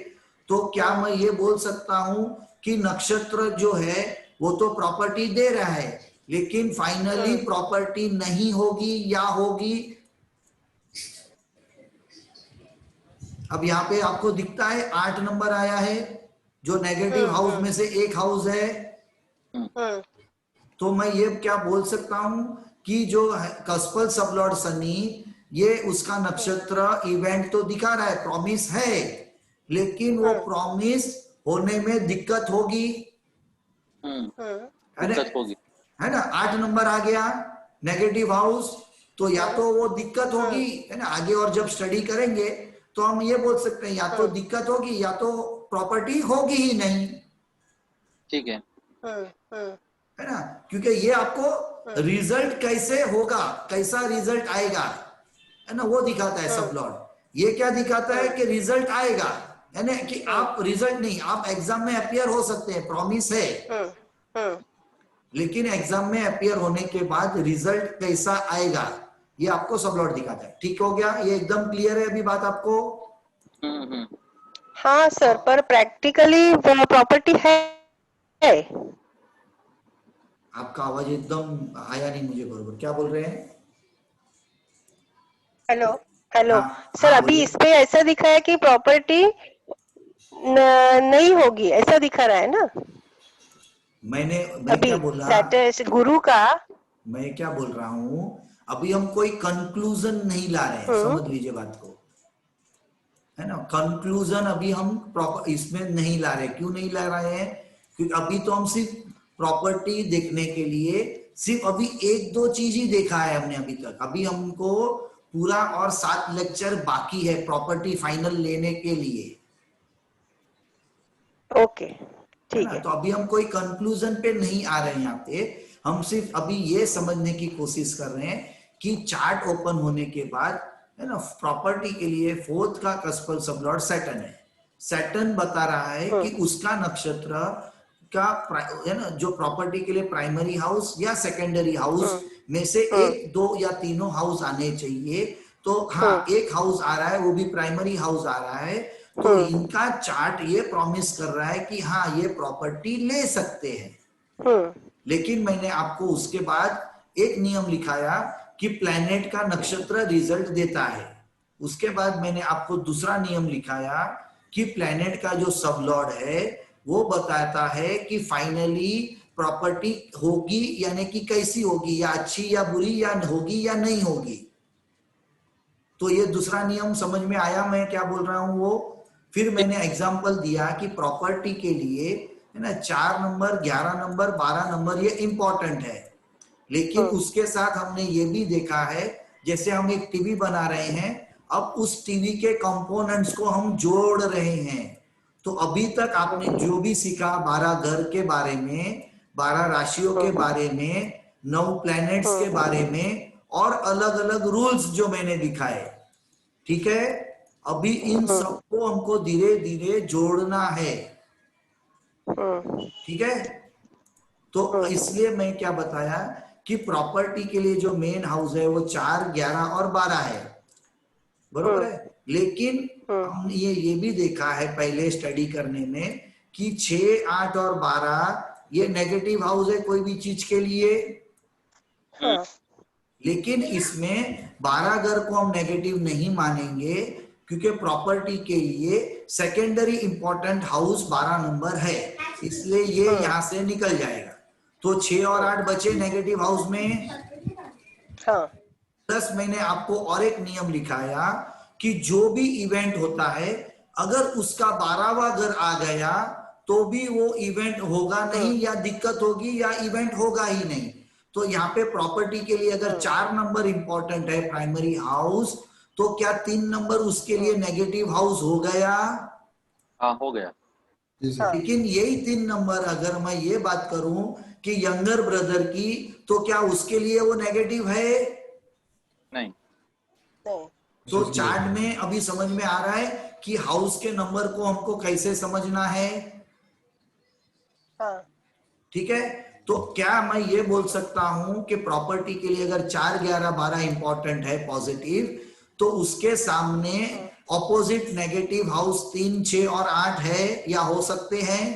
तो क्या मैं ये बोल सकता हूं कि नक्षत्र जो है वो तो प्रॉपर्टी दे रहा है, लेकिन फाइनली प्रॉपर्टी नहीं होगी या होगी। अब यहाँ पे आपको दिखता है 8 नंबर आया है, जो नेगेटिव हाउस में से एक हाउस है। तो मैं ये क्या बोल सकता हूं कि जो कस्पल सबलॉर्ड सनी, ये उसका नक्षत्र इवेंट तो दिखा रहा है, प्रॉमिस है, लेकिन वो प्रॉमिस होने में दिक्कत होगी, दिक्कत होगी, है ना। 8 नंबर आ गया नेगेटिव हाउस, तो या तो वो दिक्कत होगी, है ना। आगे और जब स्टडी करेंगे तो हम ये बोल सकते हैं या तो दिक्कत होगी या तो प्रॉपर्टी होगी ही नहीं, ठीक है ना। क्योंकि ये आपको रिजल्ट कैसे होगा, कैसा रिजल्ट आएगा, है ना, वो दिखाता है सब लॉर्ड। ये क्या दिखाता है कि रिजल्ट आएगा, है ना, कि आप रिजल्ट नहीं, आप एग्जाम में अपीयर हो सकते हैं, प्रॉमिस है, लेकिन एग्जाम में अपीयर होने के बाद रिजल्ट कैसा आएगा ये आपको सब लॉर्ड दिखाता है। ठीक हो गया, ये एकदम क्लियर है अभी बात आपको? हाँ सर, पर प्रैक्टिकली प्रॉपर्टी है। आपका आवाज एकदम आया नहीं मुझे बरोबर, क्या बोल रहे हैं? हेलो हेलो सर, हाँ, अभी बोलिए। इस पे ऐसा दिखा है कि प्रॉपर्टी नहीं होगी, ऐसा दिखा रहा है ना। मैं अभी क्या बोला, गुरु का, मैं क्या बोल रहा हूं, अभी हम कोई कंक्लूजन नहीं ला रहे हैं, समझ लीजिए बात को, है ना। कंक्लूजन अभी हम प्रॉपर इसमें नहीं ला रहे। क्यों नहीं ला रहे हैं? क्योंकि अभी तो हम सिर्फ प्रॉपर्टी देखने के लिए सिर्फ अभी 1-2 चीज ही देखा है हमने अभी तक। अभी हमको पूरा और 7 लेक्चर बाकी है प्रॉपर्टी फाइनल लेने के लिए। ओके ठीक है। तो अभी हम कोई कंक्लूजन पे नहीं आ रहे हैं यहाँ पे, हम सिर्फ अभी ये समझने की कोशिश कर रहे हैं कि चार्ट ओपन होने के बाद, है ना, प्रॉपर्टी के लिए 4th का कस्पल सबलॉर्ड सैटर्न है। सैटर्न बता रहा है कि उसका नक्षत्र का, है ना, जो प्रॉपर्टी के लिए प्राइमरी हाउस या सेकेंडरी हाउस में से 1, 2 या तीनों हाउस आने चाहिए। तो हाँ, एक हाउस आ रहा है, वो भी प्राइमरी हाउस आ रहा है, तो इनका चार्ट ये प्रॉमिस कर रहा है कि हाँ, ये प्रॉपर्टी ले सकते हैं। लेकिन मैंने आपको उसके बाद एक नियम लिखाया कि प्लैनेट का नक्षत्र रिजल्ट देता है। उसके बाद मैंने आपको दूसरा नियम लिखाया कि प्लैनेट का जो सब लॉर्ड है वो बताता है कि फाइनली प्रॉपर्टी होगी, यानी कि कैसी होगी, या अच्छी या बुरी, या होगी या नहीं होगी। तो ये दूसरा नियम समझ में आया मैं क्या बोल रहा हूं वो। फिर मैंने एग्जांपल दिया कि प्रॉपर्टी के लिए, है ना, 4 नंबर, 11 नंबर, 12 नंबर ये इंपॉर्टेंट है, लेकिन उसके साथ हमने ये भी देखा है, जैसे हम एक टीवी बना रहे हैं, अब उस टीवी के कंपोनेंट्स को हम जोड़ रहे हैं। तो अभी तक आपने जो भी सीखा 12 घर के बारे में, 12 राशियों के बारे में, 9 प्लैनेट्स के बारे में, और अलग अलग रूल्स जो मैंने दिखाए, ठीक है, अभी इन सबको हमको धीरे धीरे जोड़ना है, ठीक है। तो इसलिए मैं क्या बताया कि प्रॉपर्टी के लिए जो मेन हाउस है वो 4, 11 और 12 है, बरोबर है। लेकिन हमने ये भी देखा है पहले स्टडी करने में कि 6, 8 और 12 ये नेगेटिव हाउस है कोई भी चीज के लिए। लेकिन इसमें 12 घर को हम नेगेटिव नहीं मानेंगे, क्योंकि प्रॉपर्टी के लिए सेकेंडरी इंपॉर्टेंट हाउस 12 नंबर है, इसलिए ये यहां से निकल जाएगा। तो 6 और 8 बचे नेगेटिव हाउस में। प्लस मैंने आपको और एक नियम लिखाया कि जो भी इवेंट होता है, अगर उसका 12वां घर आ गया तो भी वो इवेंट होगा नहीं, या दिक्कत होगी, या इवेंट होगा ही नहीं। तो यहाँ पे प्रॉपर्टी के लिए अगर 4 नंबर इंपॉर्टेंट है प्राइमरी हाउस, तो क्या 3 नंबर उसके लिए नेगेटिव हाउस हो गया? हाँ, हो गया। लेकिन यही 3 नंबर अगर मैं ये बात करूं कि यंगर ब्रदर की, तो क्या उसके लिए वो नेगेटिव है? नहीं। तो चार्ट में अभी समझ में आ रहा है कि हाउस के नंबर को हमको कैसे समझना है, ठीक है। तो क्या मैं ये बोल सकता हूं कि प्रॉपर्टी के लिए अगर 4, 11, 12 इंपॉर्टेंट है पॉजिटिव, तो उसके सामने ऑपोजिट नेगेटिव हाउस 3, 6 और 8 है, या हो सकते हैं?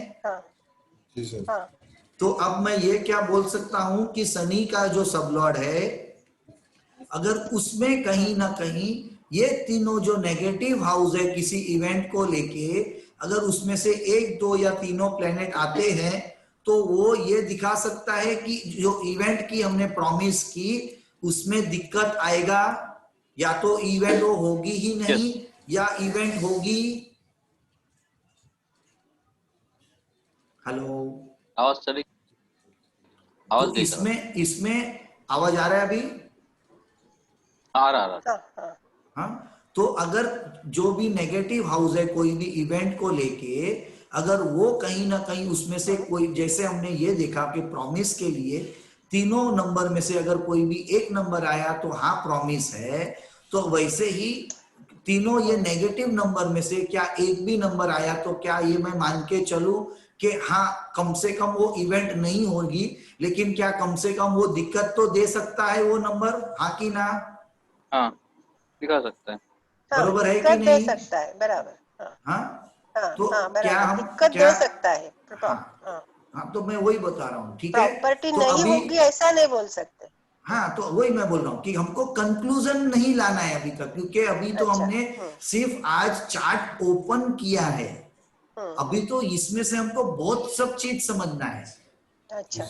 जी सर। तो अब मैं ये क्या बोल सकता हूं कि शनि का जो सबलॉर्ड है, अगर उसमें कहीं ना कहीं ये तीनों जो नेगेटिव हाउस है किसी इवेंट को लेके, अगर उसमें से एक, दो या तीनों प्लेनेट आते हैं, तो वो ये दिखा सकता है कि जो इवेंट की हमने प्रॉमिस की उसमें दिक्कत आएगा, या तो इवेंट वो होगी ही नहीं Yes. या इवेंट होगी। हेलो, आवाज चली, आवाज तो गई सर। इसमें आवाज आ रहा है अभी? आ रहा। हाँ हाँ हाँ, तो अगर जो भी नेगेटिव हाउस है कोई भी इवेंट को लेके, अगर वो कहीं ना कहीं उसमें से कोई, जैसे हमने ये देखा कि प्रॉमिस के लिए तीनों नंबर में से अगर कोई भी एक नंबर आया तो हाँ प्रॉमिस है, तो वैसे ही तीनों ये नेगेटिव नंबर में से क्या एक भी नंबर आया तो क्या ये मैं मान के चलूं कि हाँ कम से कम वो इवेंट नहीं होगी, लेकिन क्या कम से कम वो दिक्कत तो दे सकता है वो नंबर, हाँ कि ना? हाँ, दिखा सकता है। हाँ, बरोबर है कि दिक्कत दे नहीं? सकता है, बराबर। हाँ हाँ, हाँ तो हाँ, क्या बराबर, हम दिक्कत क्या, दे सकता है। हाँ हाँ, हाँ, तो मैं वही बता रहा हूँ, ठीक है। प्रॉपर्टी तो नहीं अभी, होगी ऐसा नहीं बोल सकते। हाँ, तो वही मैं बोल रहा हूँ कि हमको कंक्लूजन नहीं लाना है अभी तक, क्योंकि अभी तो अच्छा। हमने सिर्फ आज चार्ट ओपन किया है। अभी तो इसमें से हमको बहुत सब चीज समझना है अच्छा।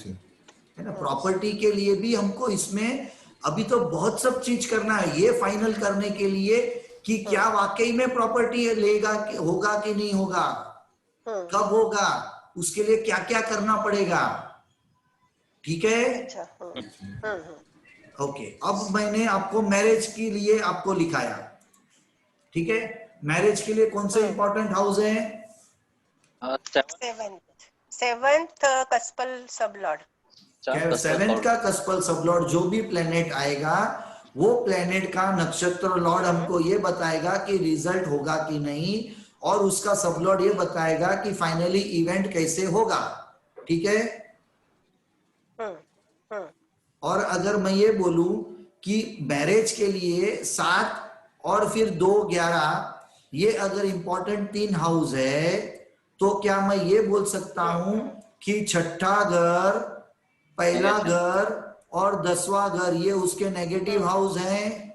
ना। प्रॉपर्टी के लिए भी हमको इसमें अभी तो बहुत सब चीज करना है, ये फाइनल करने के लिए कि क्या वाकई में प्रॉपर्टी लेगा, होगा कि नहीं होगा, कब होगा, उसके लिए क्या क्या करना पड़ेगा, ठीक है। अच्छा। ओके, अब मैंने आपको मैरिज के लिए आपको लिखाया, ठीक है। मैरिज के लिए कौन से इंपॉर्टेंट हाउस है? Seventh कस्पल sublord. क्या सेवेंथ का कस्पल सबलॉर्ड जो भी प्लेनेट आएगा, वो प्लेनेट का नक्षत्र लॉर्ड हमको ये बताएगा कि रिजल्ट होगा कि नहीं, और उसका सबलॉर्ड ये बताएगा कि फाइनली इवेंट कैसे होगा, ठीक है। और अगर मैं ये बोलूं कि मैरिज के लिए 7 और फिर 2, 11, ये अगर इंपॉर्टेंट 3 हाउस है, तो क्या मैं ये बोल सकता हूं कि छठा घर, पहला घर और 10वां घर ये उसके नेगेटिव हाउस हैं?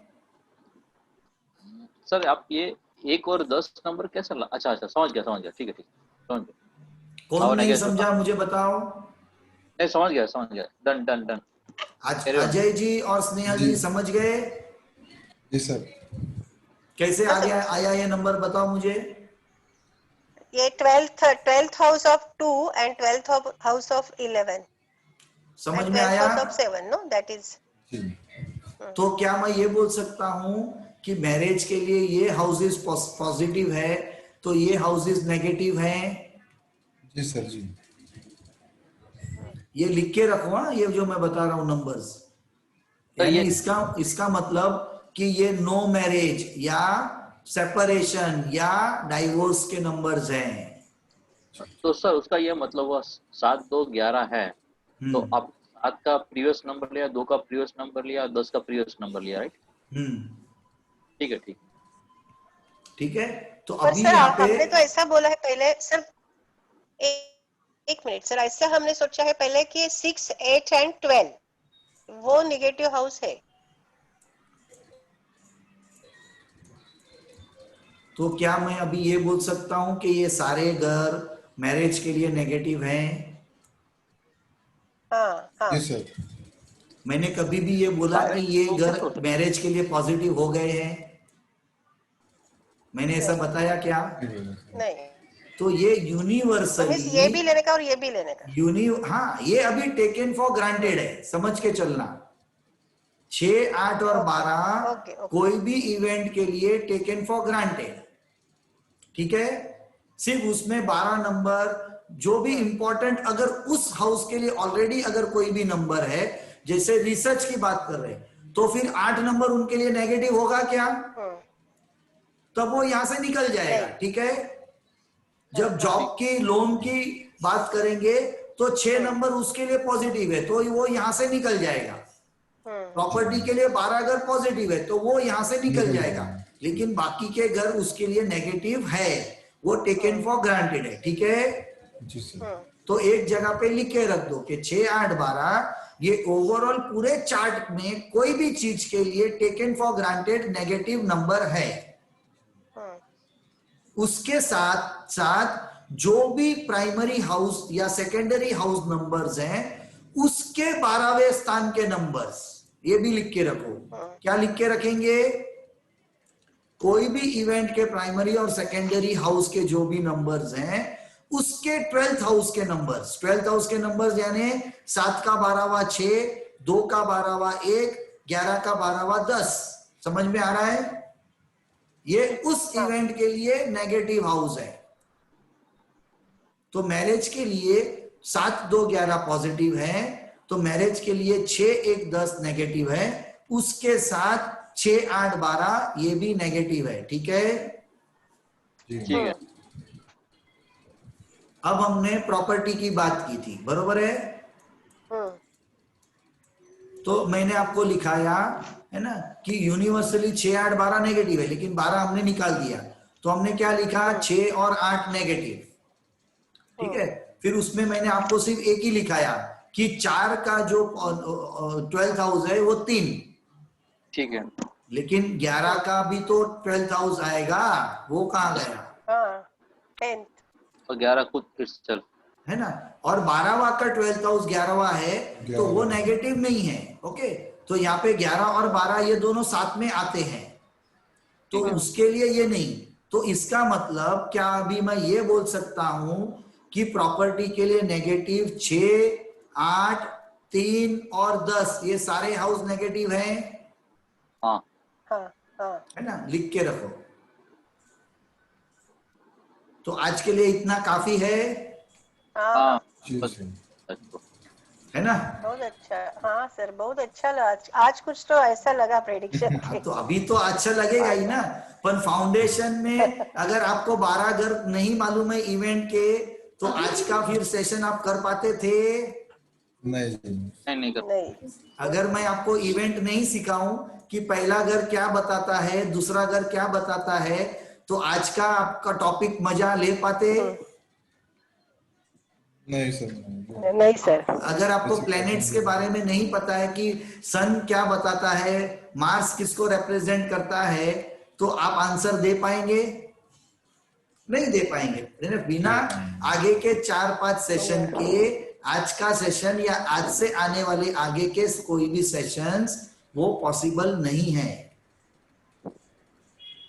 सर आप ये 1 और 10 नंबर कैसे अच्छा अच्छा, समझ गया, ठीक है, समझ गया। कौन नहीं समझा मुझे बताओ? नहीं, समझ गया, डन डन डन। आज अजय जी और स्नेहा जी समझ गए? जी सर। कैसे आ गया, आया ये नंबर बताओ मुझे। ये 12th house of 2 and 12th house of 11 समझ एंड में 12th आया? House of 7, know that is. तो क्या मैं ये बोल सकता हूं कि मैरिज के लिए ये हाउसेस पॉजिटिव है तो ये हाउसेस नेगेटिव हैं? जी सर जी। ये लिख के रखो, हाँ, ये जो मैं बता रहा हूं नंबर्स, यानी इसका मतलब कि ये नो मैरिज या सेपरेशन या डाइवोर्स के नंबर्स हैं। तो सर उसका ये मतलब हुआ 7, 2, 11 है, तो आप 7 का प्रीवियस नंबर लिया, 2 का प्रीवियस नंबर लिया, 10 का प्रीवियस नंबर लिया, राइट? ठीक है, ठीक है। तो पर अभी सर यहाँ पे हमने तो ऐसा बोला है पहले सर, एक मिनट सर, ऐसा हमने सोचा है पहले कि 6, 8 एंड 12 वो निगेटिव हाउस है। तो क्या मैं अभी ये बोल सकता हूं कि ये सारे घर मैरिज के लिए नेगेटिव हैं? हाँ हाँ। जी सर। मैंने कभी भी ये बोला कि ये तो घर कैसे हो सकता मैरिज के लिए पॉजिटिव हो गए हैं? मैंने ऐसा नहीं बताया क्या? नहीं, तो ये तो मीन्स ये यूनिवर्सली भी लेने का और ये भी लेने का। हाँ, ये अभी टेकन फॉर ग्रांटेड है, समझ के चलना। 6, 8 और 12 ओके ओके। कोई भी इवेंट के लिए टेकन फॉर ग्रांटेड, ठीक है। सिर्फ उसमें 12 नंबर जो भी इंपॉर्टेंट, अगर उस हाउस के लिए ऑलरेडी अगर कोई भी नंबर है, जैसे रिसर्च की बात कर रहे हैं, तो फिर 8 नंबर उनके लिए नेगेटिव होगा क्या? तब वो यहां से निकल जाएगा, ठीक है। जब जॉब की, लोन की बात करेंगे तो 6 नंबर उसके लिए पॉजिटिव है तो वो यहां से निकल जाएगा। प्रॉपर्टी के लिए 12 घर पॉजिटिव है तो वो यहां से निकल जाएगा, लेकिन बाकी के घर उसके लिए नेगेटिव है, वो टेकन फॉर ग्रांटेड है, ठीक है। जी सर। तो एक जगह पे लिख के रख दो कि 6, 8, 12 ये ओवरऑल पूरे चार्ट में कोई भी चीज के लिए taken for granted negative number है। उसके साथ साथ जो भी प्राइमरी हाउस या सेकेंडरी हाउस नंबर्स हैं उसके 12वें स्थान के नंबर्स ये भी लिख के रखो। क्या लिख के रखेंगे? कोई भी इवेंट के प्राइमरी और सेकेंडरी हाउस के जो भी नंबर्स हैं उसके 12th हाउस के नंबर्स। 12th हाउस के नंबर्स यानी 7 का 12वां 6, 2 का 12वां 1, 11 का 12वां 10। समझ में आ रहा है? ये उस इवेंट के लिए नेगेटिव हाउस है। तो मैरिज के लिए 7, 2, 11 पॉजिटिव है, तो मैरिज के लिए 6, 1, 10 नेगेटिव है। उसके साथ 6, 8, 12 ये भी नेगेटिव है। ठीक है? ठीक है। अब हमने प्रॉपर्टी की बात की थी, बरोबर है? तो मैंने आपको लिखाया है ना कि यूनिवर्सली 6, 8, 12 नेगेटिव है, लेकिन 12 हमने निकाल दिया। तो हमने क्या लिखा? 6 और 8 नेगेटिव। ठीक है? फिर उसमें मैंने आपको सिर्फ एक ही लिखाया कि 4 का जो 12th हाउस है वो 3। ठीक है। लेकिन 11 का भी तो 12th हाउस आएगा, वो कहाँ गया? 10th। और 11 खुद itself है ना? और 12वां का 12th हाउस 11वां है, तो वो नेगेटिव नहीं है। ओके, तो यहाँ पे 11 और 12 ये दोनों साथ में आते हैं, तो उसके लिए ये नहीं। तो इसका मतलब क्या अभी मैं ये बोल सकता हूं कि प्रॉपर्टी के लिए नेगेटिव 6, 8, 3 और 10 ये सारे हाउस नेगेटिव हैं? हाँ है ना? लिख के रखो। तो आज के लिए इतना काफी है। हाँ है ना? बहुत अच्छा। हाँ सर, बहुत अच्छा लगा। आज कुछ तो ऐसा लगा प्रेडिक्शन। तो अभी तो अच्छा लगेगा ही ना, पर फाउंडेशन में अगर आपको 12 घर नहीं मालूम है इवेंट के, तो आज का फिर सेशन आप कर पाते थे? नहीं कर। नहीं। अगर मैं आपको इवेंट नहीं सिखाऊं कि पहला घर क्या बताता है, दूसरा घर क्या बताता है, तो आज का आपका टॉपिक मजा ले पाते? नहीं सर। नहीं सर। अगर आपको प्लैनेट्स के बारे में नहीं पता है कि सन क्या बताता है, मार्स किसको रिप्रेजेंट करता है, तो आप आंसर दे पाएंगे? नहीं दे पाएंगे। बिना आगे के 4-5 सेशन के आज का सेशन या आज से आने वाले आगे के कोई भी सेशंस वो पॉसिबल नहीं है।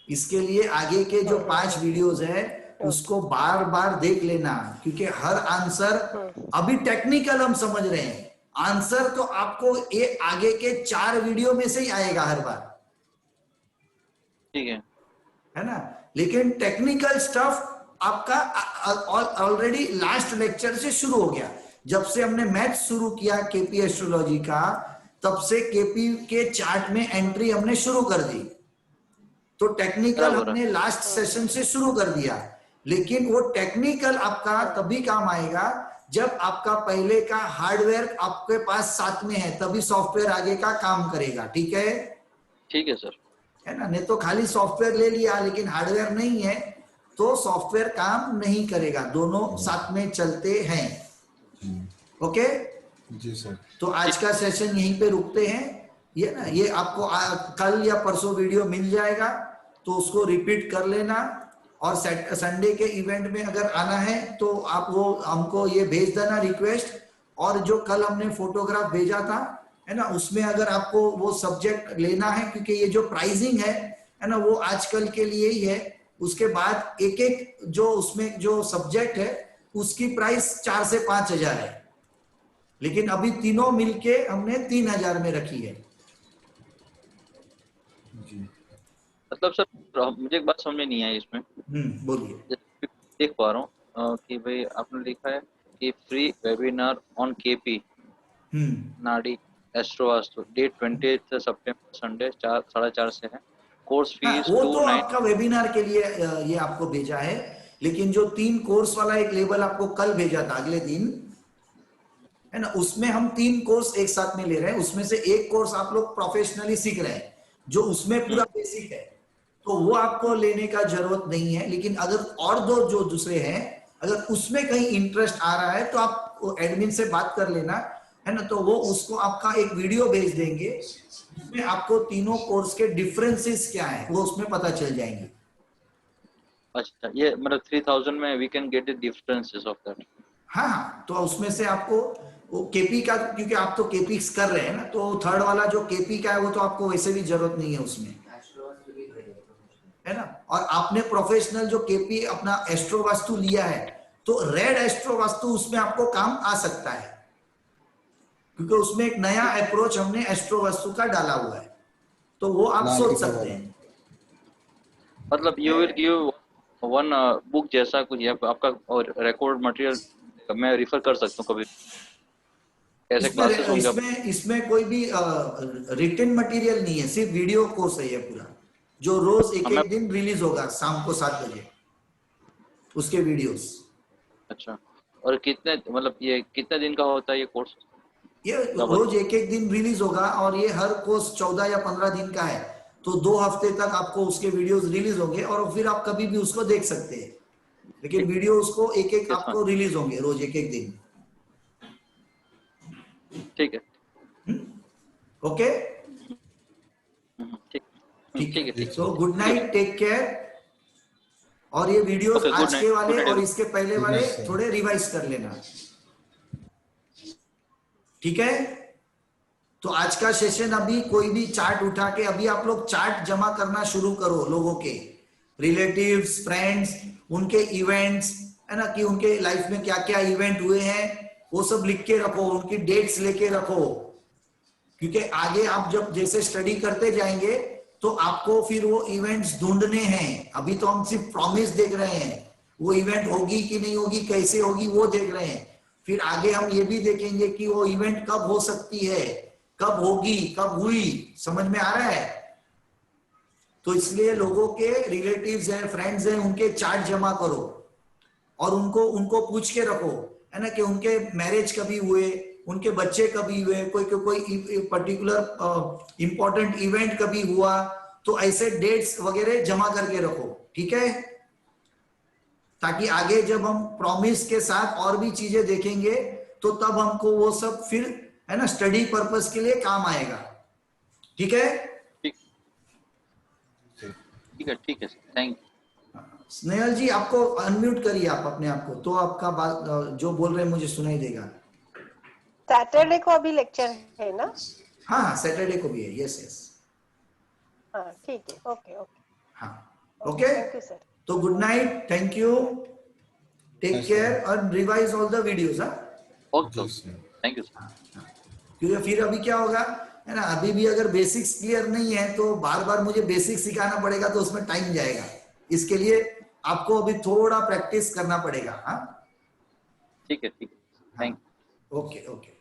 इसके लिए आगे के जो 5 वीडियोस है उसको बार बार देख लेना, क्योंकि हर आंसर अभी टेक्निकल हम समझ रहे हैं, आंसर तो आपको ये आगे के 4 वीडियो में से ही आएगा हर बार। ठीक है ना? लेकिन टेक्निकल स्टफ आपका ऑलरेडी लास्ट लेक्चर से शुरू हो गया। जब से हमने मैथ शुरू किया केपी एस्ट्रोलॉजी का, तब से केपी के चार्ट में एंट्री हमने शुरू कर दी। तो टेक्निकल हमने लास्ट सेशन से शुरू कर दिया, लेकिन वो टेक्निकल आपका तभी काम आएगा जब आपका पहले का हार्डवेयर आपके पास साथ में है, तभी सॉफ्टवेयर आगे का काम करेगा। ठीक है? ठीक है सर। है ना? नहीं तो खाली सॉफ्टवेयर ले लिया लेकिन हार्डवेयर नहीं है तो सॉफ्टवेयर काम नहीं करेगा। दोनों साथ में चलते हैं। ओके जी सर। तो आज का सेशन यहीं पे रुकते हैं। ये ना, ये आपको कल या परसों वीडियो मिल जाएगा, तो उसको रिपीट कर लेना। और संडे के इवेंट में अगर आना है तो आप वो हमको ये भेज देना रिक्वेस्ट। और जो कल हमने फोटोग्राफ भेजा था, है ना, उसमें अगर आपको वो सब्जेक्ट लेना है, क्योंकि ये जो प्राइसिंग है ना, वो आजकल के लिए ही है। उसके बाद एक एक जो उसमें जो सब्जेक्ट है उसकी प्राइस 4 से 5 हजार है, लेकिन अभी तीनों मिलके हमने 3000 में रखी है। मतलब सर मुझे एक बात समझ में नहीं आई इसमें। बोलिए। देख पा रहा हूँ कि भाई आपने लिखा है कि फ्री वेबिनार ऑन केपी नाड़ी एस्ट्रोवास्तु, डेट 20 सितंबर संडे 4:30 से है। कोर्स फीस वो तो आपका वेबिनार के लिए ये आपको भेजा है, लेकिन जो 3 कोर्स वाला एक लेवल आपको कल भेजा था अगले दिन, है ना, उसमें हम 3 कोर्स एक साथ में ले रहे हैं। उसमें से एक कोर्स आप लोग प्रोफेशनली सीख रहे हैं, जो उसमें पूरा बेसिक है, तो वो आपको लेने का जरूरत नहीं है। लेकिन अगर और 2 जो दूसरे हैं, अगर उसमें कहीं इंटरेस्ट आ रहा है तो आप एडमिन से बात कर लेना, है ना, तो वो उसको आपका एक वीडियो भेज देंगे जिसमें आपको तीनों कोर्स के डिफरेंसेस क्या है वो उसमें पता चल जाएंगे। अच्छा, ये मतलब 3000 में we can get the differences of that. हाँ हाँ, तो उसमें से आपको वो केपी का, क्योंकि आप तो केपी कर रहे हैं ना, तो थर्ड वाला जो केपी का है वो तो आपको वैसे भी जरूरत नहीं है उसमें, है ना। और आपने प्रोफेशनल जो केपी अपना एस्ट्रो वास्तु लिया है, तो रेड एस्ट्रो वास्तु उसमें आपको काम आ सकता है, क्योंकि उसमें एक नया अप्रोच हमने एस्ट्रो वास्तु का डाला हुआ है, तो वो आप लाल सोच की सकते तरह। हैं। मतलब you will give one book जैसा कुछ, या आपका और रिकॉर्ड मटेरियल मैं रिफर कर सकता हूँ कभी, ऐसे क्लासेस इसमें होंगे? इसमें इसमें कोई भी रिटन मटेरियल नहीं है, सिर्फ वीडियो कोर्स है ये पूरा, जो रोज एक हमें एक दिन रिलीज होगा शाम को 7 बजे उसके वीडियोस। अच्छा, और कितने, मतलब ये कितने दिन का होता है ये कोर्स? ये डबल। रोज एक एक दिन रिलीज होगा, और ये हर कोर्स 14 या 15 दिन का है, तो 2 हफ्ते तक आपको उसके वीडियोस रिलीज होंगे, और फिर आप कभी भी उसको देख सकते हैं, लेकिन वीडियो उसको एक एक यस मैम, आपको रिलीज होंगे रोज एक एक दिन। ठीक है। ओके, ठीक ठीक ठीक है, है, ठीक so good night, take care. और ये है। वीडियोस ओके, आज के गुड वाले और नाइट। इसके पहले गुड वाले नाइट सर। थोड़े रिवाइज कर लेना, ठीक है। तो आज का सेशन, अभी कोई भी चार्ट उठा के अभी आप लोग चार्ट जमा करना शुरू करो, लोगों के रिलेटिव्स, फ्रेंड्स, उनके इवेंट्स, है ना, कि उनके लाइफ में क्या क्या इवेंट हुए हैं वो सब लिख के रखो, उनकी डेट्स लेके रखो, क्योंकि आगे आप जब जैसे स्टडी करते जाएंगे तो आपको फिर वो इवेंट्स ढूंढने हैं। अभी तो हम सिर्फ प्रॉमिस देख रहे हैं, वो इवेंट होगी कि नहीं होगी, कैसे होगी वो देख रहे हैं, फिर आगे हम ये भी देखेंगे कि वो इवेंट कब हो सकती है, कब होगी, कब हुई, समझ में आ रहा है। तो इसलिए लोगों के रिलेटिव्स हैं, फ्रेंड्स हैं, उनके चार्ट जमा करो और उनको उनको पूछ के रखो, है ना, कि उनके मैरिज कभी हुए, उनके बच्चे कभी हुए, कोई पर्टिकुलर इंपॉर्टेंट इवेंट कभी हुआ, तो ऐसे डेट्स वगैरह जमा करके रखो, ठीक है, ताकि आगे जब हम प्रॉमिस के साथ और भी चीजें देखेंगे तो तब हमको वो सब फिर, है ना, स्टडी पर्पस के लिए काम आएगा, ठीक है। ठीक ठीक है, ठीक है सर, थैंक यू। स्नेहल जी, आपको अनम्यूट करिए आप अपने आप को, तो आपका बात जो बोल रहे हैं मुझे सुनाई देगा। सैटरडे को अभी लेक्चर है ना? हाँ हाँ, सैटरडे को भी है, यस यस। हाँ ठीक है, ओके ओके हाँ, ओके, थैंक यू सर। तो good night, thank you, take Yes, care, sir. और रिवाइज ऑल द वीडियोस। हाँ, ओके, जी सर। Thank you sir. क्योंकि फिर अभी क्या होगा, है ना, अभी भी अगर बेसिक्स क्लियर नहीं है तो बार बार मुझे बेसिक्स सिखाना पड़ेगा, तो उसमें टाइम जाएगा, इसके लिए आपको अभी थोड़ा प्रैक्टिस करना पड़ेगा। हाँ ठीक है, ठीक है, हाँ, थैंक यू। Okay okay.